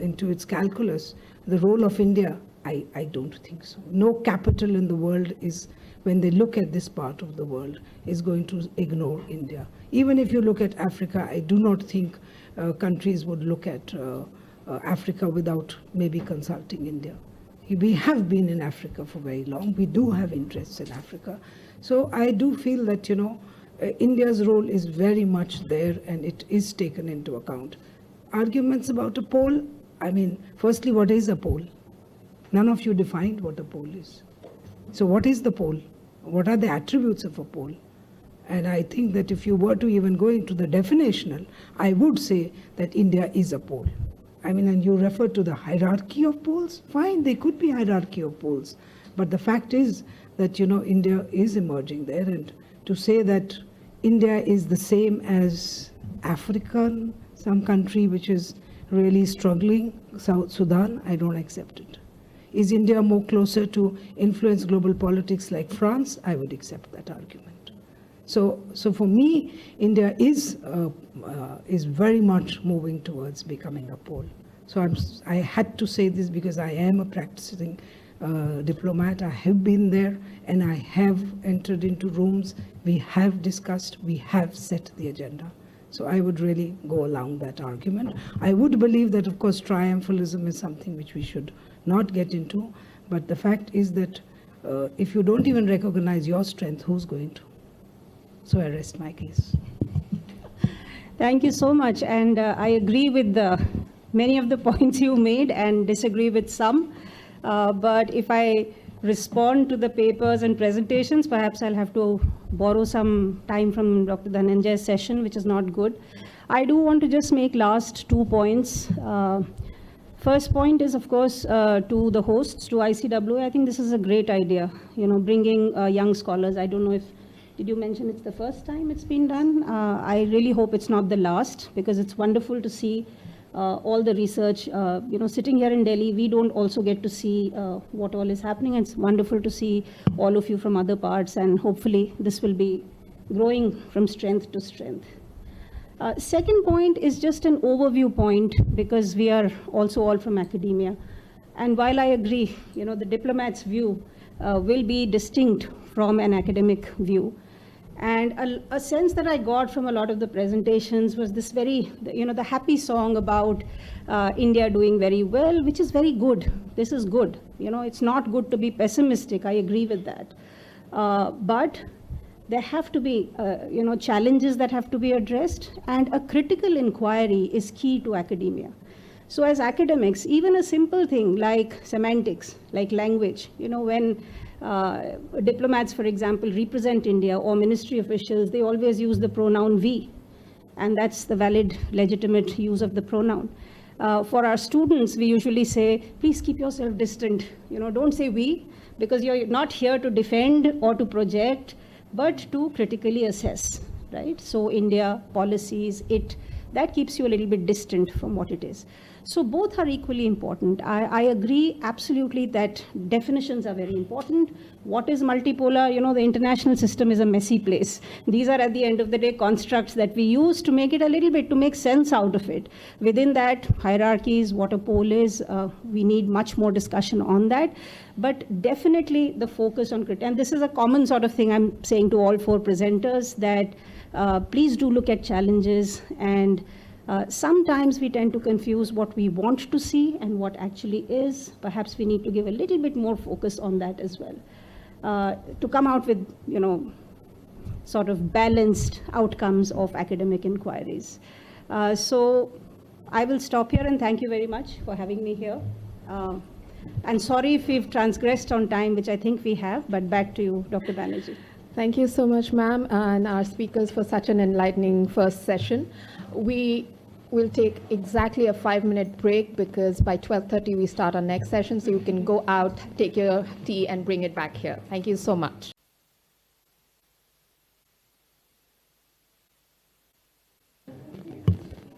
into its calculus the role of India, I don't think so. No capital in the world is, when they look at this part of the world, is going to ignore India. Even if you look at Africa, I do not think countries would look at Africa without maybe consulting India. We have been in Africa for very long. We do have interests in Africa. So I do feel that, India's role is very much there and it is taken into account. Arguments about a pole, firstly, what is a pole? None of you defined what a pole is. So what is the pole? What are the attributes of a pole? And I think that if you were to even go into the definitional, I would say that India is a pole. And you refer to the hierarchy of poles, fine, there could be hierarchy of poles. But the fact is that, India is emerging there. And to say that India is the same as Africa, some country which is really struggling, South Sudan, I don't accept it. Is India more closer to influence global politics like France? I would accept that argument. So for me, India is very much moving towards becoming a pole. So I had to say this because I am a practicing diplomat. I have been there and I have entered into rooms. We have discussed, we have set the agenda. So I would really go along that argument. I would believe that, of course, triumphalism is something which we should not get into. But the fact is that if you don't even recognize your strength, who's going to? So I rest my case. Thank you so much. And I agree with many of the points you made and disagree with some. But if I respond to the papers and presentations, perhaps I'll have to borrow some time from Dr. Dhananjay's session, which is not good. I do want to just make last 2 points. First point is, of course, to the hosts, to ICWA. I think this is a great idea, bringing young scholars. I don't know if, did you mention it's the first time it's been done? I really hope it's not the last, because it's wonderful to see all the research. Sitting here in Delhi, we don't also get to see what all is happening. It's wonderful to see all of you from other parts, and hopefully this will be growing from strength to strength. Second point is just an overview point, because we are also all from academia. And while I agree, the diplomat's view will be distinct from an academic view. And a sense that I got from a lot of the presentations was this very, the happy song about India doing very well, which is very good. This is good. It's not good to be pessimistic. I agree with that. But there have to be, challenges that have to be addressed, and a critical inquiry is key to academia. So as academics, even a simple thing like semantics, like language, when diplomats, for example, represent India, or ministry officials, they always use the pronoun we, and that's the valid, legitimate use of the pronoun. For our students, we usually say, please keep yourself distant. Don't say we, because you're not here to defend or to project, but to critically assess, right? So India, policies, that keeps you a little bit distant from what it is. So both are equally important. I agree absolutely that definitions are very important. What is multipolar? The international system is a messy place. These are, at the end of the day, constructs that we use to make it a little bit, to make sense out of it. Within that, hierarchies, what a pole is, we need much more discussion on that. But definitely the focus on and this is a common sort of thing I'm saying to all 4 presenters, that please do look at challenges, and sometimes we tend to confuse what we want to see and what actually is. Perhaps we need to give a little bit more focus on that as well, to come out with, sort of balanced outcomes of academic inquiries. So I will stop here, and thank you very much for having me here. And sorry if we've transgressed on time, which I think we have, but back to you, Dr. Banerjee. Thank you so much, ma'am, and our speakers for such an enlightening first session. We will take exactly a 5-minute break because by 12:30 we start our next session, so you can go out, take your tea, and bring it back here. Thank you so much.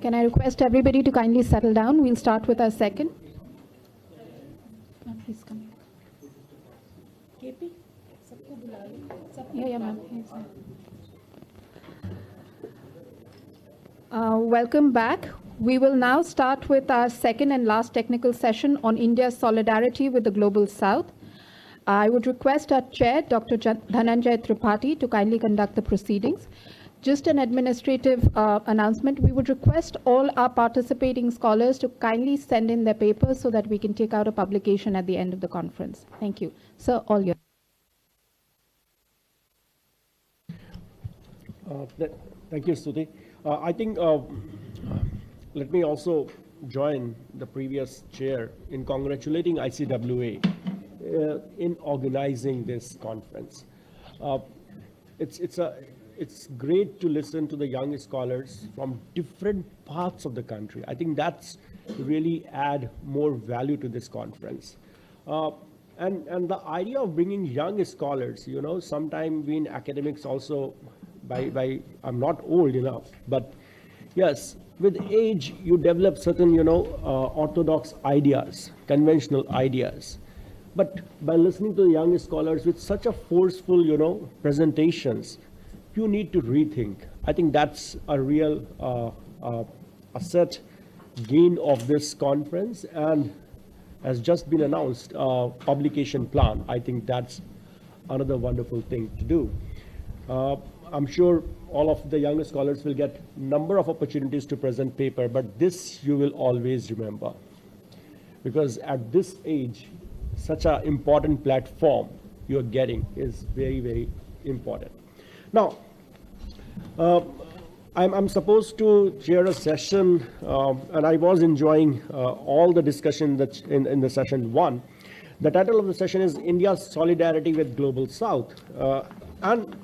Can I request everybody to kindly settle down? We'll start with our second. Please come. Yeah, ma'am. Welcome back. We will now start with our second and last technical session on India's solidarity with the Global South. I would request our chair, Dr. Dhananjay Tripathi, to kindly conduct the proceedings. Just an administrative announcement. We would request all our participating scholars to kindly send in their papers so that we can take out a publication at the end of the conference. Thank you. Sir, all yours. Thank you, Stuti. I think let me also join the previous chair in congratulating ICWA in organizing this conference. It's great to listen to the young scholars from different parts of the country. I think that's really add more value to this conference. And the idea of bringing young scholars, you know, sometime we in academics also, I'm not old enough, but yes, with age you develop certain, you know, orthodox ideas, conventional ideas. But by listening to the young scholars with such a forceful, you know, presentations, you need to rethink. I think that's a real asset gain of this conference, and has just been announced publication plan. I think that's another wonderful thing to do. I'm sure all of the young scholars will get number of opportunities to present paper, but this you will always remember, because at this age, such an important platform you're getting is very, very important. Now, I'm supposed to chair a session, and I was enjoying all the discussion that in the session 1. The title of the session is India's Solidarity with Global South. And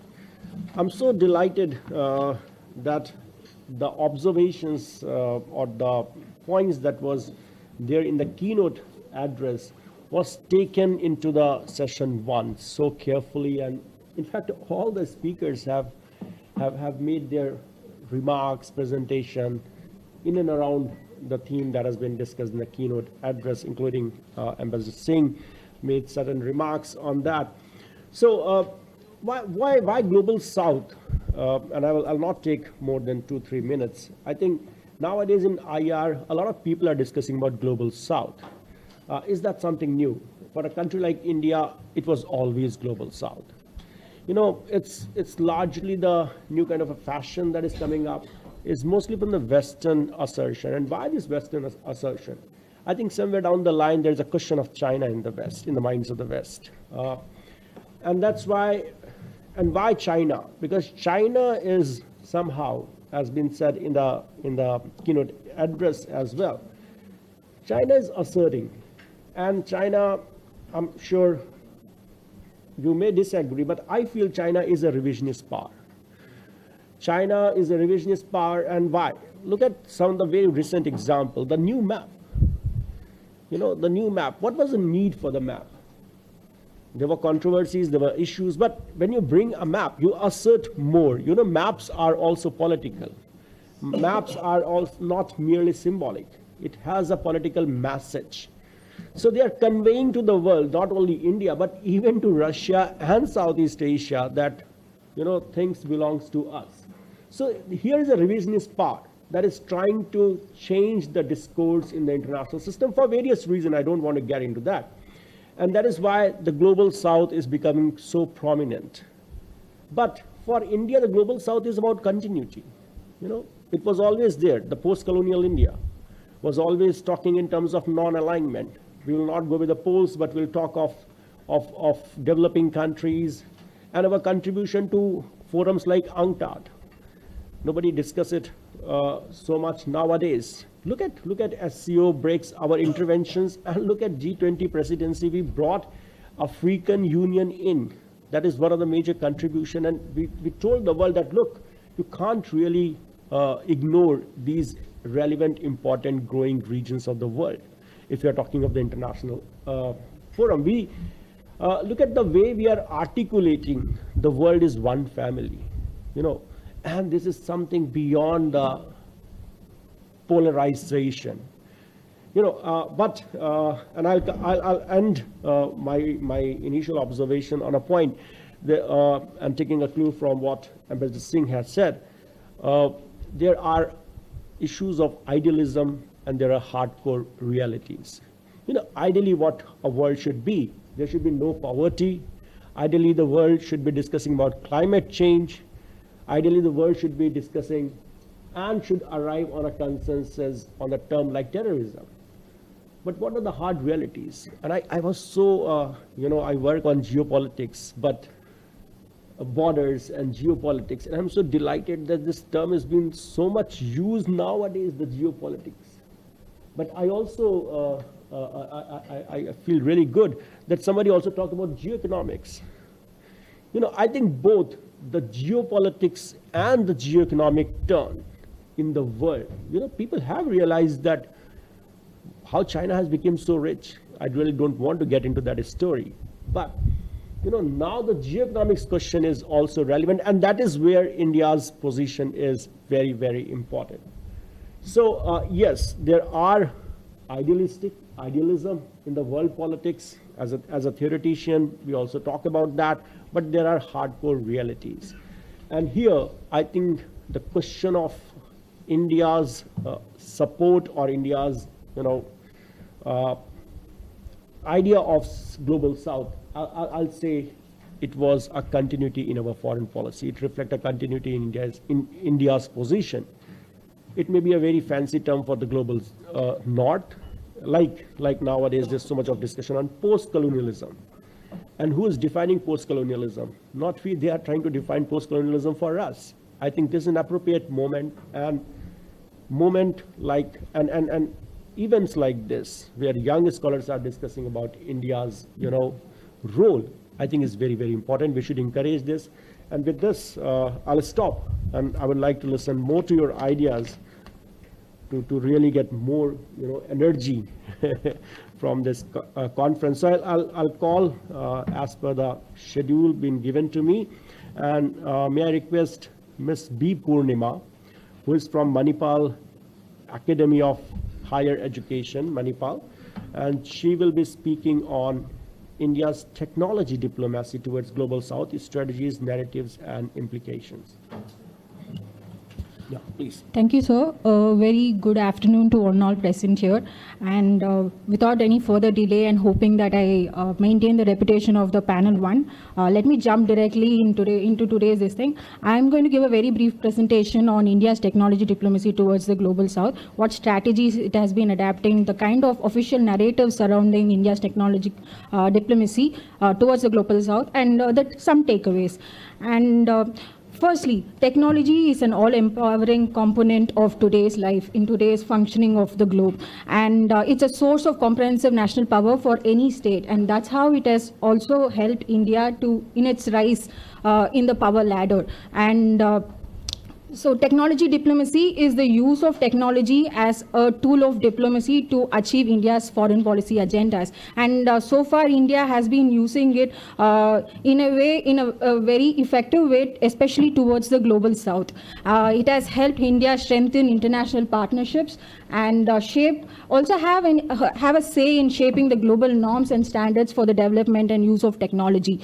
I'm so delighted that the observations or the points that was there in the keynote address was taken into the session 1 so carefully. And in fact, all the speakers have made their remarks, presentation in and around the theme that has been discussed in the keynote address, including Ambassador Singh made certain remarks on that. So why Global South? And I'll not take more than 2-3 minutes. I think nowadays in IR, a lot of people are discussing about Global South. Is that something new? For a country like India, it was always Global South. You know, it's largely the new kind of a fashion that is coming up, is mostly from the Western assertion. And why this Western assertion? I think somewhere down the line, there's a cushion of China in the West, in the minds of the West. And that's why, and why China? Because China is somehow, has been said in the keynote address as well, China is asserting. And China, I'm sure you may disagree, but I feel China is a revisionist power. China is a revisionist power, and why? Look at some of the very recent example, the new map. You know, the new map. What was the need for the map? There were controversies, there were issues, but when you bring a map, you assert more. You know, maps are also political. Maps are also not merely symbolic. It has a political message. So they are conveying to the world, not only India, but even to Russia and Southeast Asia, that, you know, things belongs to us. So here is a revisionist power that is trying to change the discourse in the international system for various reasons. I don't want to get into that. And that is why the Global South is becoming so prominent. But for India, the Global South is about continuity. You know, it was always there. The post-colonial India was always talking in terms of non-alignment. We will not go with the poles, but we'll talk of developing countries and our contribution to forums like UNCTAD. Nobody discuss it so much nowadays. Look at SCO breaks our interventions, and look at G20 presidency. We brought African Union in. That is one of the major contribution, and we told the world that, look, you can't really ignore these relevant, important, growing regions of the world if you're talking of the international forum. We look at the way we are articulating the world is one family, and this is something beyond the polarization. And I'll end my initial observation on a point. I'm taking a clue from what Ambassador Singh has said. There are issues of idealism and there are hardcore realities. Ideally what a world should be, there should be no poverty. Ideally the world should be discussing about climate change. Ideally the world should be discussing and should arrive on a consensus on a term like terrorism. But what are the hard realities? And I was so, I work on geopolitics, but borders and geopolitics, and I'm so delighted that this term has been so much used nowadays, the geopolitics. But I also, I feel really good that somebody also talked about geoeconomics. I think both the geopolitics and the geoeconomic turn in the world, people have realized that how China has become so rich. I really don't want to get into that story. But, now the geoeconomics question is also relevant, and that is where India's position is very, very important. So, yes, there are idealism in the world politics. As a theoretician, we also talk about that, but there are hardcore realities. And here, I think the question of India's support or India's, idea of global South, I'll say it was a continuity in our foreign policy. It reflects a continuity in India's position. It may be a very fancy term for the global North, like nowadays there's so much of discussion on post-colonialism. And who is defining post-colonialism? Not we, they are trying to define post-colonialism for us. I think this is an appropriate moment, and events like this, where young scholars are discussing about India's, role, I think is very, very important. We should encourage this. And with this, I'll stop, and I would like to listen more to your ideas to really get more, energy from this conference. So I'll call as per the schedule being given to me, and may I request Ms. B. Purnima, who is from Manipal Academy of Higher Education, Manipal, and she will be speaking on India's technology diplomacy towards Global South, strategies, narratives, and implications. Yeah, please. Thank you, sir. Very good afternoon to all present here. And without any further delay and hoping that I maintain the reputation of the panel one, let me jump directly into today's this thing. I'm going to give a very brief presentation on India's technology diplomacy towards the Global South, what strategies it has been adapting, the kind of official narrative surrounding India's technology diplomacy towards the Global South, and some takeaways. And firstly, technology is an all-empowering component of today's life, in today's functioning of the globe. And it's a source of comprehensive national power for any state. And that's how it has also helped India in its rise in the power ladder. And so technology diplomacy is the use of technology as a tool of diplomacy to achieve India's foreign policy agendas. And so far, India has been using it in a very effective way, especially towards the Global South. It has helped India strengthen international partnerships and also have a say in shaping the global norms and standards for the development and use of technology.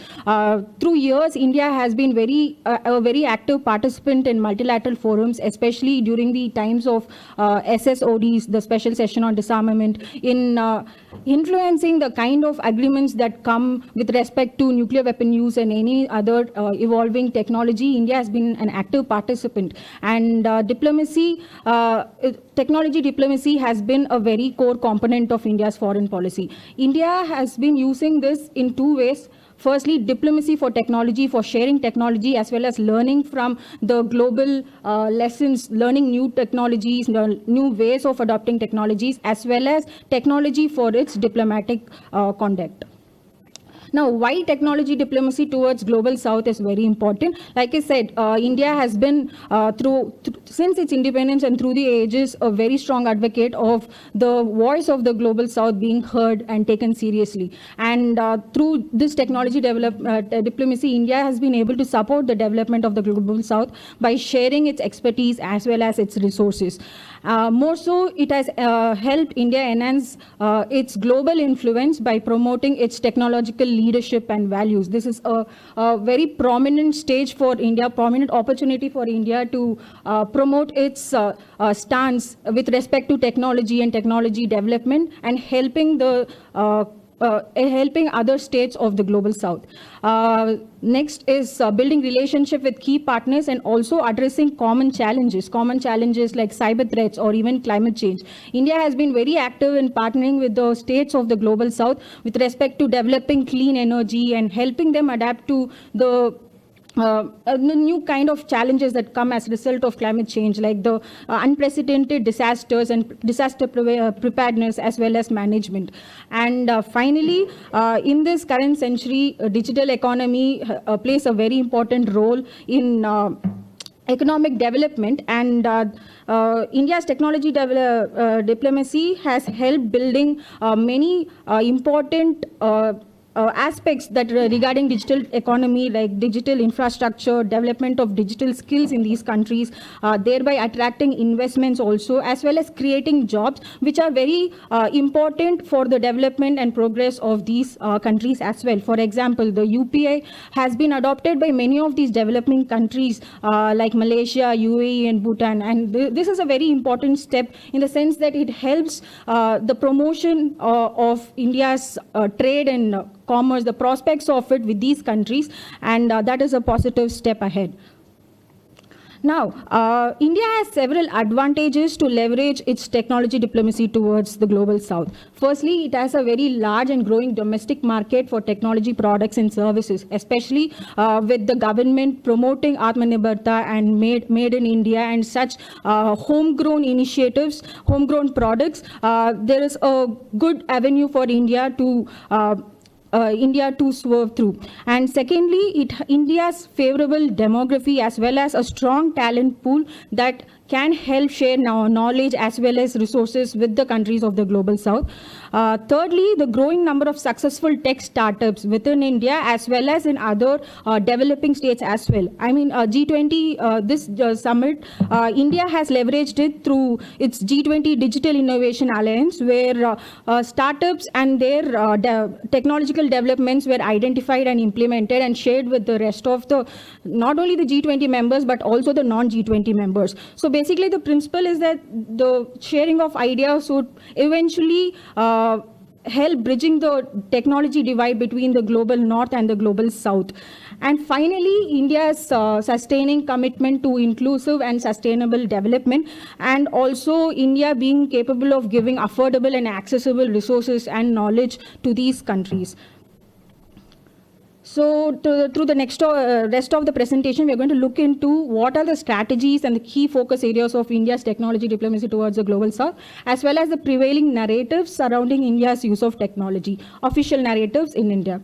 Through years, India has been a very active participant in multilateral forums, especially during the times of SSODs, the Special Session on Disarmament, in influencing the kind of agreements that come with respect to nuclear weapon use and any other evolving technology. India has been an active participant. And technology diplomacy has been a very core component of India's foreign policy. India has been using this in two ways. Firstly, diplomacy for technology, for sharing technology, as well as learning from the global lessons, learning new technologies, new ways of adopting technologies, as well as technology for its diplomatic conduct. Now, why technology diplomacy towards global south is very important. Like I said, India has been since its independence and through the ages a very strong advocate of the voice of the global south being heard and taken seriously. And through this technology diplomacy, India has been able to support the development of the global south by sharing its expertise as well as its resources. More so, it has helped India enhance its global influence by promoting its technological leadership and values. This is a very prominent stage for India, prominent opportunity for India to promote its stance with respect to technology and technology development and helping the helping other states of the global south. Next is building relationship with key partners and also addressing common challenges like cyber threats or even climate change. India has been very active in partnering with the states of the global south with respect to developing clean energy and helping them adapt to the new kind of challenges that come as a result of climate change, like the unprecedented disasters and disaster preparedness as well as management. And finally, in this current century, digital economy plays a very important role in economic development, and India's technology diplomacy has helped building many important aspects that regarding digital economy, like digital infrastructure, development of digital skills in these countries, thereby attracting investments also, as well as creating jobs, which are very important for the development and progress of these countries as well. For example, the UPI has been adopted by many of these developing countries like Malaysia, UAE and Bhutan, and this is a very important step in the sense that it helps the promotion of India's trade and commerce, the prospects of it with these countries, and that is a positive step ahead. Now, India has several advantages to leverage its technology diplomacy towards the global south. Firstly, it has a very large and growing domestic market for technology products and services, especially with the government promoting Atmanirbharta and made in India and such homegrown initiatives, homegrown products. There is a good avenue for India to swerve through. And secondly, India's favorable demography as well as a strong talent pool that can help share knowledge as well as resources with the countries of the global south. Thirdly, the growing number of successful tech startups within India as well as in other developing states as well. I mean, G20, this summit, India has leveraged it through its G20 Digital Innovation Alliance, where startups and their technological developments were identified and implemented and shared with the rest of the, not only the G20 members, but also the non-G20 members. So basically, the principle is that the sharing of ideas would eventually help bridging the technology divide between the global north and the global south. And finally, India's sustaining commitment to inclusive and sustainable development, and also India being capable of giving affordable and accessible resources and knowledge to these countries. So through the next rest of the presentation, we're going to look into what are the strategies and the key focus areas of India's technology diplomacy towards the global south, as well as the prevailing narratives surrounding India's use of technology, official narratives in India.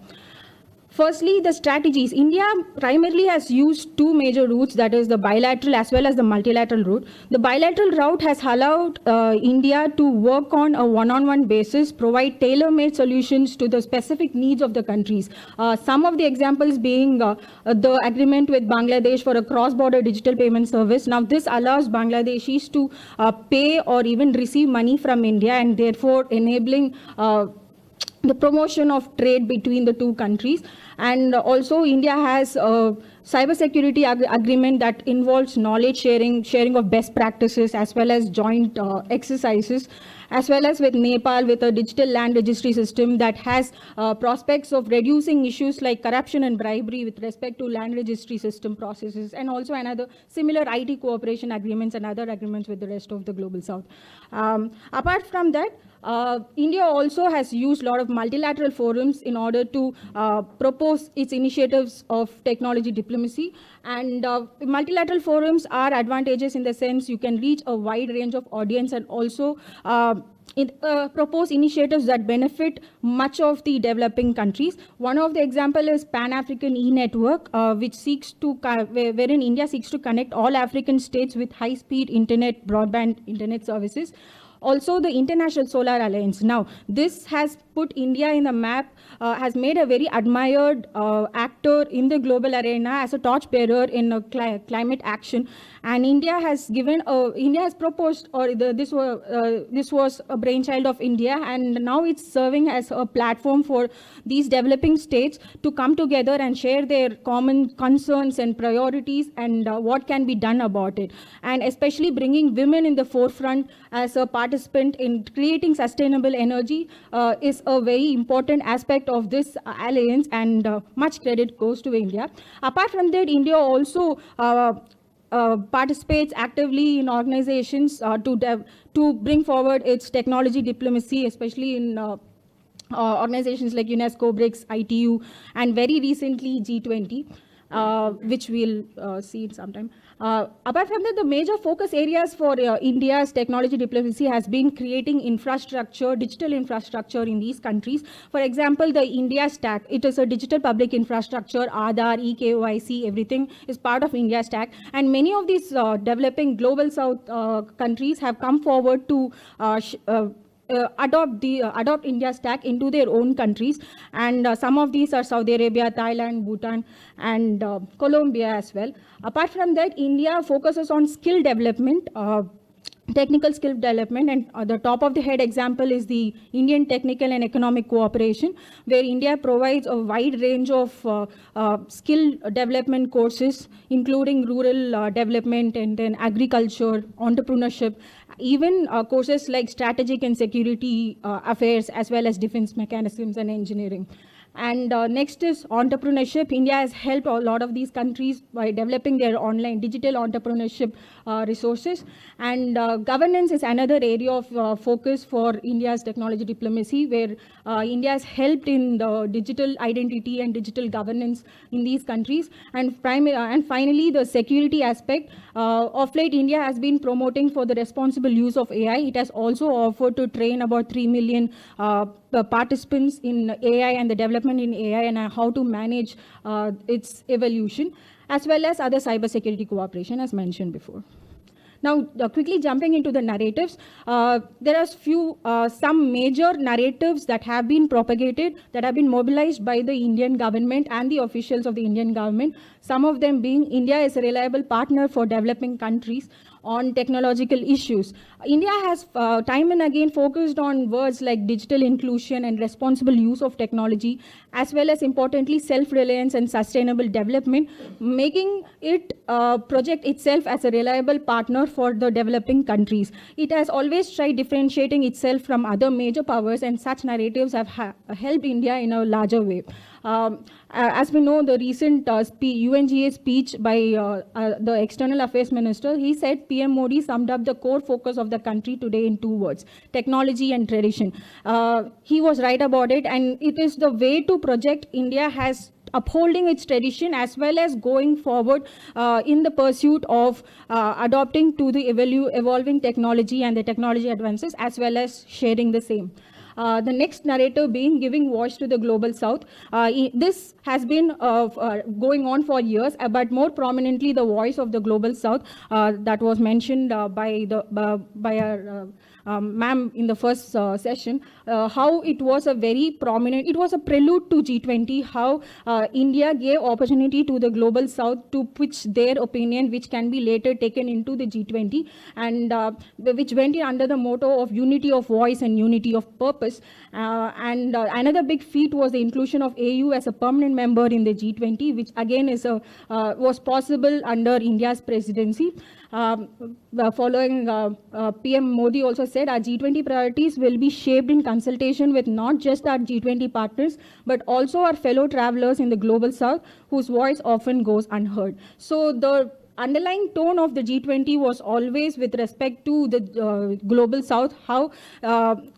Firstly, the strategies. India primarily has used two major routes, that is the bilateral as well as the multilateral route. The bilateral route has allowed India to work on a one-on-one basis, provide tailor-made solutions to the specific needs of the countries. Some of the examples being the agreement with Bangladesh for a cross-border digital payment service. Now, this allows Bangladeshis to pay or even receive money from India, and therefore enabling the promotion of trade between the two countries. And also India has a cybersecurity agreement that involves knowledge sharing of best practices as well as joint exercises. as well as with Nepal with a digital land registry system that has prospects of reducing issues like corruption and bribery with respect to land registry system processes, and also another similar IT cooperation agreements and other agreements with the rest of the Global South. Apart from that, India also has used a lot of multilateral forums in order to propose its initiatives of technology diplomacy. And multilateral forums are advantageous in the sense you can reach a wide range of audience and also propose initiatives that benefit much of the developing countries. One of the example is Pan-African E-Network, which seeks to, wherein India seeks to connect all African states with high-speed internet, broadband internet services. Also, the International Solar Alliance. Now, this has put India in the map, has made a very admired actor in the global arena as a torchbearer in climate action. And India has given, India has proposed, or this was a brainchild of India, and now it's serving as a platform for these developing states to come together and share their common concerns and priorities and what can be done about it. And especially bringing women in the forefront as a participant in creating sustainable energy is a very important aspect of this alliance, and much credit goes to India. Apart from that, India also participates actively in organizations to bring forward its technology diplomacy, especially in organizations like UNESCO, BRICS, ITU, and very recently G20. Which we'll see in some time. Apart from that, the major focus areas for India's technology diplomacy has been creating infrastructure, digital infrastructure in these countries. For example, the India Stack, it is a digital public infrastructure, Aadhaar, eKYC, everything is part of India Stack. And many of these developing global South countries have come forward to adopt India Stack into their own countries, and some of these are Saudi Arabia, Thailand, Bhutan, and Colombia as well. Apart from that, India focuses on skill development, technical skill development, and the top of the head example is the Indian Technical and Economic Cooperation, where India provides a wide range of skill development courses, including rural development and then agriculture, entrepreneurship, even courses like strategic and security affairs, as well as defense mechanisms and engineering. And next is entrepreneurship. India has helped a lot of these countries by developing their online digital entrepreneurship resources. And governance is another area of focus for India's technology diplomacy, where India has helped in the digital identity and digital governance in these countries. And finally, the security aspect. Of late, India has been promoting for the responsible use of AI. It has also offered to train about 3 million participants in AI and the development in AI and how to manage its evolution, as well as other cybersecurity cooperation as mentioned before. Now, quickly jumping into the narratives, there are some major narratives that have been propagated, that have been mobilized by the Indian government and the officials of the Indian government, some of them being India is a reliable partner for developing countries on technological issues. India has time and again focused on words like digital inclusion and responsible use of technology, as well as importantly self-reliance and sustainable development, making it project itself as a reliable partner for the developing countries. It has always tried differentiating itself from other major powers, and such narratives have helped India in a larger way. As we know, the recent UNGA speech by the External Affairs Minister, he said PM Modi summed up the core focus of the country today in 2 words: technology and tradition. He was right about it, and it is the way to project India has upholding its tradition as well as going forward in the pursuit of adopting to the evolving technology and the technology advances, as well as sharing the same. The next narrative being giving voice to the Global South. This has been going on for years, but more prominently the voice of the Global South that was mentioned by our ma'am in the first session, how it was a very prominent, it was a prelude to G20, how India gave opportunity to the Global South to pitch their opinion, which can be later taken into the G20, and which went in under the motto of unity of voice and unity of purpose. Another big feat was the inclusion of AU as a permanent member in the G20, which again is was possible under India's presidency. following PM Modi also said, our G20 priorities will be shaped in consultation with not just our G20 partners, but also our fellow travelers in the global south, whose voice often goes unheard. So the underlying tone of the G20 was always with respect to the global south, how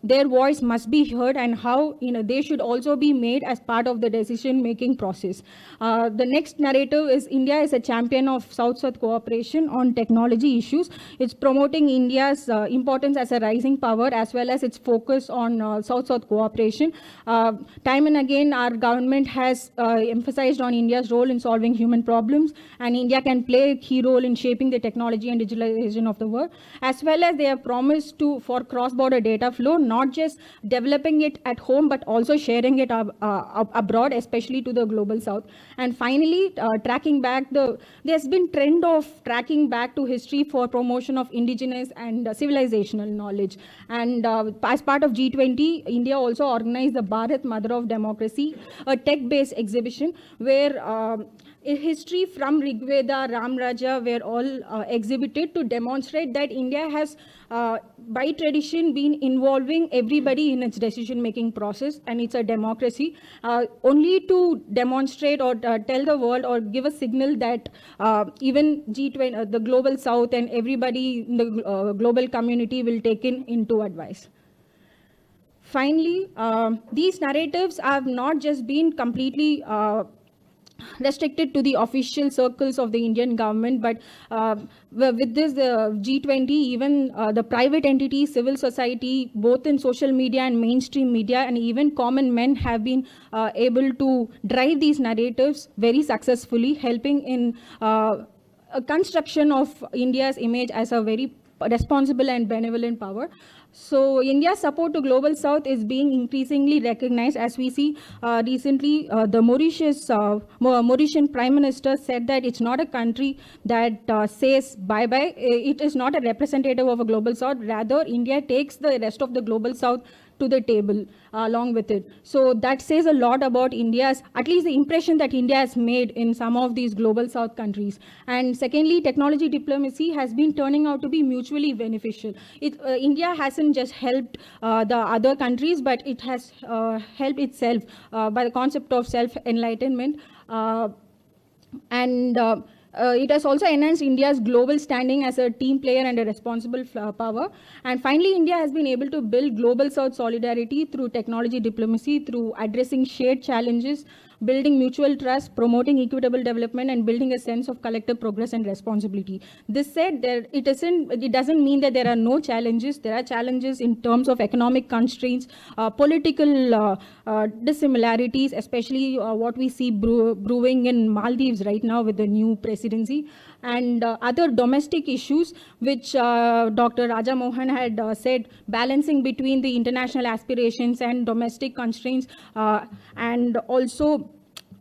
their voice must be heard and how they should also be made as part of the decision-making process. The next narrative is India is a champion of South-South cooperation on technology issues. It's promoting India's importance as a rising power as well as its focus on South-South cooperation. Time and again, our government has emphasized on India's role in solving human problems, and India can play a key role in shaping the technology and digitalization of the world, as well as they have promised for cross-border data flow, not just developing it at home, but also sharing it abroad, especially to the global south. And finally, tracking back there's been trend of tracking back to history for promotion of indigenous and civilizational knowledge. And as part of G20, India also organized the Bharat Mother of Democracy, a tech-based exhibition where history from Rigveda, Ram Raja were all exhibited to demonstrate that India has, by tradition, been involving everybody in its decision-making process, and it's a democracy, only to demonstrate or tell the world or give a signal that even G20, the global south and everybody in the global community will take into advice. Finally, these narratives have not just been completely restricted to the official circles of the Indian government, but with this G20, even the private entities, civil society, both in social media and mainstream media, and even common men have been able to drive these narratives very successfully, helping in a construction of India's image as a very responsible and benevolent power. So India's support to Global South is being increasingly recognized, as we see recently the Mauritian Prime Minister said that it's not a country that says bye-bye. It is not a representative of a Global South. Rather, India takes the rest of the Global South to the table along with it. So that says a lot about India's, at least the impression that India has made in some of these global south countries. And secondly, technology diplomacy has been turning out to be mutually beneficial. India hasn't just helped the other countries, but it has helped itself by the concept of self-enlightenment. It has also enhanced India's global standing as a team player and a responsible power. And finally, India has been able to build global South solidarity through technology diplomacy, through addressing shared challenges, building mutual trust, promoting equitable development, and building a sense of collective progress and responsibility. This said, it doesn't mean that there are no challenges. There are challenges in terms of economic constraints, political dissimilarities, especially what we see brewing in Maldives right now with the new presidency, and other domestic issues, which Dr. Raja Mohan had said, balancing between the international aspirations and domestic constraints, and also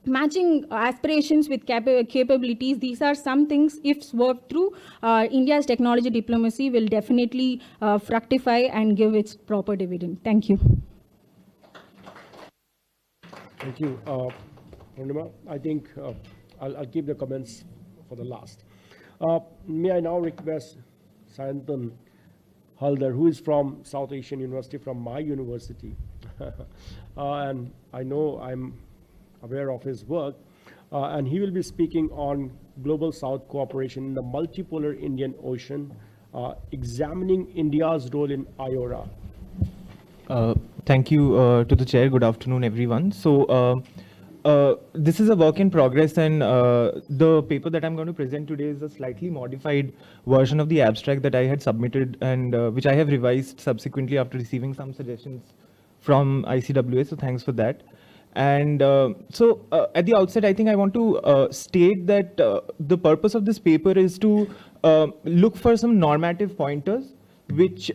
matching aspirations with capabilities. These are some things, if worked through, India's technology diplomacy will definitely fructify and give its proper dividend. Thank you. Thank you, Purnima. I think I'll keep the comments for the last. May I now request Sayantan Haldar, who is from South Asian University, from my university. And I know I'm aware of his work, and he will be speaking on Global South cooperation in the multipolar Indian Ocean, examining India's role in IORA. Thank you to the chair. Good afternoon, everyone. So this is a work in progress, and the paper that I'm going to present today is a slightly modified version of the abstract that I had submitted, and which I have revised subsequently after receiving some suggestions from ICWA, so thanks for that. And so at the outset, I think I want to state that the purpose of this paper is to look for some normative pointers which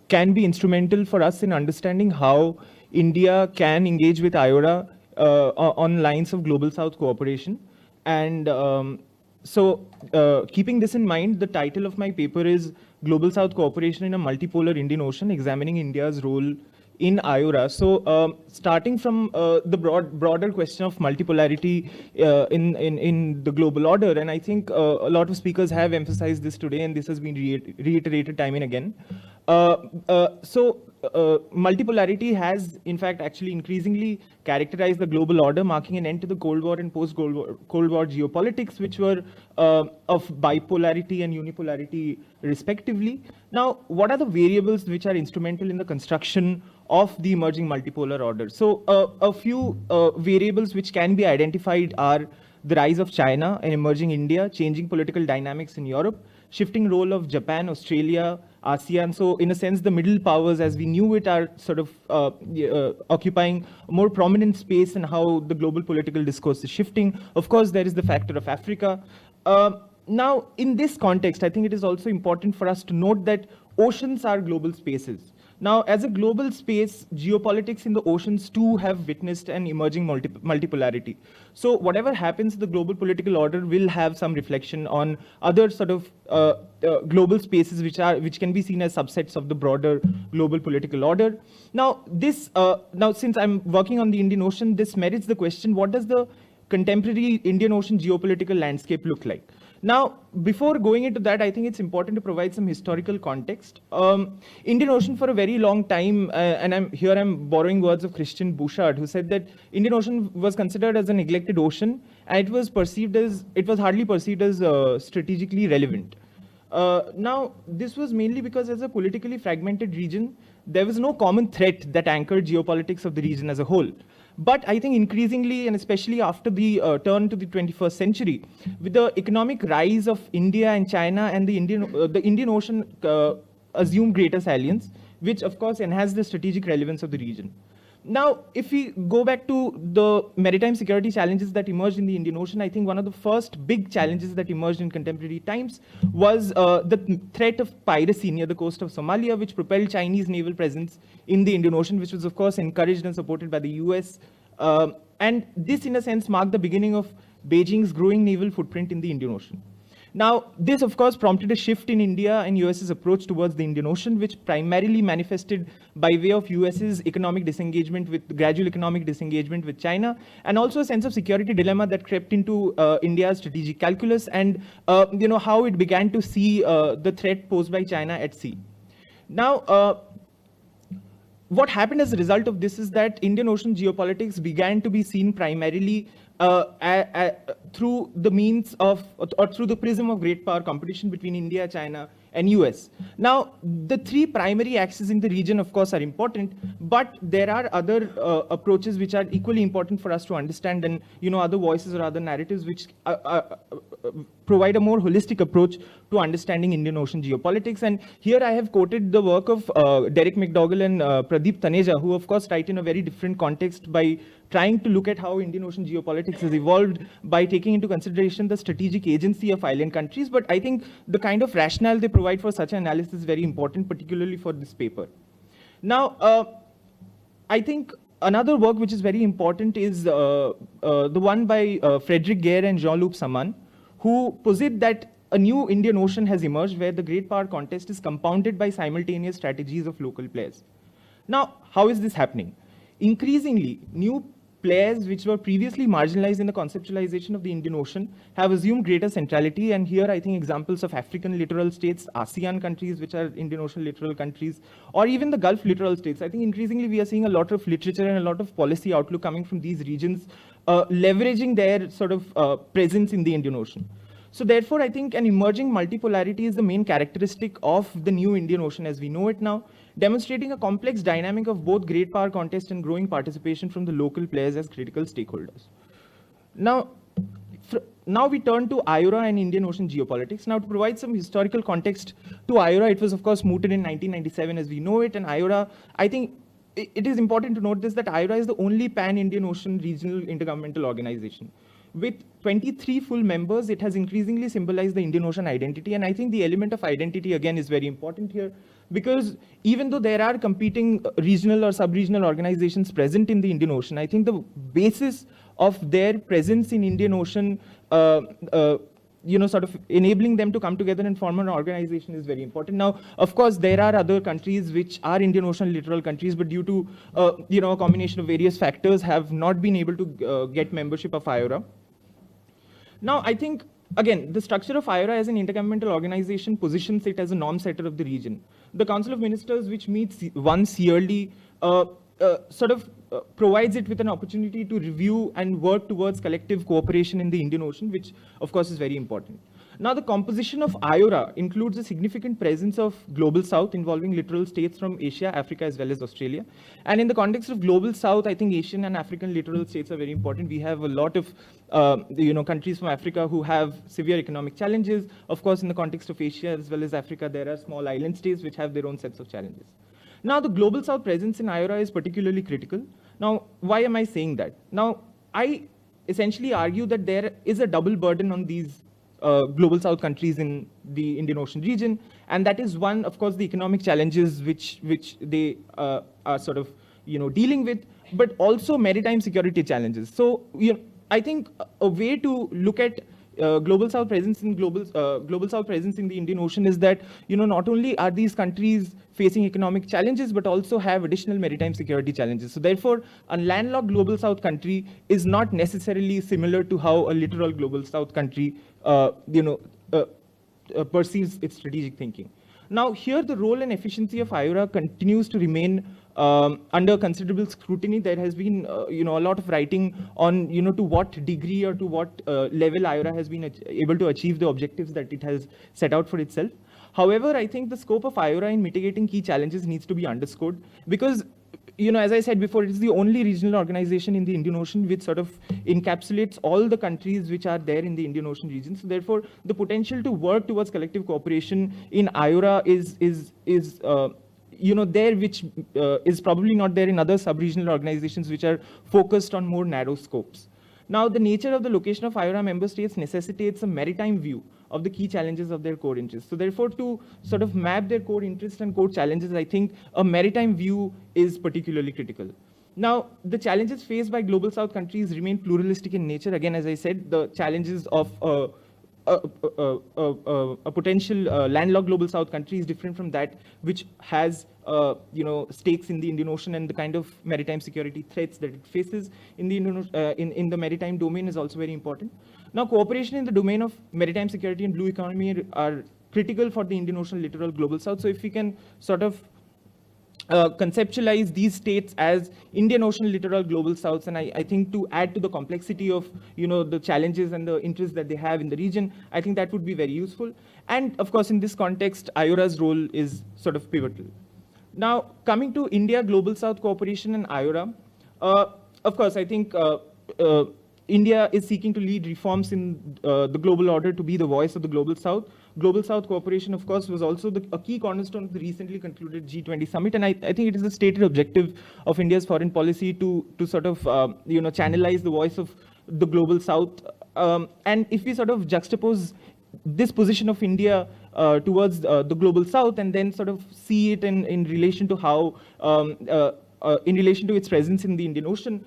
can be instrumental for us in understanding how India can engage with IORA on lines of Global South cooperation. And keeping this in mind, the title of my paper is Global South Cooperation in a Multipolar Indian Ocean, Examining India's Role in IORA. So starting from the broader question of multipolarity in the global order, and I think a lot of speakers have emphasized this today, and this has been reiterated time and again. Multipolarity has, in fact, actually increasingly characterized the global order, marking an end to the Cold War and post-Cold War geopolitics, which were of bipolarity and unipolarity, respectively. Now, what are the variables which are instrumental in the construction of the emerging multipolar order? So, a few variables which can be identified are the rise of China and emerging India, changing political dynamics in Europe, shifting role of Japan, Australia, ASEAN. So in a sense, the middle powers as we knew it are sort of occupying a more prominent space in how the global political discourse is shifting. Of course, there is the factor of Africa. Now, in this context, I think it is also important for us to note that oceans are global spaces. Now, as a global space, geopolitics in the oceans too have witnessed an emerging multipolarity. So whatever happens, the global political order will have some reflection on other sort of global spaces which can be seen as subsets of the broader global political order. Now, since I'm working on the Indian Ocean, this merits the question: what does the contemporary Indian Ocean geopolitical landscape look like? Now, before going into that, I think it's important to provide some historical context. Indian Ocean for a very long time, and I'm borrowing words of Christian Bouchard, who said that Indian Ocean was considered as a neglected ocean, and it was hardly perceived as strategically relevant. Now, this was mainly because as a politically fragmented region, there was no common threat that anchored geopolitics of the region as a whole. But I think increasingly, and especially after the turn to the 21st century, with the economic rise of India and China, and the Indian Ocean assumed greater salience, which of course enhanced the strategic relevance of the region. Now, if we go back to the maritime security challenges that emerged in the Indian Ocean, I think one of the first big challenges that emerged in contemporary times was the threat of piracy near the coast of Somalia, which propelled Chinese naval presence in the Indian Ocean, which was, of course, encouraged and supported by the US. And this, in a sense, marked the beginning of Beijing's growing naval footprint in the Indian Ocean. Now, this, of course, prompted a shift in India and US's approach towards the Indian Ocean, which primarily manifested by way of US's gradual economic disengagement with China, and also a sense of security dilemma that crept into India's strategic calculus, and how it began to see the threat posed by China at sea. Now, what happened as a result of this is that Indian Ocean geopolitics began to be seen primarily through the means of, or through the prism of great power competition between India, China, and US. Now, the three primary axes in the region, of course, are important, but there are other approaches which are equally important for us to understand, and other voices or other narratives which provide a more holistic approach to understanding Indian Ocean geopolitics. And here I have quoted the work of Derek McDougall and Pradeep Taneja, who of course write in a very different context by trying to look at how Indian Ocean geopolitics has evolved by taking into consideration the strategic agency of island countries. But I think the kind of rationale they provide for such an analysis is very important, particularly for this paper. Now, I think another work which is very important is the one by Frederick Gare and Jean-Luc Saman, who posit that a new Indian Ocean has emerged where the great power contest is compounded by simultaneous strategies of local players. Now, how is this happening? Increasingly, new players which were previously marginalized in the conceptualization of the Indian Ocean have assumed greater centrality, and here I think examples of African littoral states, ASEAN countries which are Indian Ocean littoral countries, or even the Gulf littoral states. I think increasingly we are seeing a lot of literature and a lot of policy outlook coming from these regions, leveraging their sort of presence in the Indian Ocean. So therefore, I think an emerging multipolarity is the main characteristic of the new Indian Ocean as we know it now, demonstrating a complex dynamic of both great power contest and growing participation from the local players as critical stakeholders. Now we turn to IORA and Indian Ocean geopolitics. Now, to provide some historical context to IORA, it was of course mooted in 1997 as we know it, and IORA, I think it is important to note this, that IORA is the only pan-Indian Ocean regional intergovernmental organization. With 23 full members, it has increasingly symbolized the Indian Ocean identity, and I think the element of identity again is very important here, because even though there are competing regional or sub-regional organizations present in the Indian Ocean, I think the basis of their presence in Indian Ocean sort of enabling them to come together and form an organization is very important. Now, of course, there are other countries which are Indian Ocean littoral countries, but due to, a combination of various factors have not been able to get membership of IORA. Now, I think, again, the structure of IORA as an intergovernmental organization positions it as a norm setter of the region. The Council of Ministers, which meets once yearly, provides it with an opportunity to review and work towards collective cooperation in the Indian Ocean, which of course is very important. Now, the composition of IORA includes a significant presence of Global South involving littoral states from Asia, Africa, as well as Australia. And in the context of Global South, I think Asian and African littoral states are very important. We have a lot of countries from Africa who have severe economic challenges. Of course, in the context of Asia as well as Africa, there are small island states which have their own sets of challenges. Now, the Global South presence in IORA is particularly critical. Now, why am I saying that? Now, I essentially argue that there is a double burden on these Global South countries in the Indian Ocean region, and that is one, of course, the economic challenges which they are sort of dealing with, but also maritime security challenges. So, I think a way to look at Global South presence in Global South presence in the Indian Ocean is that not only are these countries facing economic challenges, but also have additional maritime security challenges. So therefore, a landlocked Global South country is not necessarily similar to how a littoral Global South country perceives its strategic thinking. Now, here the role and efficiency of IORA continues to remain under considerable scrutiny. There has been, a lot of writing on, to what degree or to what level IORA has been able to achieve the objectives that it has set out for itself. However, I think the scope of IORA in mitigating key challenges needs to be underscored because, as I said before, it is the only regional organization in the Indian Ocean which sort of encapsulates all the countries which are there in the Indian Ocean region. So therefore, the potential to work towards collective cooperation in IORA is there, which is probably not there in other sub-regional organizations which are focused on more narrow scopes. Now, the nature of the location of IORA member states necessitates a maritime view of the key challenges of their core interests. So therefore, to sort of map their core interests and core challenges, I think a maritime view is particularly critical. Now, the challenges faced by Global South countries remain pluralistic in nature. Again, as I said, the challenges of a potential landlocked Global South country is different from that which has stakes in the Indian Ocean, and the kind of maritime security threats that it faces in the in the maritime domain is also very important. Now, cooperation in the domain of maritime security and blue economy are critical for the Indian Ocean littoral Global South. So if we can sort of conceptualize these states as Indian Ocean littoral Global Souths, and I think to add to the complexity of the challenges and the interests that they have in the region, I think that would be very useful. And of course, in this context, IORA's role is sort of pivotal. Now, coming to India Global South cooperation and IORA, of course, I think India is seeking to lead reforms in the global order to be the voice of the Global South. Global South cooperation, of course, was also a key cornerstone of the recently concluded G20 summit, and I think it is a stated objective of India's foreign policy to sort of channelize the voice of the Global South. And if we sort of juxtapose this position of India towards the Global South and then sort of see it in relation to how, in relation to its presence in the Indian Ocean,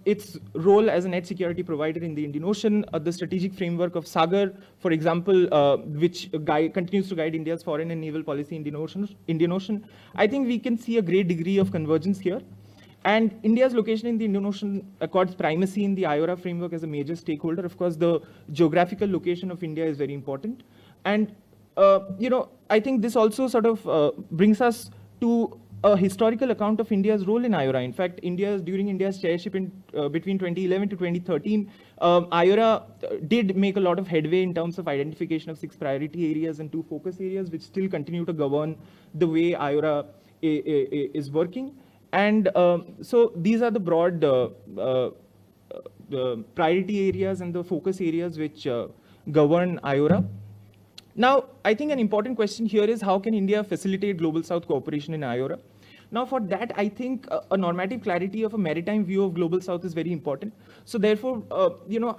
its role as a net security provider in the Indian Ocean, the strategic framework of Sagar, for example, which continues to guide India's foreign and naval policy in the Indian Ocean, I think we can see a great degree of convergence here. And India's location in the Indian Ocean accords primacy in the IORA framework as a major stakeholder. Of course, the geographical location of India is very important. And, I think this also sort of brings us to a historical account of India's role in IORA. In fact, during India's chairship in between 2011 to 2013, IORA did make a lot of headway in terms of identification of 6 priority areas and 2 focus areas, which still continue to govern the way IORA is working. And so these are the broad the priority areas and the focus areas which govern IORA. Now, I think an important question here is how can India facilitate Global South cooperation in IORA? Now, for that, I think a normative clarity of a maritime view of Global South is very important. So therefore,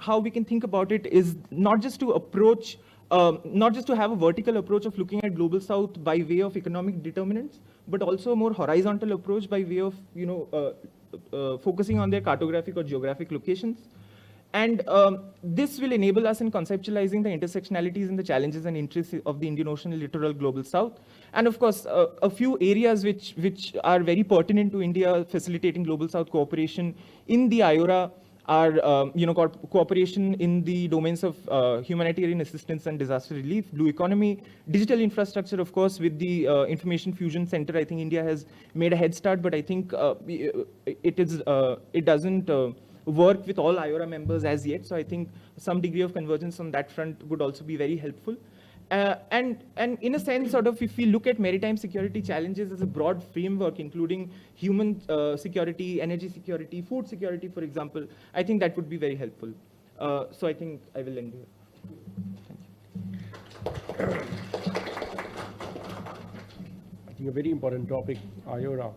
how we can think about it is not just to approach, not just to have a vertical approach of looking at Global South by way of economic determinants, but also a more horizontal approach by way of, focusing on their cartographic or geographic locations. And this will enable us in conceptualizing the intersectionalities and the challenges and interests of the Indian Ocean littoral global south. And of course, a few areas which are very pertinent to India facilitating global south cooperation in the IORA are cooperation in the domains of humanitarian assistance and disaster relief, blue economy, digital infrastructure, of course, with the Information Fusion Center. I think India has made a head start, but I think it doesn't work with all IORA members as yet. So I think some degree of convergence on that front would also be very helpful. And in a sense, sort of, if we look at maritime security challenges as a broad framework, including human security, energy security, food security, for example, I think that would be very helpful. So I think I will end here. I think a very important topic, IORA.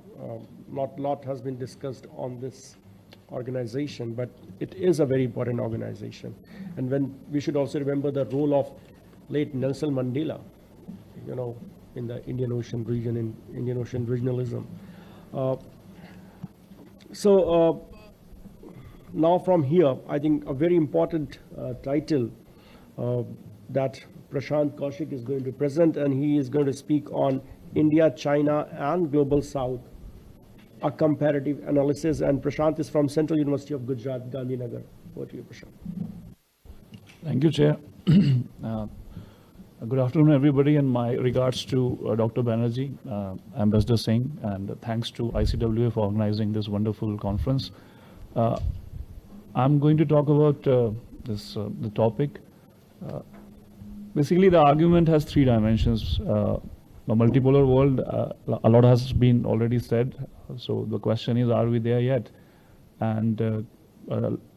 Not a lot has been discussed on this organization, but it is a very important organization. And when we should also remember the role of late Nelson Mandela, in the Indian Ocean region, in Indian Ocean regionalism. Now from here, I think a very important title that Prashant Kaushik is going to present, and he is going to speak on India, China, and Global South, a comparative analysis. And Prashant is from Central University of Gujarat, Gandhinagar. Over to you, Prashant. Thank you, Chair. Good afternoon, everybody, and my regards to Dr. Banerjee, Ambassador Singh, and thanks to ICWA for organizing this wonderful conference. I'm going to talk about the topic. Basically, the argument has three dimensions. The multipolar world, a lot has been already said. So the question is, are we there yet? And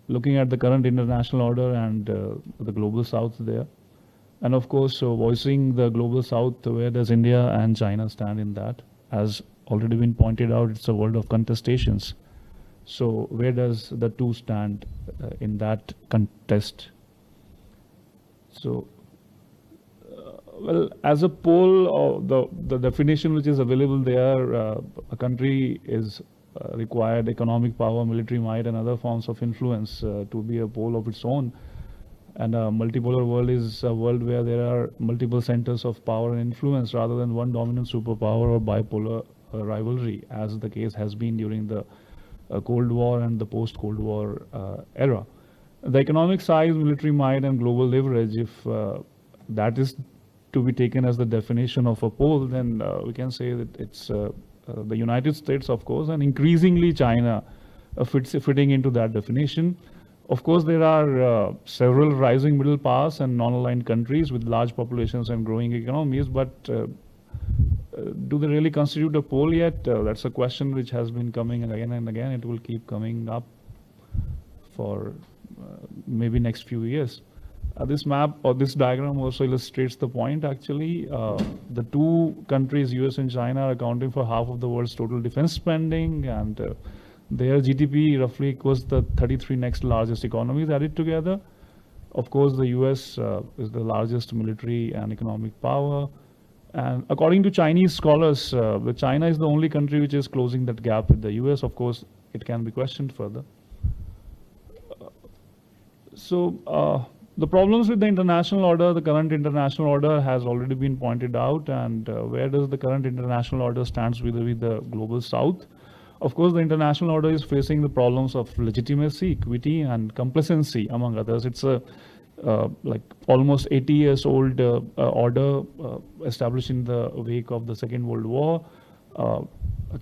looking at the current international order and the global south there. And of course, voicing the global south, where does India and China stand in that? As already been pointed out, it's a world of contestations. So where does the two stand in that contest? So, well, as a pole, the definition which is available there, a country is required economic power, military might, and other forms of influence to be a pole of its own. And a multipolar world is a world where there are multiple centers of power and influence rather than one dominant superpower or bipolar rivalry, as the case has been during the Cold War and the post-Cold War era. The economic size, military might, and global leverage, if that is to be taken as the definition of a pole, then we can say that it's the United States, of course, and increasingly China fitting into that definition. Of course, there are several rising middle powers and non-aligned countries with large populations and growing economies, but do they really constitute a pole yet? That's a question which has been coming again and again. It will keep coming up for maybe next few years. This map or this diagram also illustrates the point, actually. The two countries, US and China, are accounting for half of the world's total defense spending, and their GDP roughly equals the 33 next largest economies added together. Of course, the US is the largest military and economic power. And according to Chinese scholars, China is the only country which is closing that gap with the US. Of course, it can be questioned further. The problems with the international order, the current international order has already been pointed out. And where does the current international order stands with the global south? Of course, the international order is facing the problems of legitimacy, equity, and complacency, among others. It's a like almost 80 years old order established in the wake of the Second World War.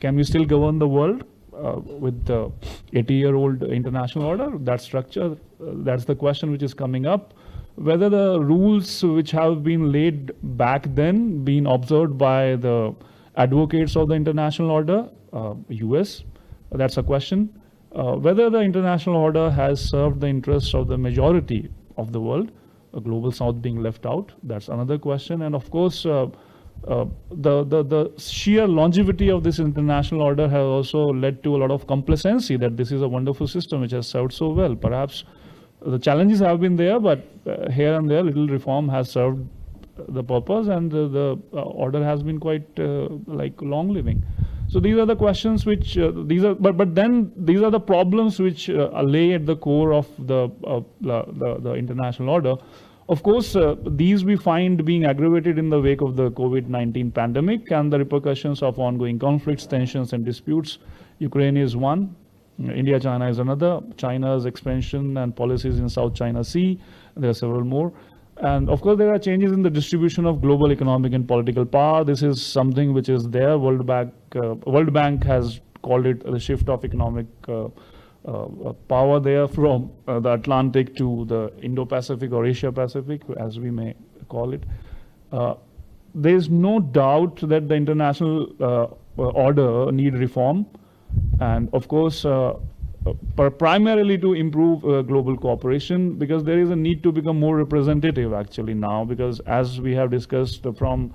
Can we still govern the world with the 80-year-old international order, that structure? That's the question which is coming up. Whether the rules which have been laid back then been observed by the advocates of the international order, US, that's a question. Whether the international order has served the interests of the majority of the world, a global south being left out, that's another question. And of course, the sheer longevity of this international order has also led to a lot of complacency that this is a wonderful system which has served so well. Perhaps the challenges have been there, but here and there little reform has served the purpose, and the order has been quite like long living. So these are the questions which but then these are the problems which lay at the core of the international order. Of course, these we find being aggravated in the wake of the COVID-19 pandemic and the repercussions of ongoing conflicts, tensions, and disputes. Ukraine is one. India, China is another. China's expansion and policies in South China Sea. There are several more. And of course, there are changes in the distribution of global economic and political power. This is something which is there. World Bank has called it the shift of economic power there from the Atlantic to the Indo-Pacific or Asia-Pacific, as we may call it. There is no doubt that the international order need reform. And of course, primarily to improve global cooperation, because there is a need to become more representative actually now, because as we have discussed from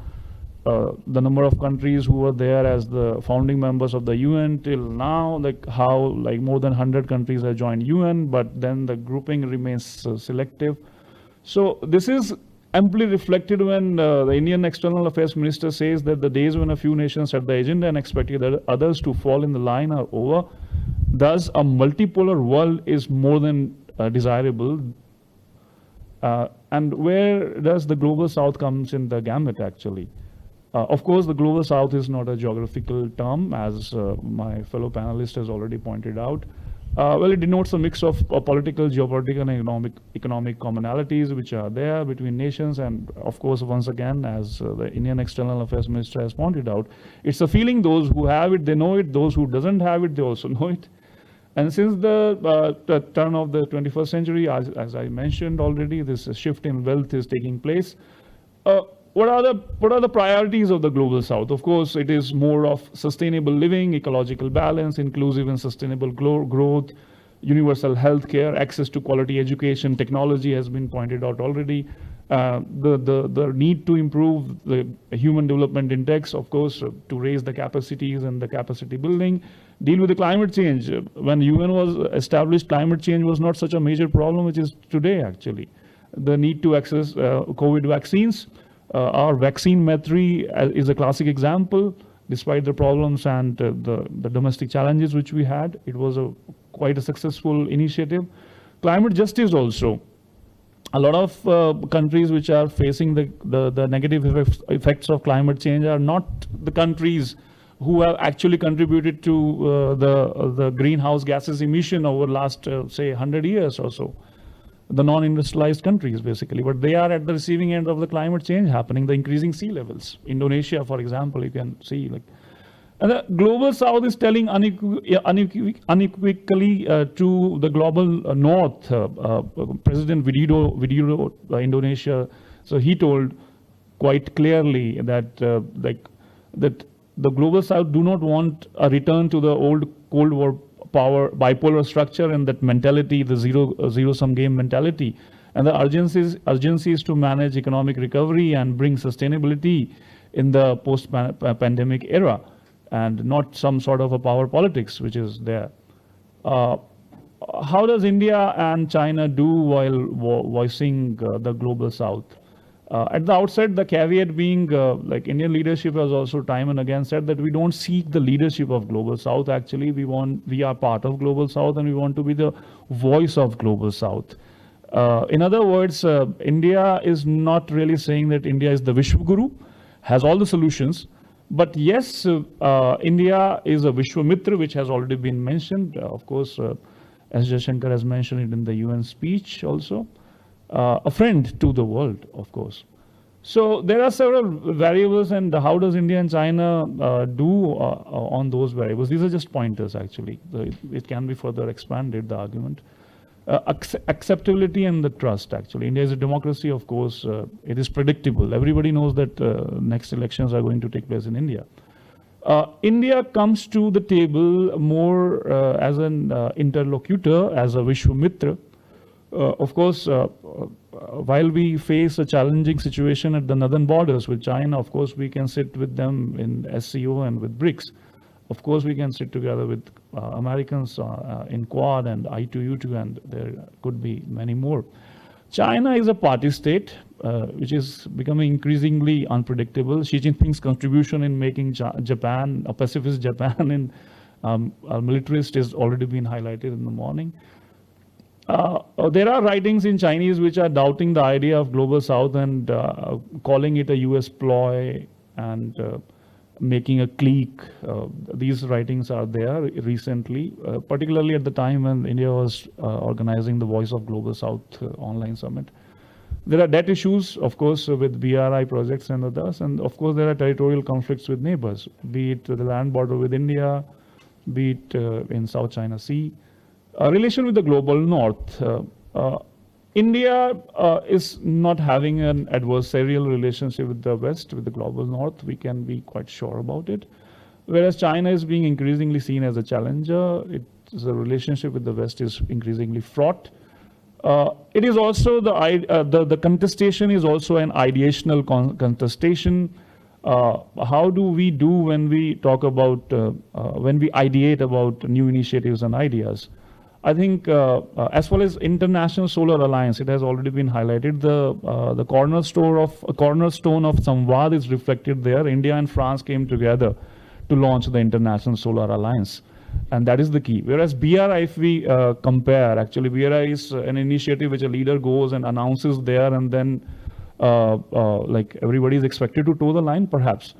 the number of countries who were there as the founding members of the UN till now, like how like more than 100 countries have joined UN, but then the grouping remains selective. So this is amply reflected when the Indian External Affairs Minister says that the days when a few nations set the agenda and expected others to fall in the line are over. Thus, a multipolar world is more than desirable. And where does the Global South comes in the gamut actually? Of course, the Global South is not a geographical term, as my fellow panelist has already pointed out. Well, it denotes a mix of political, geopolitical, and economic commonalities which are there between nations. And of course, once again, as the Indian External Affairs Minister has pointed out, it's a feeling. Those who have it, they know it. Those who doesn't have it, they also know it. And since the turn of the 21st century, as I mentioned already, this shift in wealth is taking place. What are the priorities of the Global South? Of course, it is more of sustainable living, ecological balance, inclusive and sustainable growth, universal health care, access to quality education, technology has been pointed out already. The need to improve the Human Development Index, of course, to raise the capacities and the capacity building. Deal with the climate change. When UN was established, climate change was not such a major problem, which is today actually. The need to access COVID vaccines. Our vaccine metri is a classic example. Despite the problems and the domestic challenges which we had, it was quite a successful initiative. Climate justice also. A lot of countries which are facing the negative effects of climate change are not the countries who have actually contributed to the greenhouse gases emission over the last, say, 100 years or so. The non-industrialized countries, basically. But they are at the receiving end of the climate change happening, the increasing sea levels. Indonesia, for example, you can see. And the Global South is telling unequivocally to the global North. President Widodo Indonesia, so he told quite clearly that that the Global South do not want a return to the old Cold War power bipolar structure and that mentality, the zero-sum game mentality. And the urgency is to manage economic recovery and bring sustainability in the post-pandemic era, and not some sort of a power politics which is there. How does India and China do while voicing the Global South? At the outset, the caveat being, like Indian leadership has also time and again said that we don't seek the leadership of Global South. Actually, we are part of Global South and we want to be the voice of Global South. In other words, India is not really saying that India is the Vishwaguru, has all the solutions. But yes, India is a Vishwamitra, which has already been mentioned. Of course, as Jaishankar has mentioned it in the UN speech also. A friend to the world, of course. So there are several variables, and how does India and China do on those variables? These are just pointers, actually. It can be further expanded, the argument. Acceptability and the trust, actually. India is a democracy, of course. It is predictable. Everybody knows that next elections are going to take place in India. India comes to the table more as an interlocutor, as a Vishwamitra. Of course, while we face a challenging situation at the northern borders with China, of course, we can sit with them in SCO and with BRICS. Of course, we can sit together with Americans in Quad and I2U2, and there could be many more. China is a party state, which is becoming increasingly unpredictable. Xi Jinping's contribution in making Japan, a pacifist Japan, in a militarist has already been highlighted in the morning. There are writings in Chinese which are doubting the idea of global south and calling it a US ploy and making a clique. These writings are there recently, particularly at the time when India was organizing the Voice of Global South online summit. There are debt issues, of course, with BRI projects and others, and of course there are territorial conflicts with neighbors, be it the land border with India, be it in South China Sea. Relation with the global north. India is not having an adversarial relationship with the West, with the global north. We can be quite sure about it. Whereas China is being increasingly seen as a challenger. The relationship with the West is increasingly fraught. It is also the contestation is also an ideational contestation. How do we do when we talk about, when we ideate about new initiatives and ideas? I think as far as International Solar Alliance, it has already been highlighted. The cornerstone of Samvad is reflected there. India and France came together to launch the International Solar Alliance. And that is the key. Whereas BRI, if we compare, actually BRI is an initiative which a leader goes and announces there, and then like everybody is expected to toe the line, perhaps.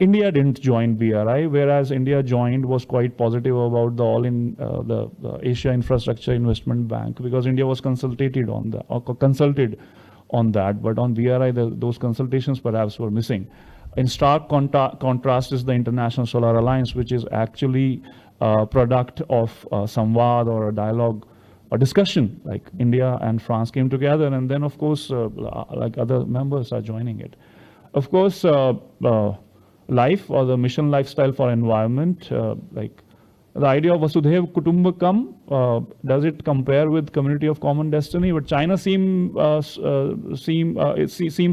India didn't join BRI, whereas India joined, was quite positive about the Asia Infrastructure Investment Bank, because India was consulted on that, but on BRI, those consultations perhaps were missing. In stark contrast is the International Solar Alliance, which is actually a product of Samvad or a dialogue, a discussion, like India and France came together, and then of course, like other members are joining it. Of course, life or the mission lifestyle for environment, like the idea of Vasudhaiva Kutumbakam, does it compare with community of common destiny? But China seems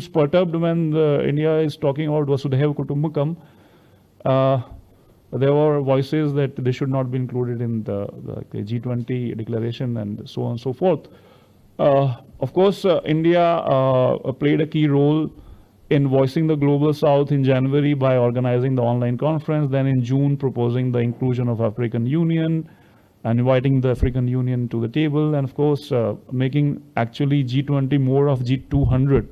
perturbed when India is talking about Vasudhaiva Kutumbakam. There were voices that they should not be included in the G20 declaration and so on and so forth. Of course, India played a key role in voicing the Global South in January by organizing the online conference, then in June proposing the inclusion of African Union and inviting the African Union to the table, and of course making actually G20 more of G200.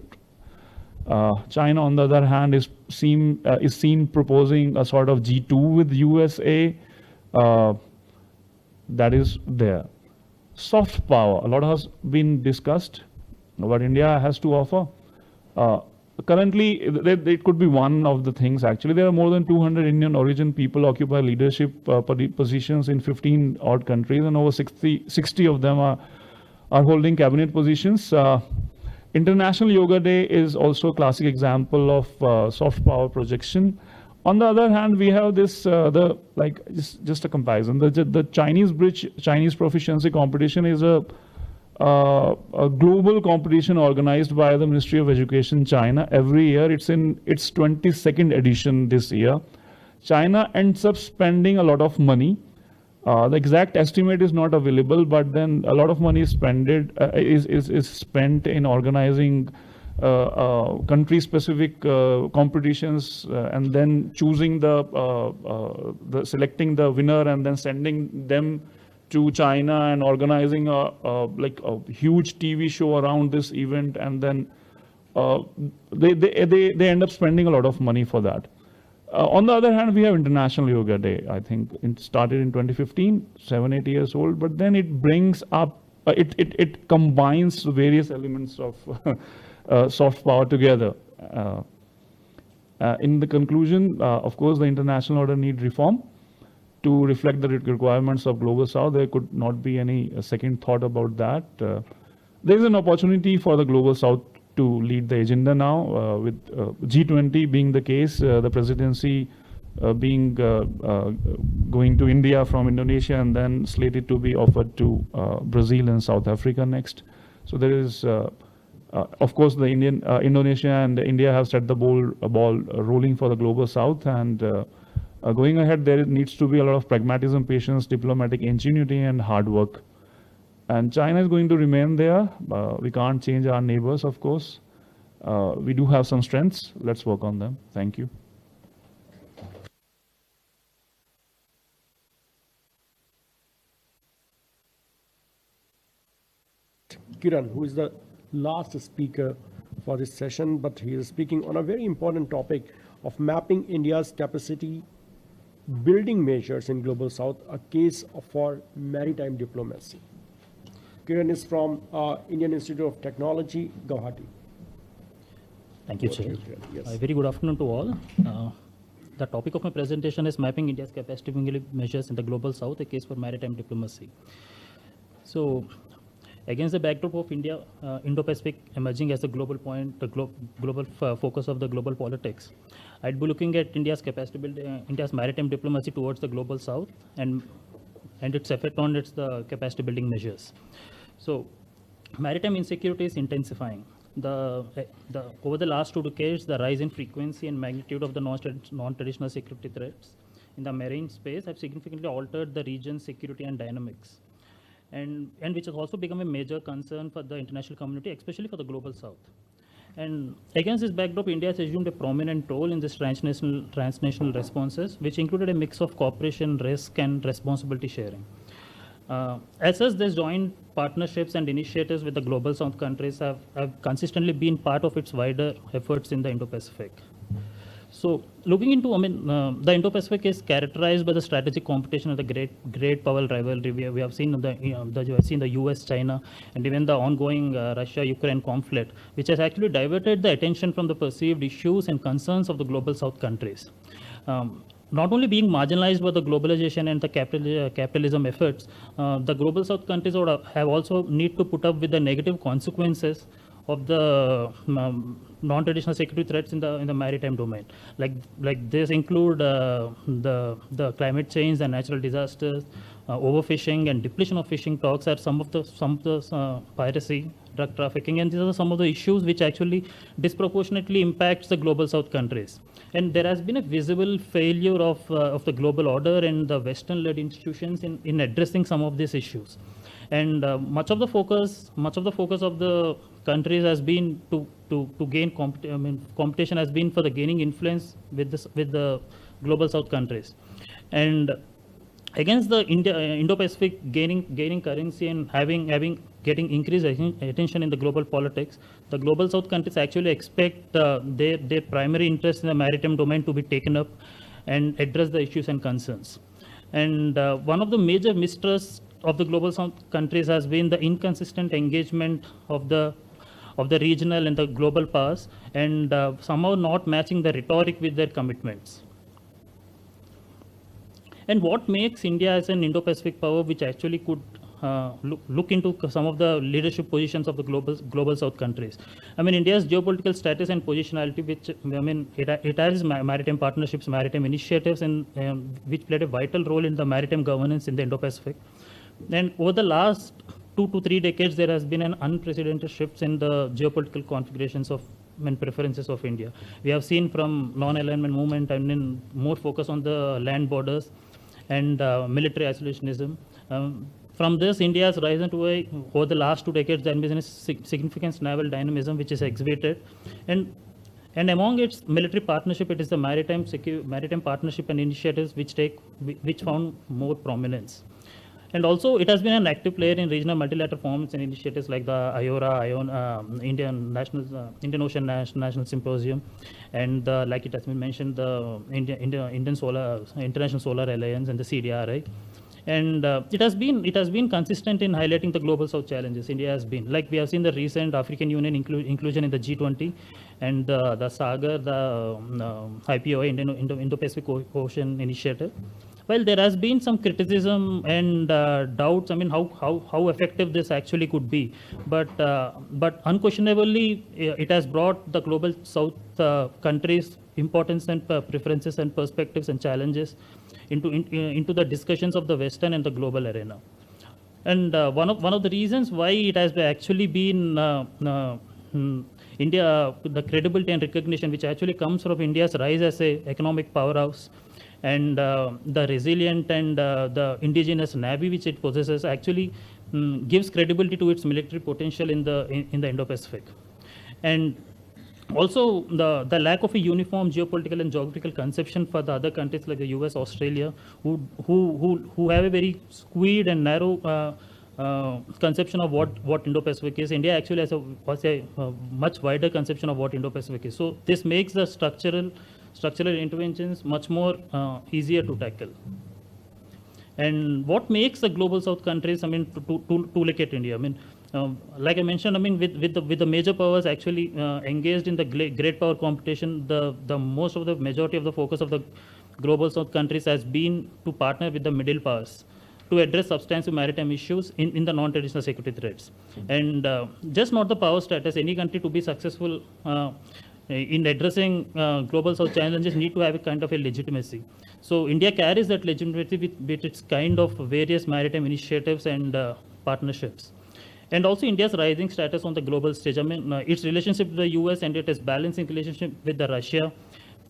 China, on the other hand, is seen proposing a sort of G2 with USA. That is there. Soft power, a lot has been discussed, what India has to offer. Currently, it could be one of the things. Actually, there are more than 200 Indian origin people occupy leadership positions in 15 odd countries, and over 60 of them are holding cabinet positions. International Yoga Day is also a classic example of soft power projection. On the other hand, we have this, just a comparison. The Chinese proficiency competition is a global competition organized by the Ministry of Education, China. Every year, it's in its 22nd edition this year. China ends up spending a lot of money. The exact estimate is not available, but then a lot of money is spent in organizing country-specific competitions, and then choosing selecting the winner, and then sending them to China and organizing a huge TV show around this event, and then they end up spending a lot of money for that. On the other hand, we have International Yoga Day. I think it started in 2015, 7-8 years old, but then it brings up, it combines various elements of soft power together. In the conclusion, of course, the international order needs reform to reflect the requirements of Global South. There could not be any second thought about that. There is an opportunity for the Global South to lead the agenda now, with G20 being the case, the presidency being going to India from Indonesia, and then slated to be offered to Brazil and South Africa next. So there is, of course, the Indonesia and India have set the ball rolling for the Global South, and going ahead, there needs to be a lot of pragmatism, patience, diplomatic ingenuity, and hard work. And China is going to remain there. We can't change our neighbors, of course. We do have some strengths. Let's work on them. Thank you. Kiran, who is the last speaker for this session, but he is speaking on a very important topic of mapping India's capacity building measures in Global South, a case for maritime diplomacy. Kiran is from Indian Institute of Technology, Guwahati. Thank you, Chair. Yes. Very good afternoon to all. The topic of my presentation is mapping India's capacity building measures in the Global South, a case for maritime diplomacy. So, against the backdrop of India, Indo-Pacific emerging as a global point, the global focus of the global politics, I'd be looking at India's capacity building, India's maritime diplomacy towards the Global South and its effect on its capacity building measures. So, maritime insecurity is intensifying. Over the last 2 decades, the rise in frequency and magnitude of the non-traditional security threats in the marine space have significantly altered the region's security and dynamics, and which has also become a major concern for the international community, especially for the Global South. And against this backdrop, India has assumed a prominent role in this transnational responses, which included a mix of cooperation, risk, and responsibility sharing. As such, these joint partnerships and initiatives with the Global South countries have consistently been part of its wider efforts in the Indo-Pacific. So, looking into, the Indo-Pacific is characterized by the strategic competition of the great power rivalry. We have seen the US, China, and even the ongoing Russia-Ukraine conflict, which has actually diverted the attention from the perceived issues and concerns of the Global South countries. Not only being marginalized by the globalization and the capitalism efforts, the Global South countries have also need to put up with the negative consequences of the non-traditional security threats in the maritime domain. Like this include the climate change, the natural disasters, overfishing and depletion of fishing stocks are some of the piracy, drug trafficking, and these are some of the issues which actually disproportionately impacts the Global South countries. And there has been a visible failure of the global order and the Western-led institutions in addressing some of these issues. And much of the focus of the countries has been to gain competition has been for the gaining influence with the Global South countries. And against the Indo-Pacific gaining currency and getting increased attention in the global politics, the Global South countries actually expect their primary interest in the maritime domain to be taken up and address the issues and concerns. And one of the major mistrusts of the Global South countries has been the inconsistent engagement of the regional and the global powers, and somehow not matching the rhetoric with their commitments. And what makes India as an Indo-Pacific power, which actually could look into some of the leadership positions of the global South countries. India's geopolitical status and positionality, which it has maritime partnerships, maritime initiatives, and which played a vital role in the maritime governance in the Indo-Pacific. And over the last 2 to 3 decades, there has been an unprecedented shifts in the geopolitical configurations of preferences of India. We have seen from non-alignment movement and then more focus on the land borders and military isolationism. From this, India has risen to over the last 2 decades, there has been a significant naval dynamism which is exhibited. And among its military partnership, it is the maritime partnership and initiatives which found more prominence. And also, it has been an active player in regional multilateral forums and initiatives like the IORA, Indian Ocean National Symposium, and like it has been mentioned, the International Solar Alliance and the CDRI. And it has been consistent in highlighting the Global South challenges. India has been, like we have seen the recent African Union inclusion in the G20 and the SAGAR, the IPOA, Indo-Pacific Ocean Initiative. Well, there has been some criticism and doubts. How effective this actually could be, but unquestionably, it has brought the Global South countries' importance and preferences and perspectives and challenges into the discussions of the Western and the global arena. And one of the reasons why it has actually been India, the credibility and recognition which actually comes from India's rise as an economic powerhouse, and the resilient and the indigenous navy which it possesses actually gives credibility to its military potential in the Indo-Pacific. And also, the lack of a uniform geopolitical and geographical conception for the other countries like the US, Australia, who have a very skewed and narrow conception of what Indo-Pacific is. India actually has a much wider conception of what Indo-Pacific is. So this makes the structural interventions much more easier to tackle. And what makes the global South countries, I mean, to look at India? I mean, like I mentioned, I mean, with the major powers actually engaged in the great power competition, the majority of the focus of the global South countries has been to partner with the middle powers to address substantive maritime issues in the non-traditional security threats. And just not the power status, any country to be successful in addressing global South challenges need to have a kind of a legitimacy. So India carries that legitimacy with its kind of various maritime initiatives and partnerships. And also India's rising status on the global stage. I mean, its relationship with the US and its balancing relationship with the Russia.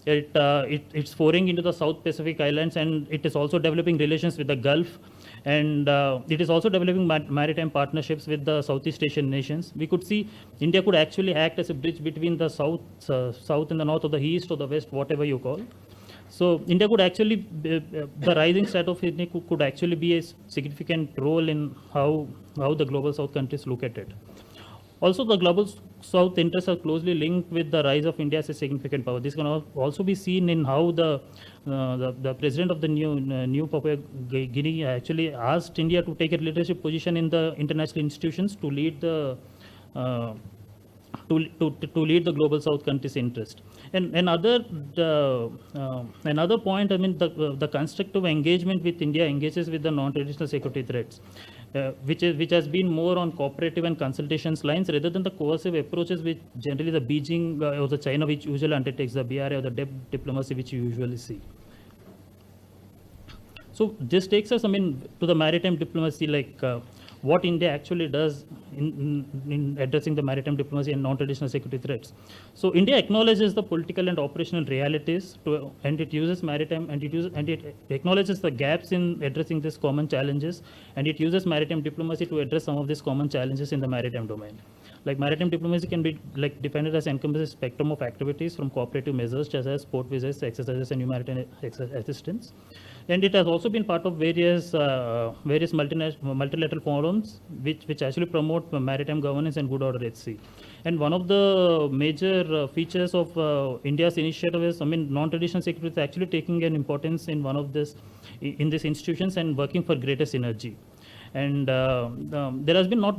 It's foraying into the South Pacific islands, and it is also developing relations with the Gulf, and it is also developing maritime partnerships with the Southeast Asian nations. We could see India could actually act as a bridge between the south and the north, or the east or the west, whatever you call. So India could actually, the rising status of India could actually be a significant role in how the global South countries look at it. Also, the global South interests are closely linked with the rise of India as a significant power. This can also be seen in how the president of the new Papua Guinea actually asked India to take a leadership position in the international institutions to lead the lead the global South countries' interest. And another point, I mean, the constructive engagement with India engages with the non-traditional security threats, which has been more on cooperative and consultations lines rather than the coercive approaches which generally the Beijing or the China which usually undertakes, the BRI or the diplomacy which you usually see. So this takes us, I mean, to the maritime diplomacy, like what India actually does in addressing the maritime diplomacy and non-traditional security threats. So India acknowledges the political and operational realities and it uses maritime, and it acknowledges the gaps in addressing these common challenges, and it uses maritime diplomacy to address some of these common challenges in the maritime domain. Like maritime diplomacy can be like defined as encompasses a spectrum of activities from cooperative measures such as port visits, exercises, and humanitarian assistance. And it has also been part of various multilateral forums which actually promote maritime governance and good order at sea. And one of the major features of India's initiative is, I mean, non-traditional security is actually taking an importance in in these institutions and working for greater synergy. And there has been not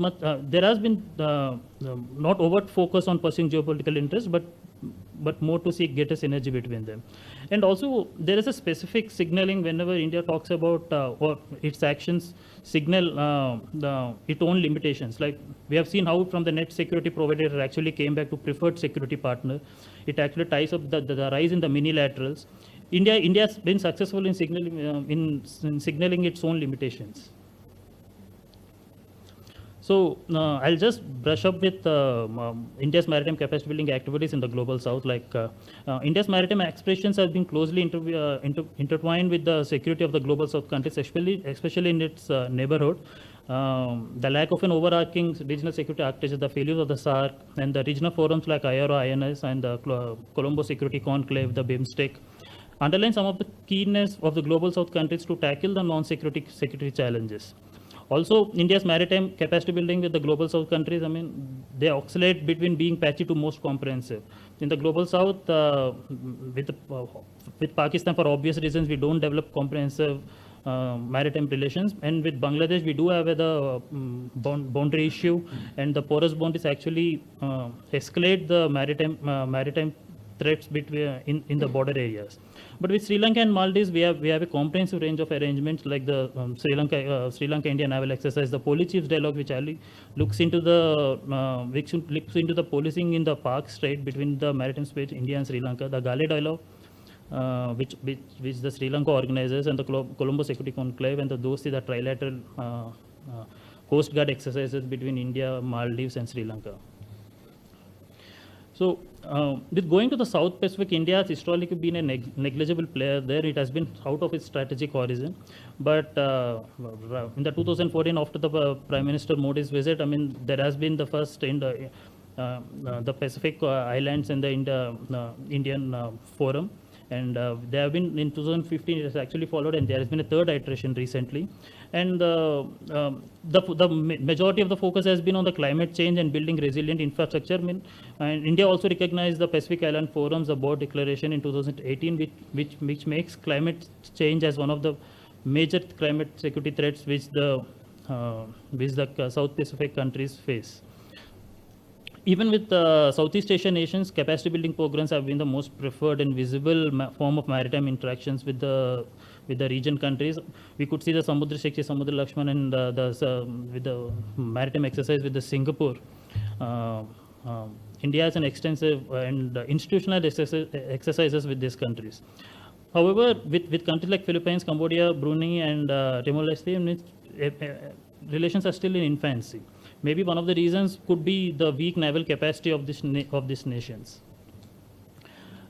overt focus on pursuing geopolitical interests, but more to seek greater synergy between them. And also there is a specific signaling whenever India talks about or its actions signal its own limitations. Like we have seen how from the net security provider it actually came back to preferred security partner. It actually ties up the rise in the minilaterals. India has been successful in signaling its own limitations. So I'll just brush up with India's maritime capacity building activities in the global South. Like India's maritime aspirations have been closely intertwined with the security of the global South countries, especially in its neighborhood. The lack of an overarching regional security architecture, the failures of the SARC, and the regional forums like IRO, INS, and the Colombo Security Conclave, the BIMSTEC, underline some of the keenness of the global South countries to tackle the security challenges. Also, India's maritime capacity building with the global South countries, I mean, they oscillate between being patchy to most comprehensive. In the global South, with Pakistan, for obvious reasons, we don't develop comprehensive maritime relations. And with Bangladesh, we do have the boundary issue, and the porous boundaries actually escalate the maritime threats between in the border areas. But with Sri Lanka and Maldives, we have a comprehensive range of arrangements like the Sri Lanka India naval exercise, the Police Chiefs dialogue, which looks into the policing in the Park Strait between the maritime space India and Sri Lanka, the Gale dialogue, which the Sri Lanka organizes, and the Colombo Security Conclave, and the trilateral Coast Guard exercises between India, Maldives, and Sri Lanka. So, with going to the South Pacific, India has historically been a negligible player there. It has been out of its strategic horizon. But in the 2014, after the Prime Minister Modi's visit, I mean, there has been the first in the Pacific Islands in the Indian Forum. And there have been in 2015, it has actually followed, and there has been a third iteration recently. And the majority of the focus has been on the climate change and building resilient infrastructure. I mean, and India also recognized the Pacific Island Forum's Board Declaration in 2018, which makes climate change as one of the major climate security threats which the South Pacific countries face. Even with Southeast Asian nations, capacity building programs have been the most preferred and visible form of maritime interactions with the region countries. We could see the Samudra Shakti, Samudra Lakshman, and with the maritime exercise with the Singapore. India has an extensive and institutional exercises with these countries. However, with countries like Philippines, Cambodia, Brunei, and Timor-Leste, relations are still in infancy. Maybe one of the reasons could be the weak naval capacity of these nations.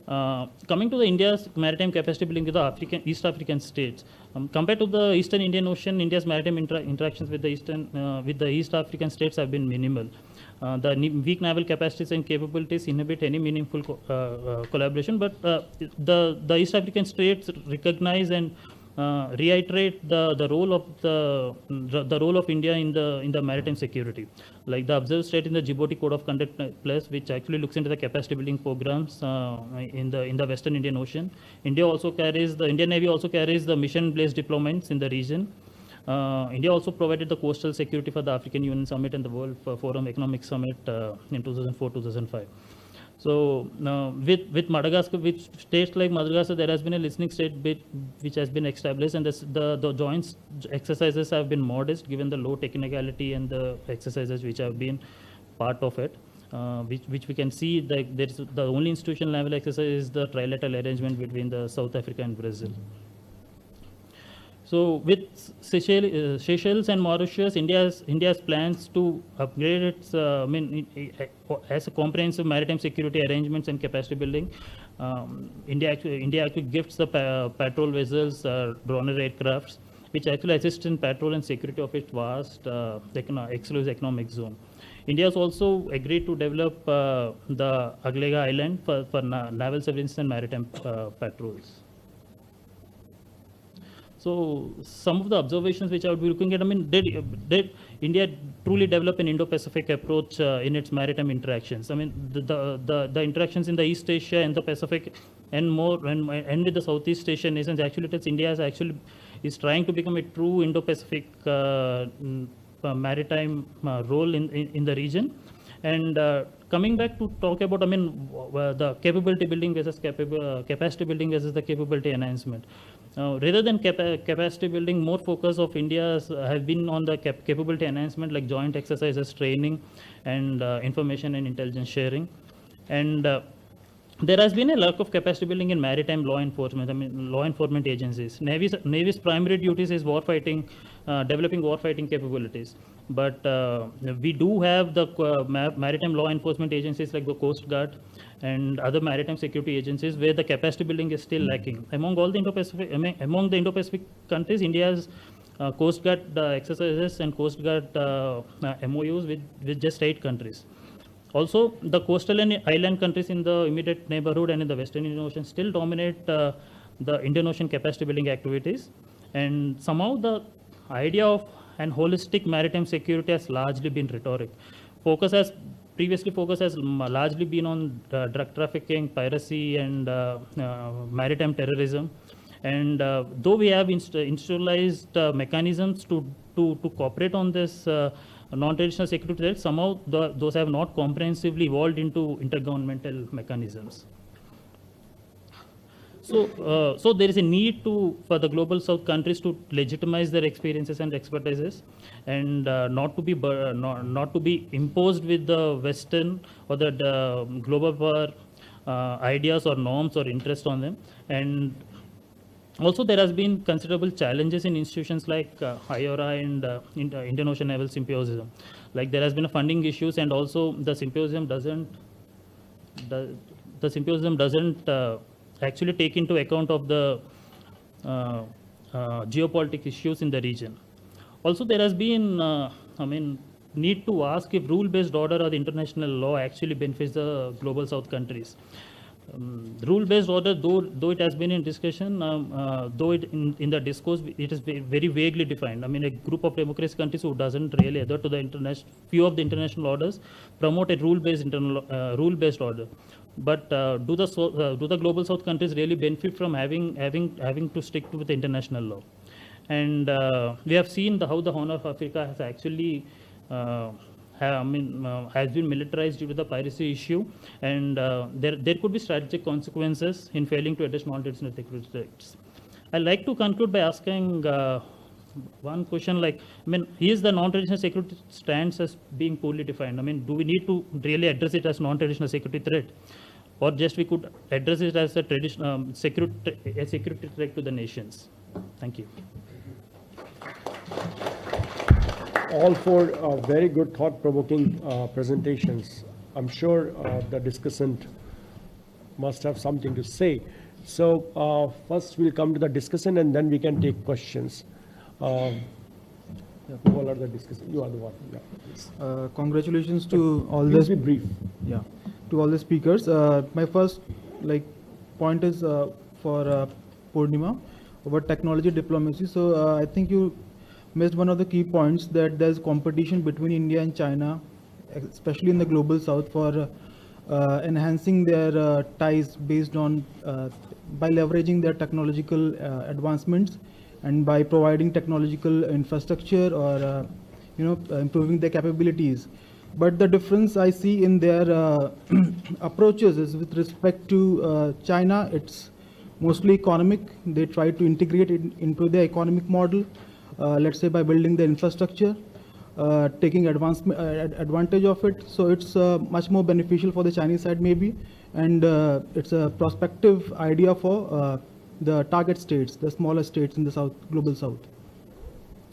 Coming to the India's maritime capacity building with the East African states, compared to the Eastern Indian Ocean, India's maritime interactions with the East African states have been minimal. The weak naval capacities and capabilities inhibit any meaningful collaboration, but the East African states recognize and reiterate the role of India in the maritime security. Like the observed state in the Djibouti Code of Conduct Plus, which actually looks into the capacity building programs in the Western Indian Ocean. Indian Navy also carries the mission-based deployments in the region. India also provided the coastal security for the African Union Summit and the World Forum Economic Summit in 2004-2005. So with Madagascar, with states like Madagascar, there has been a listening state bit which has been established, and the joint exercises have been modest given the low technicality and the exercises which have been part of it. Which we can see that there is the only institutional level exercise is the trilateral arrangement between the South Africa and Brazil. So with Seychelles and Mauritius, India's plans to upgrade its, as a comprehensive maritime security arrangements and capacity building. India actually gifts the patrol vessels, drone aircrafts, which actually assist in patrol and security of its vast exclusive economic zone. India has also agreed to develop the Aglega Island for naval surveillance and maritime patrols. So some of the observations which I would be looking at, did India truly develop an Indo-Pacific approach in its maritime interactions? I mean, the interactions in the East Asia and the Pacific and with the Southeast Asian nations actually tells India is trying to become a true Indo-Pacific maritime role in the region. And coming back to talk about, the capability building versus capacity building versus the capability enhancement. Rather than capacity building, more focus of India's have been on the capability enhancement, like joint exercises, training, and information and intelligence sharing. And there has been a lack of capacity building in maritime law enforcement. Law enforcement agencies. Navy's primary duties is warfighting, developing warfighting capabilities. But we do have the maritime law enforcement agencies like the Coast Guard and other maritime security agencies where the capacity building is still lacking. Among the Indo-Pacific countries, India's Coast Guard exercises and Coast Guard MOUs with just 8 countries. Also, the coastal and island countries in the immediate neighborhood and in the Western Indian Ocean still dominate the Indian Ocean capacity building activities. And somehow the idea of an holistic maritime security has largely been rhetoric. Previously focus has largely been on drug trafficking, piracy, and maritime terrorism. And though we have institutionalized mechanisms to cooperate on this non-traditional security threats, somehow those have not comprehensively evolved into intergovernmental mechanisms. So there is a need for the global South countries to legitimize their experiences and expertises, and not to be imposed with the Western or the global power ideas or norms or interest on them. And also there has been considerable challenges in institutions like ICWA and Indian Ocean Naval Symposium. Like there has been funding issues, and also the symposium doesn't the symposium doesn't actually take into account of the geopolitical issues in the region. Also, there has been, need to ask if rule-based order or the international law actually benefits the global South countries. Rule-based order, though it has been in discussion, though in the discourse it is very vaguely defined. A group of democracy countries who doesn't really adhere to the few of the international orders promote a rule-based order. But do the global South countries really benefit from having to stick to the international law? And we have seen how the Horn of Africa has actually has been militarized due to the piracy issue, and there could be strategic consequences in failing to address non-traditional security threats. I'd like to conclude by asking one question, is the non-traditional security stance as being poorly defined? Do we need to really address it as non-traditional security threat, or just we could address it as a traditional security threat to the nations? Thank you. All four very good thought-provoking presentations. I'm sure the discussant must have something to say. So first we'll come to the discussion and then we can take questions. Who all are the discussants? You are the one. Yeah, please. Congratulations to all Please the be brief. Yeah, to all the speakers. My first point is for Purnima about technology diplomacy. So I think you missed one of the key points, that there's competition between India and China, especially in the global South, for enhancing their ties based on by leveraging their technological advancements and by providing technological infrastructure or improving their capabilities. But the difference I see in their approaches is with respect to China, it's mostly economic. They try to integrate it into their economic model. Let's say by building the infrastructure, taking advantage of it. So it's much more beneficial for the Chinese side maybe, and it's a prospective idea for the target states, the smaller states in the South, global South.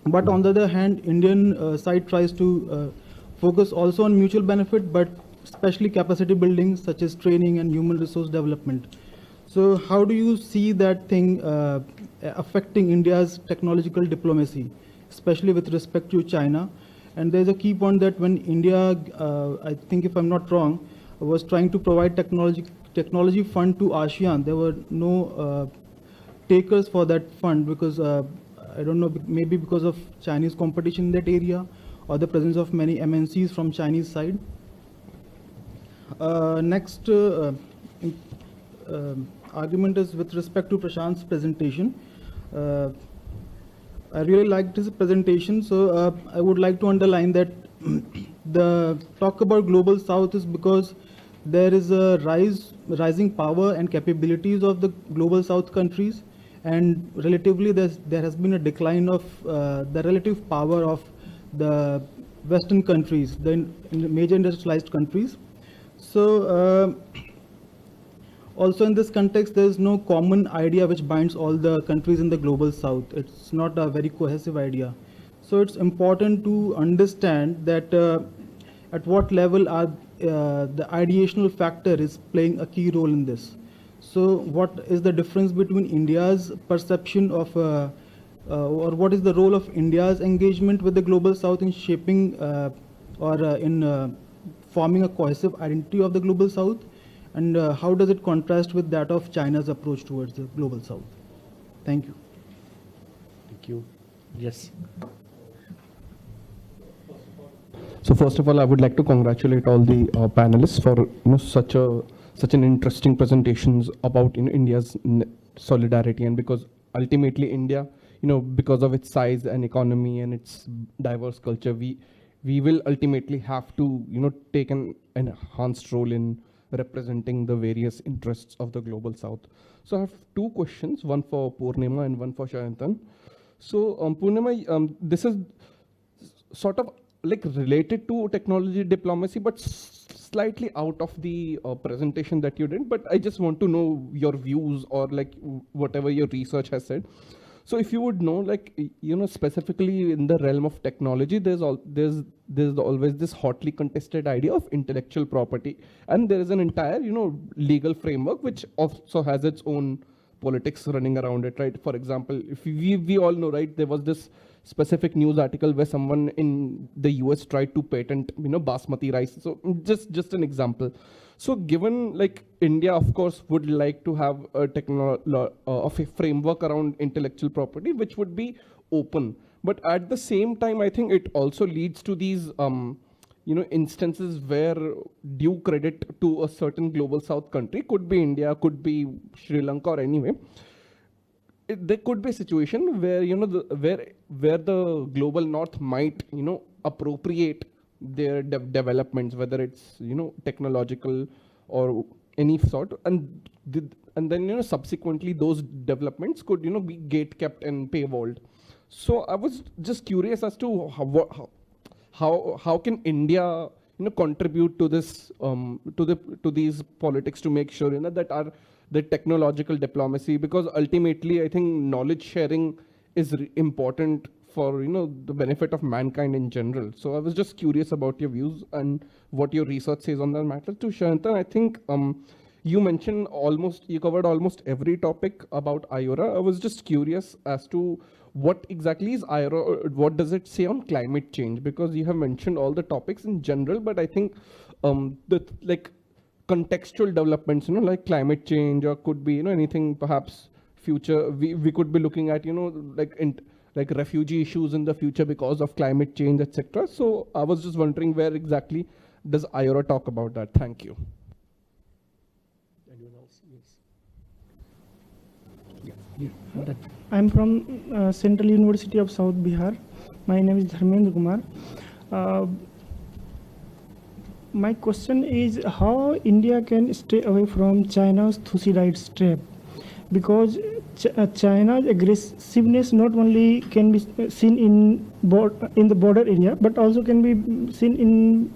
But on the other hand, Indian side tries to focus also on mutual benefit, but especially capacity building such as training and human resource development. So how do you see that thing affecting India's technological diplomacy, especially with respect to China? And there's a key point that when India, I think if I'm not wrong, was trying to provide technology fund to ASEAN, there were no takers for that fund because, I don't know, maybe because of Chinese competition in that area or the presence of many MNCs from Chinese side. Next argument is with respect to Prashant's presentation. I really liked his presentation, so I would like to underline that the talk about global South is because there is a rising power and capabilities of the global South countries, and relatively there has been a decline of the relative power of the Western countries, the major industrialized countries. So also in this context, there is no common idea which binds all the countries in the global South. It's not a very cohesive idea. So it's important to understand that at what level are the ideational factor is playing a key role in this. So what is the difference between India's perception of, or what is the role of India's engagement with the global South in shaping or in forming a cohesive identity of the global South? And how does it contrast with that of China's approach towards the global South? Thank you. Thank you. Yes. So first of all, I would like to congratulate all the panelists for such an interesting presentations about India's solidarity, and because ultimately India, because of its size and economy and its diverse culture, we will ultimately have to take an enhanced role in representing the various interests of the global South. So I have two questions, one for Purnima and one for Shayantan. So Purnima, this is sort of like related to technology diplomacy, but slightly out of the presentation that you did, but I just want to know your views or like whatever your research has said. So if you would know, like, you know, specifically in the realm of technology, there's always this hotly contested idea of intellectual property. And there is an entire, you know, legal framework which also has its own politics running around it, right? For example, if we all know, right, there was this specific news article where someone in the US tried to patent, you know, basmati rice. So just an example. So given, like, India, of course, would like to have a of a framework around intellectual property, which would be open. But at the same time, I think it also leads to these, you know, instances where due credit to a certain global south country, could be India, could be Sri Lanka, or anyway, there could be a situation where, you know, where the global north might, you know, appropriate their developments, whether it's, you know, technological or any sort, and then, you know, subsequently those developments could, you know, be gate kept and paywalled. So I was just curious as to how can India, you know, contribute to this, to these politics, to make sure, you know, that the technological diplomacy, because ultimately I think knowledge sharing is important for, you know, the benefit of mankind in general. So I was just curious about your views and what your research says on that matter. To Shantan, I think you covered almost every topic about IORA. I was just curious as to what exactly is IORA, what does it say on climate change? Because you have mentioned all the topics in general, but I think the, like, contextual developments, you know, like climate change, or could be, you know, anything perhaps future, we could be looking at, you know, like refugee issues in the future because of climate change, etc. So I was just wondering, where exactly does IORA talk about that? Thank you. Anyone else? Yes. Yeah. I'm from Central University of South Bihar. My name is Dharmendra Kumar. My question is how India can stay away from China's Thucydides trap, because China's aggressiveness not only can be seen in the border area, but also can be seen in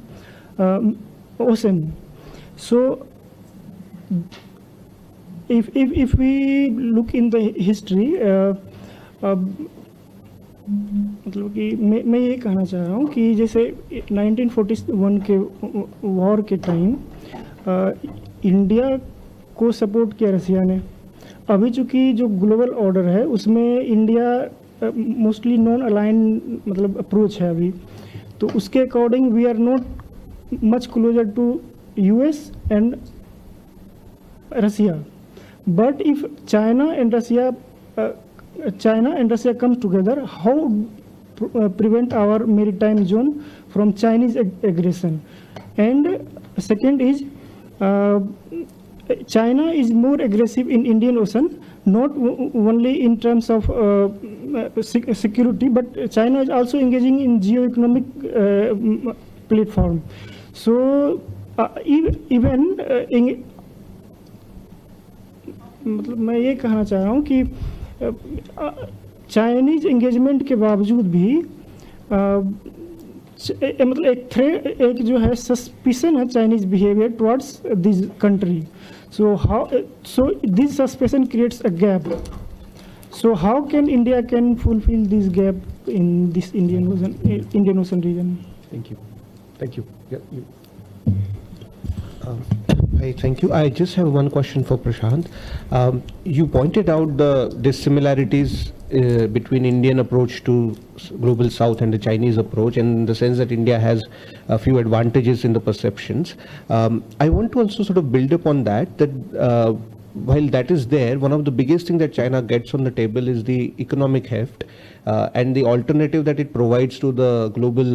ocean. So if we look in the history, मतलब कि मैं ये कहना चाह रहा हूँ कि जैसे 1941 के वॉर के टाइम इंडिया को सपोर्ट किया रसिया ने. अभी चूँकि जो ग्लोबल ऑर्डर है उसमें इंडिया मोस्टली नॉन अलाइन मतलब अप्रोच है अभी, तो उसके according we are not much closer to US and Russia. But if China and Russia come together, how prevent our maritime zone from Chinese aggression? And second is, China is more aggressive in Indian Ocean, not only in terms of security, but China is also engaging in geo-economic platform. So even मतलब मैं ये कहना चाह रहा हूँ कि Chinese engagement के बावजूद भी मतलब एक जो है सस्पिशन है Chinese behaviour towards this country. So this suspicion creates a gap. So how can India can fulfill this gap in this Indian Ocean region? Thank you. Yeah, you. Thank you. I just have one question for Prashant. You pointed out the dissimilarities between Indian approach to global south and the Chinese approach, and in the sense that India has a few advantages in the perceptions. I want to also sort of build upon that while that is there, one of the biggest things that China gets on the table is the economic heft and the alternative that it provides to the global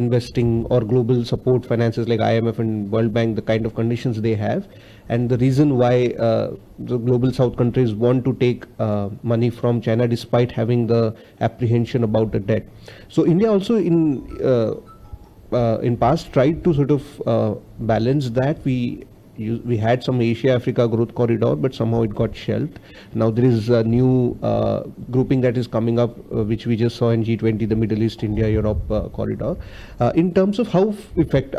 investing or global support finances like IMF and World Bank, the kind of conditions they have, and the reason why the global south countries want to take money from China despite having the apprehension about the debt. So India also in past tried to sort of balance that. We had some Asia-Africa growth corridor, but somehow it got shelved. Now there is a new grouping that is coming up, which we just saw in G20, the Middle East, India, Europe corridor. In terms of how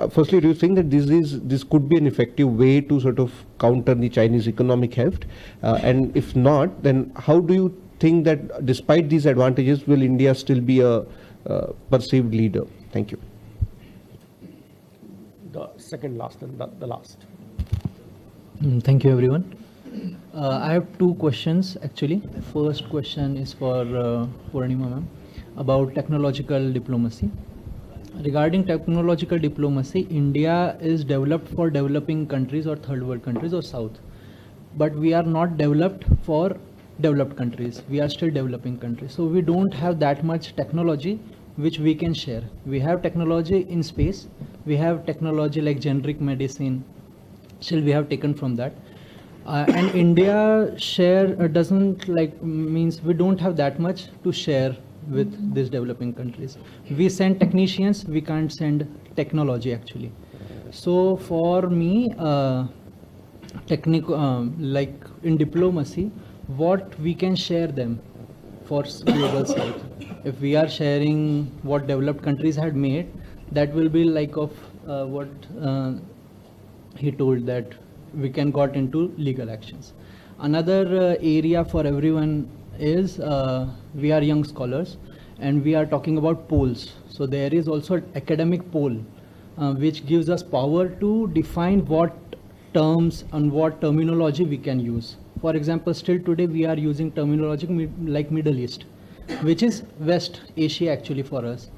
firstly, do you think that this could be an effective way to sort of counter the Chinese economic heft? And if not, then how do you think that despite these advantages, will India still be a perceived leader? Thank you. The second last and the last. Thank you, everyone. I have two questions actually. First question is for Purnima ma'am about technological diplomacy. Regarding technological diplomacy, India is developed for developing countries or third world countries or South. But we are not developed for developed countries. We are still developing countries. So we don't have that much technology which we can share. We have technology in space. We have technology like generic medicine. Still we have taken from that. And India share doesn't means we don't have that much to share with these developing countries. We send technicians, we can't send technology actually. So for me, like in diplomacy, what we can share them for global South. If we are sharing what developed countries had made, that will be like of what he told, that we can got into legal actions. Another area for everyone is we are young scholars and we are talking about polls. So there is also an academic poll which gives us power to define what terms and what terminology we can use. For example, still today we are using terminology like Middle East, which is West Asia actually for us.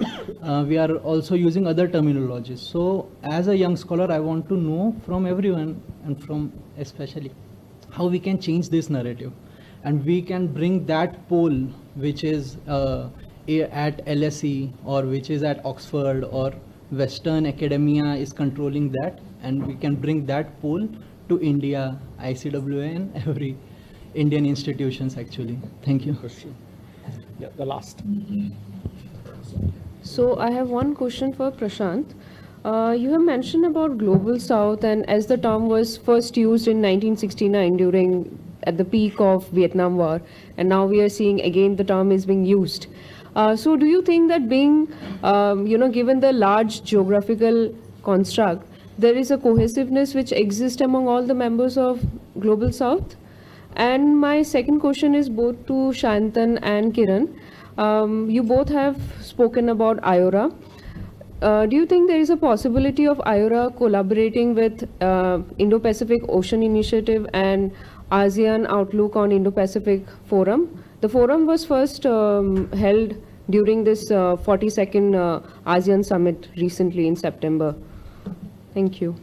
We are also using other terminologies. So as a young scholar, I want to know from everyone and from especially how we can change this narrative. And we can bring that poll which is at LSE or which is at Oxford or Western academia is controlling that, and we can bring that poll to India, ICWA and every Indian institutions actually. Thank you. Yeah, the last. So I have one question for Prashant. You have mentioned about Global South, and as the term was first used in 1969 at the peak of Vietnam War, and now we are seeing again the term is being used. So do you think that being, given the large geographical construct, there is a cohesiveness which exists among all the members of Global South? And my second question is both to Shantan and Kiran. You both have spoken about IORA. Do you think there is a possibility of IORA collaborating with Indo-Pacific Ocean Initiative and ASEAN Outlook on Indo-Pacific Forum? The forum was first held during this 42nd ASEAN Summit recently in September. Thank you.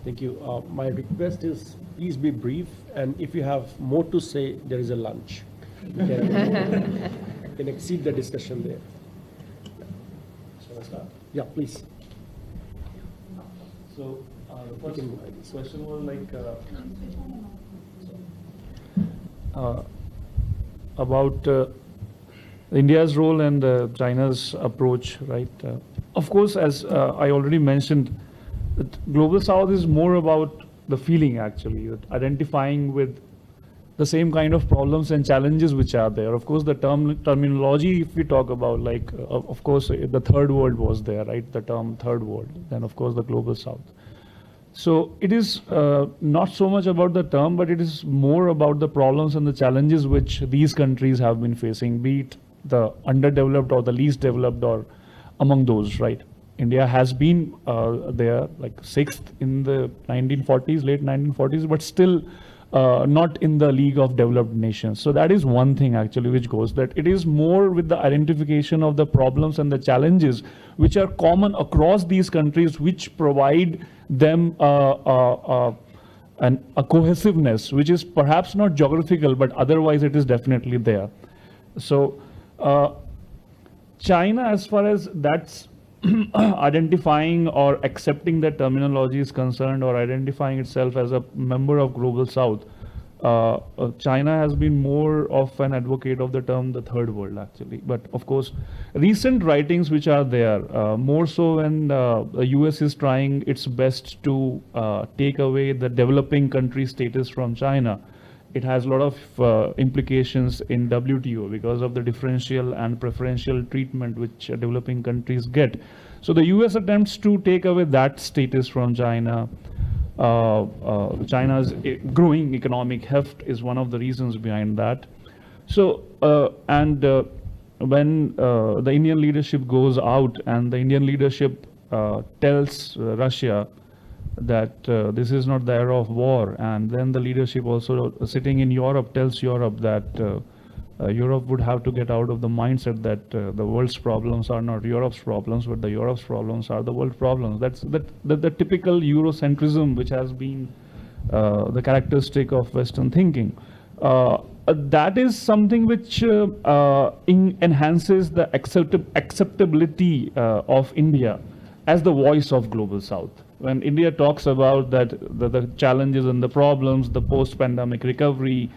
Thank you. My request is please be brief, and if you have more to say, there is a lunch. You can exceed the discussion there. Shall I start? Yeah, please. So the first question was like about India's role and China's approach, right? Of course, as I already mentioned, Global South is more about the feeling actually, identifying with the same kind of problems and challenges which are there. Of course, the terminology, if we talk about, like, of course, the third world was there, right? The term third world, then of course the Global South. So it is not so much about the term, but it is more about the problems and the challenges which these countries have been facing, be it the underdeveloped or the least developed or among those, right? India has been there like sixth in the 1940s, late 1940s, but still not in the league of developed nations. So that is one thing actually which goes, that it is more with the identification of the problems and the challenges which are common across these countries, which provide them a cohesiveness, which is perhaps not geographical, but otherwise it is definitely there. So China, as far as that's identifying or accepting that terminology is concerned, or identifying itself as a member of Global South, China has been more of an advocate of the term the third world actually. But of course, recent writings which are there, more so when the US is trying its best to take away the developing country status from China, it has a lot of implications in WTO because of the differential and preferential treatment which developing countries get. So the US attempts to take away that status from China. China's growing economic heft is one of the reasons behind that. So, when the Indian leadership goes out and the Indian leadership tells Russia that this is not the era of war, and then the leadership also sitting in Europe tells Europe that Europe would have to get out of the mindset that the world's problems are not Europe's problems, but the Europe's problems are the world problems. That's the typical Eurocentrism, which has been the characteristic of Western thinking. That is something which enhances the acceptability of India as the voice of Global South. When India talks about that the challenges and the problems, the post-pandemic recovery,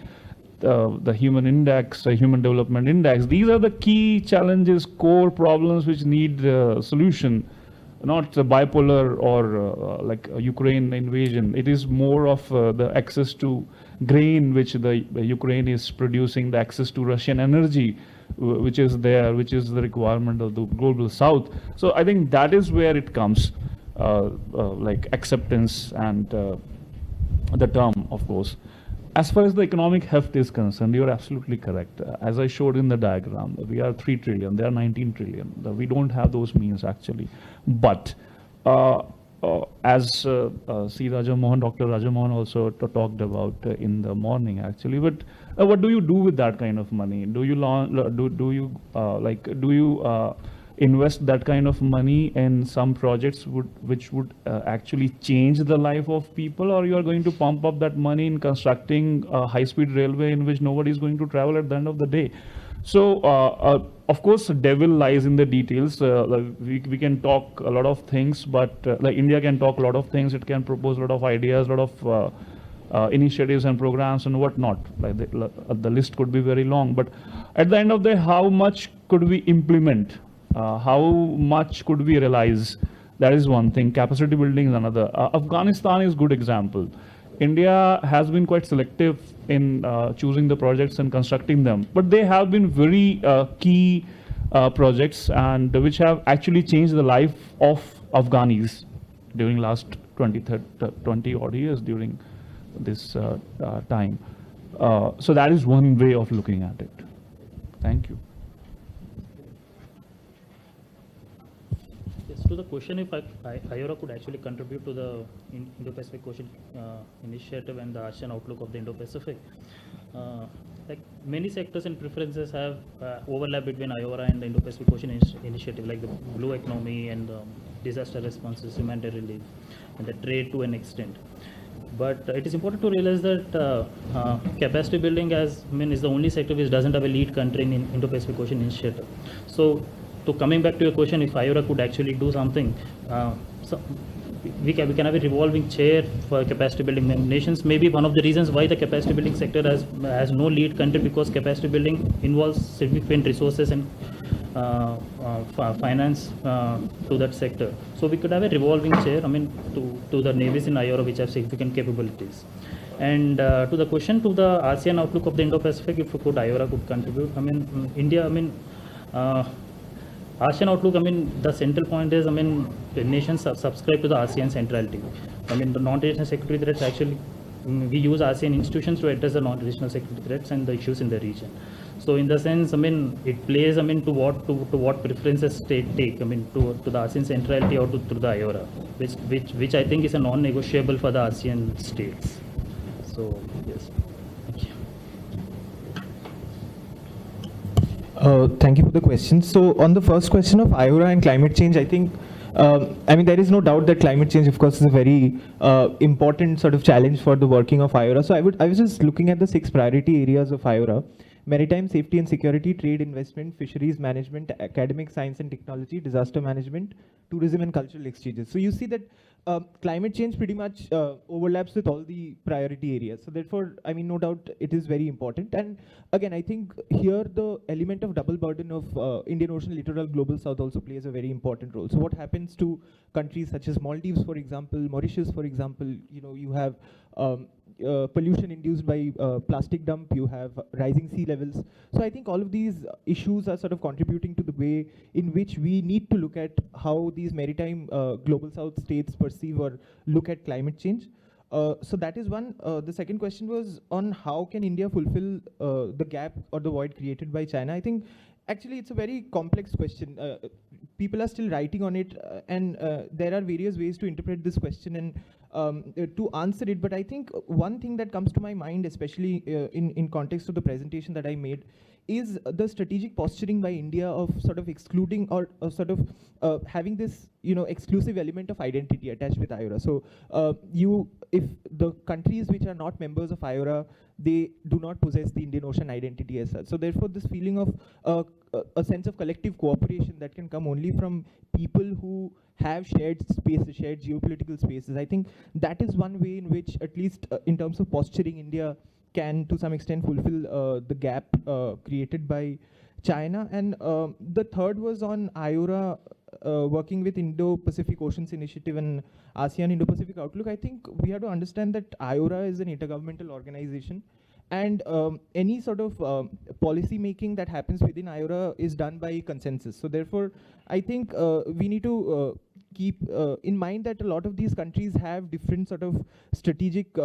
the human index, the human development index, these are the key challenges, core problems which need solution, not bipolar or like a Ukraine invasion. It is more of the access to grain which the Ukraine is producing, the access to Russian energy which is there, which is the requirement of the Global South. So I think that is where it comes, like acceptance and the term, of course. As far as the economic heft is concerned, you're absolutely correct. As I showed in the diagram, we are 3 trillion, they are 19 trillion. We don't have those means actually. But as C. Rajamohan, Dr. Rajamohan also talked about in the morning actually, but what do you do with that kind of money? Do you invest that kind of money in some projects which would actually change the life of people, or you are going to pump up that money in constructing a high-speed railway in which nobody is going to travel at the end of the day? So, of course, the devil lies in the details. We can talk a lot of things, but like India can talk a lot of things. It can propose a lot of ideas, a lot of initiatives and programs and whatnot. Like the list could be very long. But at the end of the day, how much could we implement? How much could we realize? That is one thing. Capacity building is another. Afghanistan is a good example. India has been quite selective in choosing the projects and constructing them, but they have been very key projects and which have actually changed the life of Afghanis during last 20 odd years during this time. So that is one way of looking at it. Thank you. To the question if ICWA could actually contribute to the Indo-Pacific Ocean Initiative and the ASEAN outlook of the Indo-Pacific, like many sectors and preferences have overlap between ICWA and the Indo-Pacific Ocean Initiative, like the blue economy and disaster responses, humanitarian relief, and the trade to an extent. But it is important to realize that capacity building is the only sector which doesn't have a lead country in Indo-Pacific Ocean Initiative. So coming back to your question, if ICWA could actually do something, so we can have a revolving chair for capacity building nations. Maybe one of the reasons why the capacity building sector has no lead country, because capacity building involves significant resources and finance to that sector. So we could have a revolving chair, to the navies in ICWA which have significant capabilities. And to the question to the ASEAN outlook of the Indo-Pacific, if ICWA could contribute, India, ASEAN outlook, the central point is, the nations subscribe to the ASEAN centrality. The non-regional security threats actually, we use ASEAN institutions to address the non-regional security threats and the issues in the region. So in the sense, it plays, to what preferences state take, to the ASEAN centrality or to the ICWA, which I think is a non-negotiable for the ASEAN states. So yes. Thank you for the question. So on the first question of ICWA and climate change, I think, there is no doubt that climate change, of course, is a very important sort of challenge for the working of ICWA. So I was just looking at the 6 priority areas of ICWA: maritime safety and security, trade, investment, fisheries management, academic science and technology, disaster management, tourism and cultural exchanges. So you see that climate change pretty much overlaps with all the priority areas. So therefore, no doubt it is very important. And again, I think here the element of double burden of Indian Ocean littoral global south also plays a very important role. So what happens to countries such as Maldives, for example, Mauritius, for example, you have pollution induced by plastic dump, you have rising sea levels. So I think all of these issues are sort of contributing to the way in which we need to look at how these maritime global south states perceive or look at climate change. So that is one. The second question was on how can India fulfill the gap or the void created by China. I think actually it's a very complex question. People are still writing on it, and there are various ways to interpret this question and to answer it. But I think one thing that comes to my mind, especially in context of the presentation that I made, is the strategic posturing by India of sort of excluding or sort of having this exclusive element of identity attached with IORA. So if the countries which are not members of IORA, they do not possess the Indian Ocean identity as such. So therefore, this feeling of a sense of collective cooperation that can come only from people who have shared spaces, shared geopolitical spaces. I think that is one way in which, at least in terms of posturing, India can to some extent fulfill the gap created by China. And the third was on IORA working with Indo-Pacific Oceans Initiative and ASEAN Indo-Pacific Outlook. I think we have to understand that IORA is an intergovernmental organization, and any sort of policy making that happens within IORA is done by consensus. So therefore, I think we need to keep in mind that a lot of these countries have different sort of strategic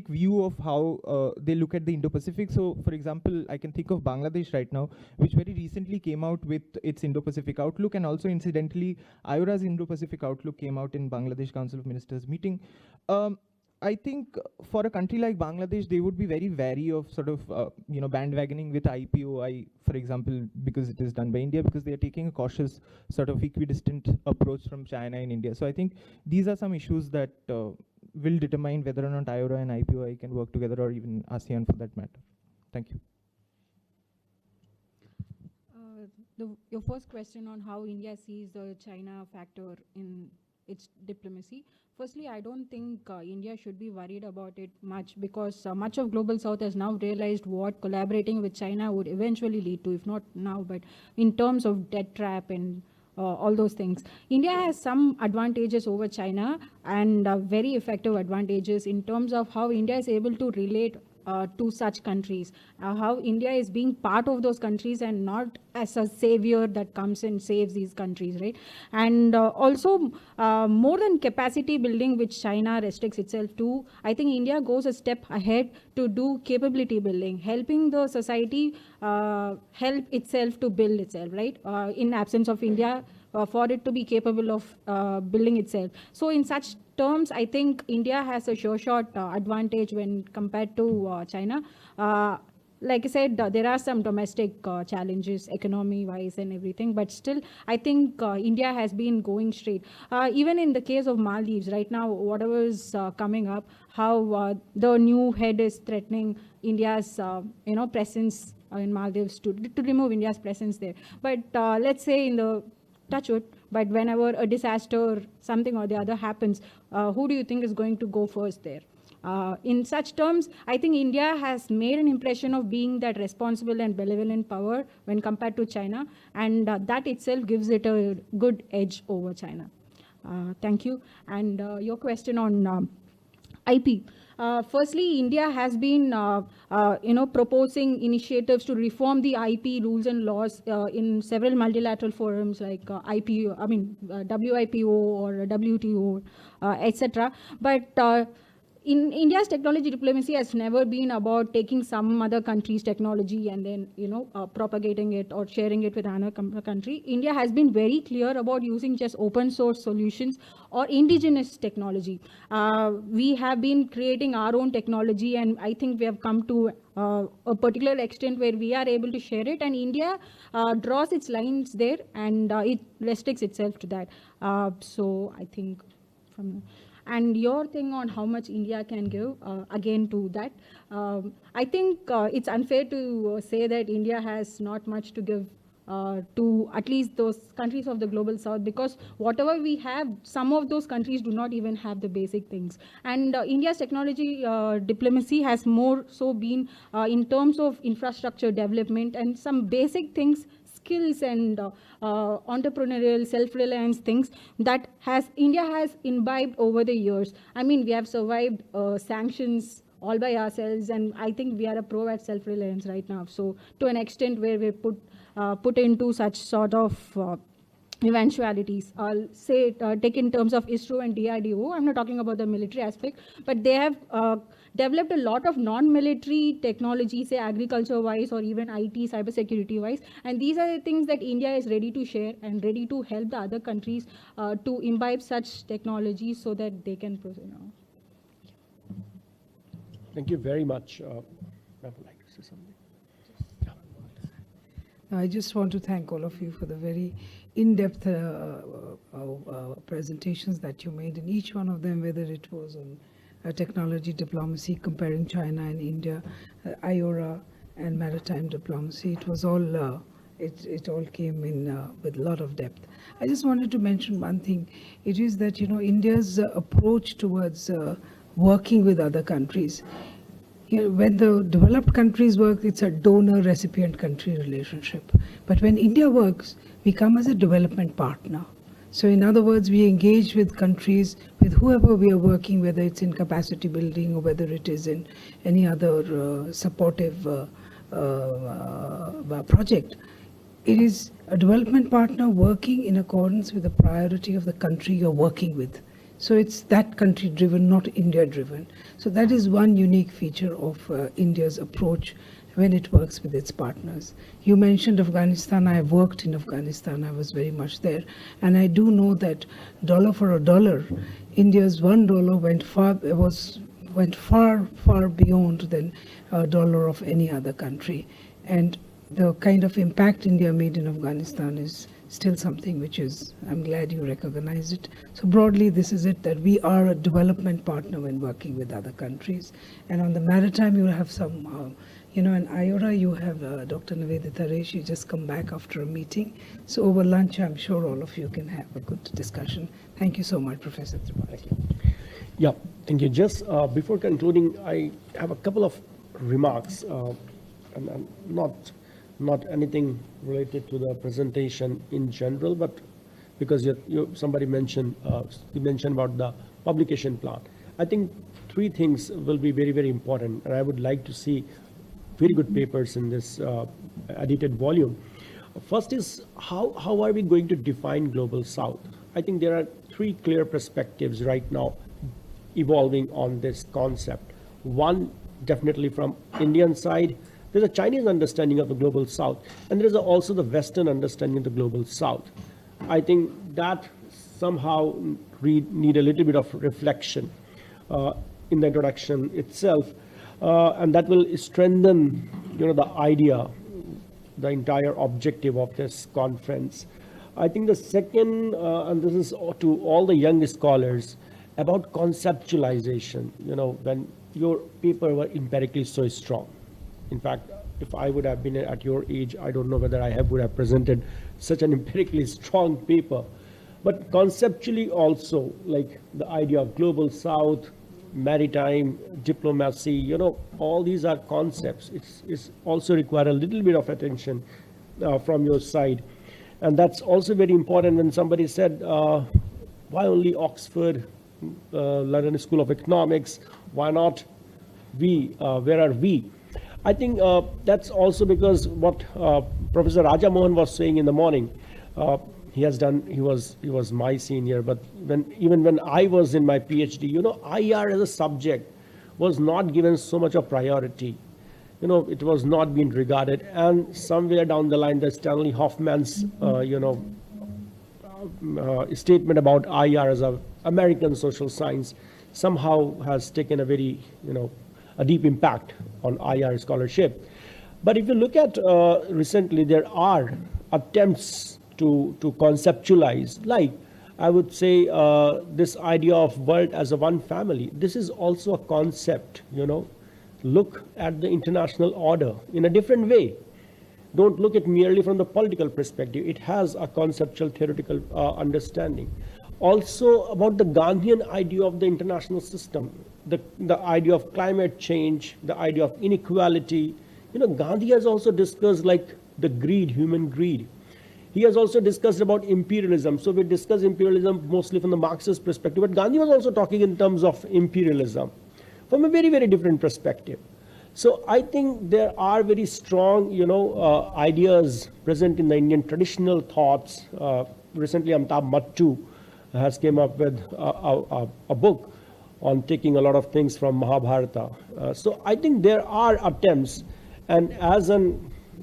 view of how they look at the Indo-Pacific. So, for example, I can think of Bangladesh right now, which very recently came out with its Indo-Pacific Outlook, and also incidentally, IORA's Indo-Pacific Outlook came out in Bangladesh Council of Ministers meeting. I think for a country like Bangladesh, they would be very wary of sort of bandwagoning with IPOI, for example, because it is done by India, because they are taking a cautious sort of equidistant approach from China and India. So I think these are some issues that will determine whether or not IORA and IPOI can work together, or even ASEAN for that matter. Thank you. Your first question on how India sees the China factor in its diplomacy. Firstly, I don't think India should be worried about it much, because much of Global South has now realized what collaborating with China would eventually lead to, if not now, but in terms of debt trap and all those things. India has some advantages over China, and very effective advantages in terms of how India is able to relate to such countries, how India is being part of those countries and not as a savior that comes and saves these countries, right? And also more than capacity building, which China restricts itself to, I think India goes a step ahead to do capability building, helping the society help itself to build itself, right? In absence of India, for it to be capable of building itself. So in such terms, I think India has a sure shot advantage when compared to China. Like I said, there are some domestic challenges, economy-wise and everything, but still, I think India has been going straight. Even in the case of Maldives, right now, whatever is coming up, how the new head is threatening India's, presence in Maldives to remove India's presence there. But let's say in the touch wood, but whenever a disaster, something or the other happens, who do you think is going to go first there? In such terms, I think India has made an impression of being that responsible and benevolent power when compared to China, and that itself gives it a good edge over China. Thank you. And your question on IP. Firstly, India has been, proposing initiatives to reform the IP rules and laws in several multilateral forums like WIPO or WTO, etc. But in India's technology diplomacy has never been about taking some other country's technology and then, propagating it or sharing it with another country. India has been very clear about using just open source solutions or indigenous technology. We have been creating our own technology, and I think we have come to a particular extent where we are able to share it, and India draws its lines there, and it restricts itself to that. So I think from... And your thing on how much India can give, again to that, I think it's unfair to say that India has not much to give to at least those countries of the Global South, because whatever we have, some of those countries do not even have the basic things. And India's technology diplomacy has more so been in terms of infrastructure development and some basic things, skills and entrepreneurial self-reliance things that India has imbibed over the years. I mean, we have survived sanctions all by ourselves, and I think we are a pro at self-reliance right now. So to an extent where we put into such sort of eventualities. I'll say, take in terms of ISRO and DRDO. I'm not talking about the military aspect, but they have developed a lot of non-military technology, say agriculture-wise or even IT, cybersecurity-wise. And these are the things that India is ready to share and ready to help the other countries to imbibe such technologies so that they can proceed. Thank you very much. I would like to say something. I just want to thank all of you for the very in-depth presentations that you made in each one of them, whether it was on technology diplomacy, comparing China and India, IORA and maritime diplomacy. It was all, it all came in with a lot of depth. I just wanted to mention one thing. It is that, India's approach towards working with other countries. When the developed countries work, it's a donor-recipient country relationship. But when India works, we come as a development partner. So in other words, we engage with countries, with whoever we are working, whether it's in capacity building or whether it is in any other supportive project. It is a development partner working in accordance with the priority of the country you're working with. So it's that country driven, not India driven. So that is one unique feature of India's approach when it works with its partners. You mentioned Afghanistan. I have worked in Afghanistan. I was very much there. And I do know that dollar for a dollar, India's $1 went far beyond than a dollar of any other country. And the kind of impact India made in Afghanistan is still something which is, I'm glad you recognize it. So broadly, this is it, that we are a development partner when working with other countries. And on the maritime, you have some, in IORA, you have Dr. Nivedita Ray. She just come back after a meeting. So over lunch, I'm sure all of you can have a good discussion. Thank you so much, Professor Tripathi. Yeah, thank you. Just before concluding, I have a couple of remarks, and not anything related to the presentation in general, but because somebody mentioned you mentioned about the publication plan. I think three things will be very, very important, and I would like to see very good papers in this edited volume. First is how are we going to define Global South? I think there are three clear perspectives right now evolving on this concept. One, definitely from Indian side, there's a Chinese understanding of the Global South, and there's also the Western understanding of the Global South. I think that somehow need a little bit of reflection in the introduction itself, and that will strengthen, the idea, the entire objective of this conference. I think the second, and this is to all the young scholars, about conceptualization. When your paper were empirically so strong. In fact, if I would have been at your age, I don't know whether I would have presented such an empirically strong paper. But conceptually also, like the idea of Global South, maritime diplomacy, all these are concepts. It's also require a little bit of attention from your side. And that's also very important when somebody said, why only Oxford, London School of Economics, why not we, where are we? I think that's also because what Professor Raja Mohan was saying in the morning. He was my senior, but even when I was in my PhD, IR as a subject was not given so much of priority. It was not being regarded, and somewhere down the line, the Stanley Hoffman's statement about IR as an American social science somehow has taken a very a deep impact on IR scholarship. But if you look at recently, there are attempts to conceptualize, like I would say this idea of world as a one family. This is also a concept, look at the international order in a different way. Don't look at merely from the political perspective. It has a conceptual theoretical understanding. Also about the Gandhian idea of the international system, the idea of climate change, the idea of inequality. Gandhi has also discussed like the greed, human greed. He has also discussed about imperialism. So we discuss imperialism mostly from the Marxist perspective, but Gandhi was also talking in terms of imperialism from a very, very different perspective. So I think there are very strong, ideas present in the Indian traditional thoughts, recently Amitabh Mattu has came up with a book on taking a lot of things from Mahabharata. So I think there are attempts, and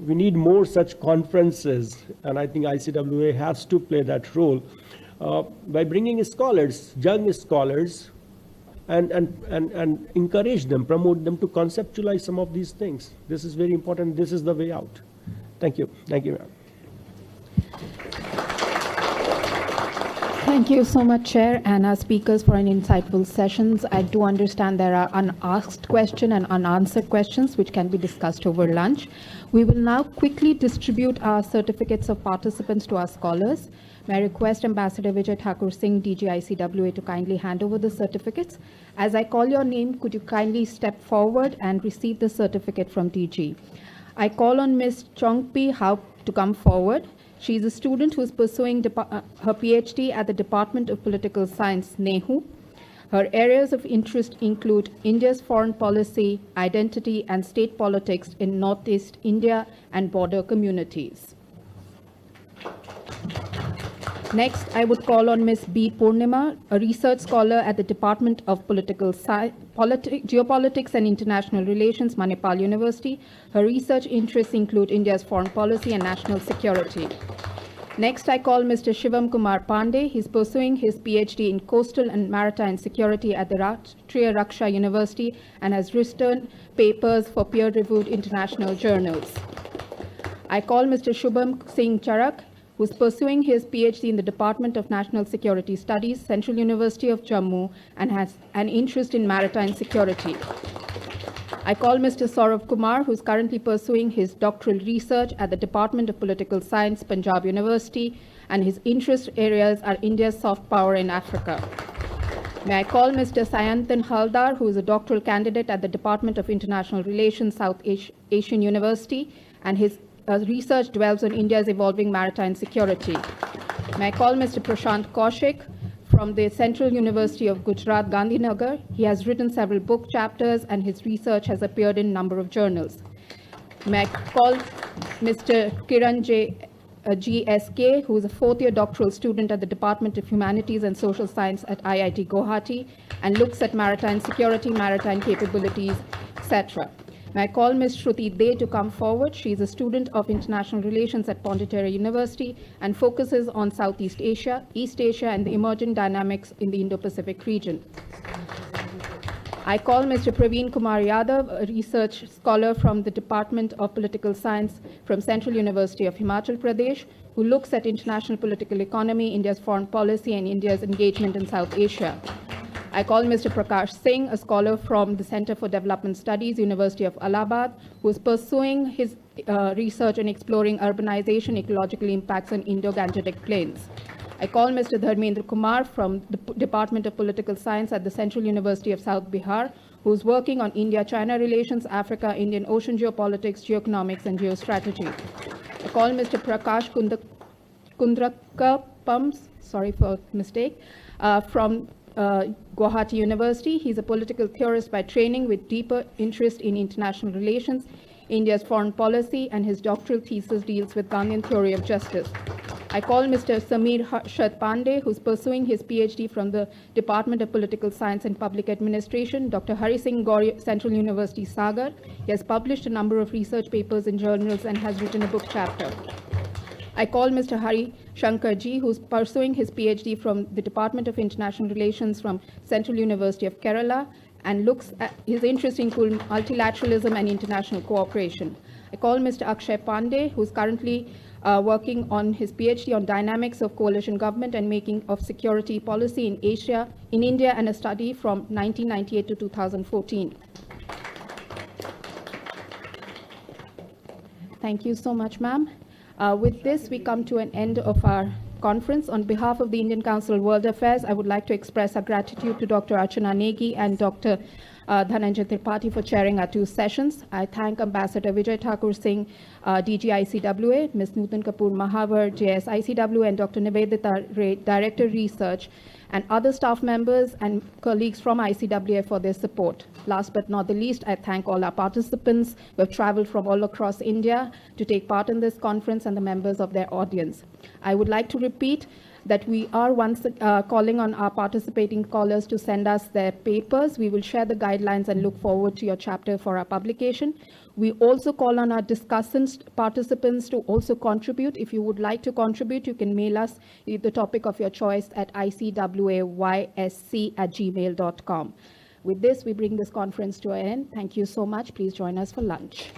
we need more such conferences, and I think ICWA has to play that role by bringing scholars, young scholars, and encourage them, promote them to conceptualize some of these things. This is very important. This is the way out. Thank you. Thank you, ma'am. Thank you so much, Chair, and our speakers for an insightful sessions. I do understand there are unasked questions and unanswered questions which can be discussed over lunch. We will now quickly distribute our certificates of participants to our scholars. May I request Ambassador Vijay Thakur Singh, DG ICWA, to kindly hand over the certificates. As I call your name, could you kindly step forward and receive the certificate from DG. I call on Ms. Chongpi Haup to come forward. She is a student who is pursuing her PhD at the Department of Political Science, NEHU. Her areas of interest include India's foreign policy, identity, and state politics in Northeast India and border communities. Next, I would call on Ms. B. Purnima, a research scholar at the Department of Geopolitics and International Relations, Manipal University. Her research interests include India's foreign policy and national security. Next, I call Mr. Shivam Kumar Pandey. He's pursuing his PhD in coastal and maritime security at the Rashtriya Raksha University and has written papers for peer-reviewed international journals. I call Mr. Shubham Singh Charak, who's pursuing his PhD in the Department of National Security Studies, Central University of Jammu, and has an interest in maritime security. I call Mr. Saurav Kumar, who's currently pursuing his doctoral research at the Department of Political Science, Punjab University, and his interest areas are India's soft power in Africa. May I call Mr. Sayantan Haldar, who is a doctoral candidate at the Department of International Relations, South Asian University, and his research dwells on India's evolving maritime security. May I call Mr. Prashant Kaushik from the Central University of Gujarat, Gandhinagar. He has written several book chapters and his research has appeared in a number of journals. May I call Mr. Kiran GSK, who is a fourth-year doctoral student at the Department of Humanities and Social Science at IIT Guwahati and looks at maritime security, maritime capabilities, etc. May I call Ms. Shruti De to come forward. She is a student of International Relations at Pondicherry University and focuses on Southeast Asia, East Asia, and the emerging dynamics in the Indo-Pacific region. I call Mr. Praveen Kumar Yadav, a research scholar from the Department of Political Science from Central University of Himachal Pradesh, who looks at international political economy, India's foreign policy, and India's engagement in South Asia. I call Mr. Prakash Singh, a scholar from the Center for Development Studies, University of Allahabad, who is pursuing his research on exploring urbanization, ecological impacts on Indo-Gangetic plains. I call Mr. Dharmendra Kumar from the Department of Political Science at the Central University of South Bihar, who is working on India-China relations, Africa, Indian Ocean geopolitics, geoeconomics, and geostrategy. I call Mr. Prakash Kundrakapams, sorry for mistake, from Guwahati University. He's a political theorist by training with deeper interest in international relations, India's foreign policy, and his doctoral thesis deals with Gandhian theory of justice. I call Mr. Samir Harshad Pandey, who's pursuing his PhD from the Department of Political Science and Public Administration, Dr. Hari Singh Gauri, Central University, Sagar. He has published a number of research papers in journals and has written a book chapter. I call Mr. Hari Shankar Ji, who's pursuing his PhD from the Department of International Relations from Central University of Kerala and looks at his interest in multilateralism and international cooperation. I call Mr. Akshay Pandey, who's currently working on his PhD on dynamics of coalition government and making of security policy in Asia, in India, and a study from 1998 to 2014. Thank you so much, ma'am. With this, we come to an end of our conference. On behalf of the Indian Council of World Affairs, I would like to express our gratitude to Dr. Archana Negi and Dr. Dhananjay Tripathi for chairing our 2 sessions. I thank Ambassador Vijay Thakur Singh, DG ICWA, Ms. Nutan Kapoor Mahavar, JS ICWA, and Dr. Nivedita Ray, Director Research, and other staff members and colleagues from ICWA for their support. Last but not the least, I thank all our participants who have traveled from all across India to take part in this conference and the members of their audience. I would like to repeat that we are once calling on our participating scholars to send us their papers. We will share the guidelines and look forward to your chapter for our publication. We also call on our discussants, participants to also contribute. If you would like to contribute, you can mail us the topic of your choice at icwaysc@gmail.com. With this, we bring this conference to an end. Thank you so much. Please join us for lunch.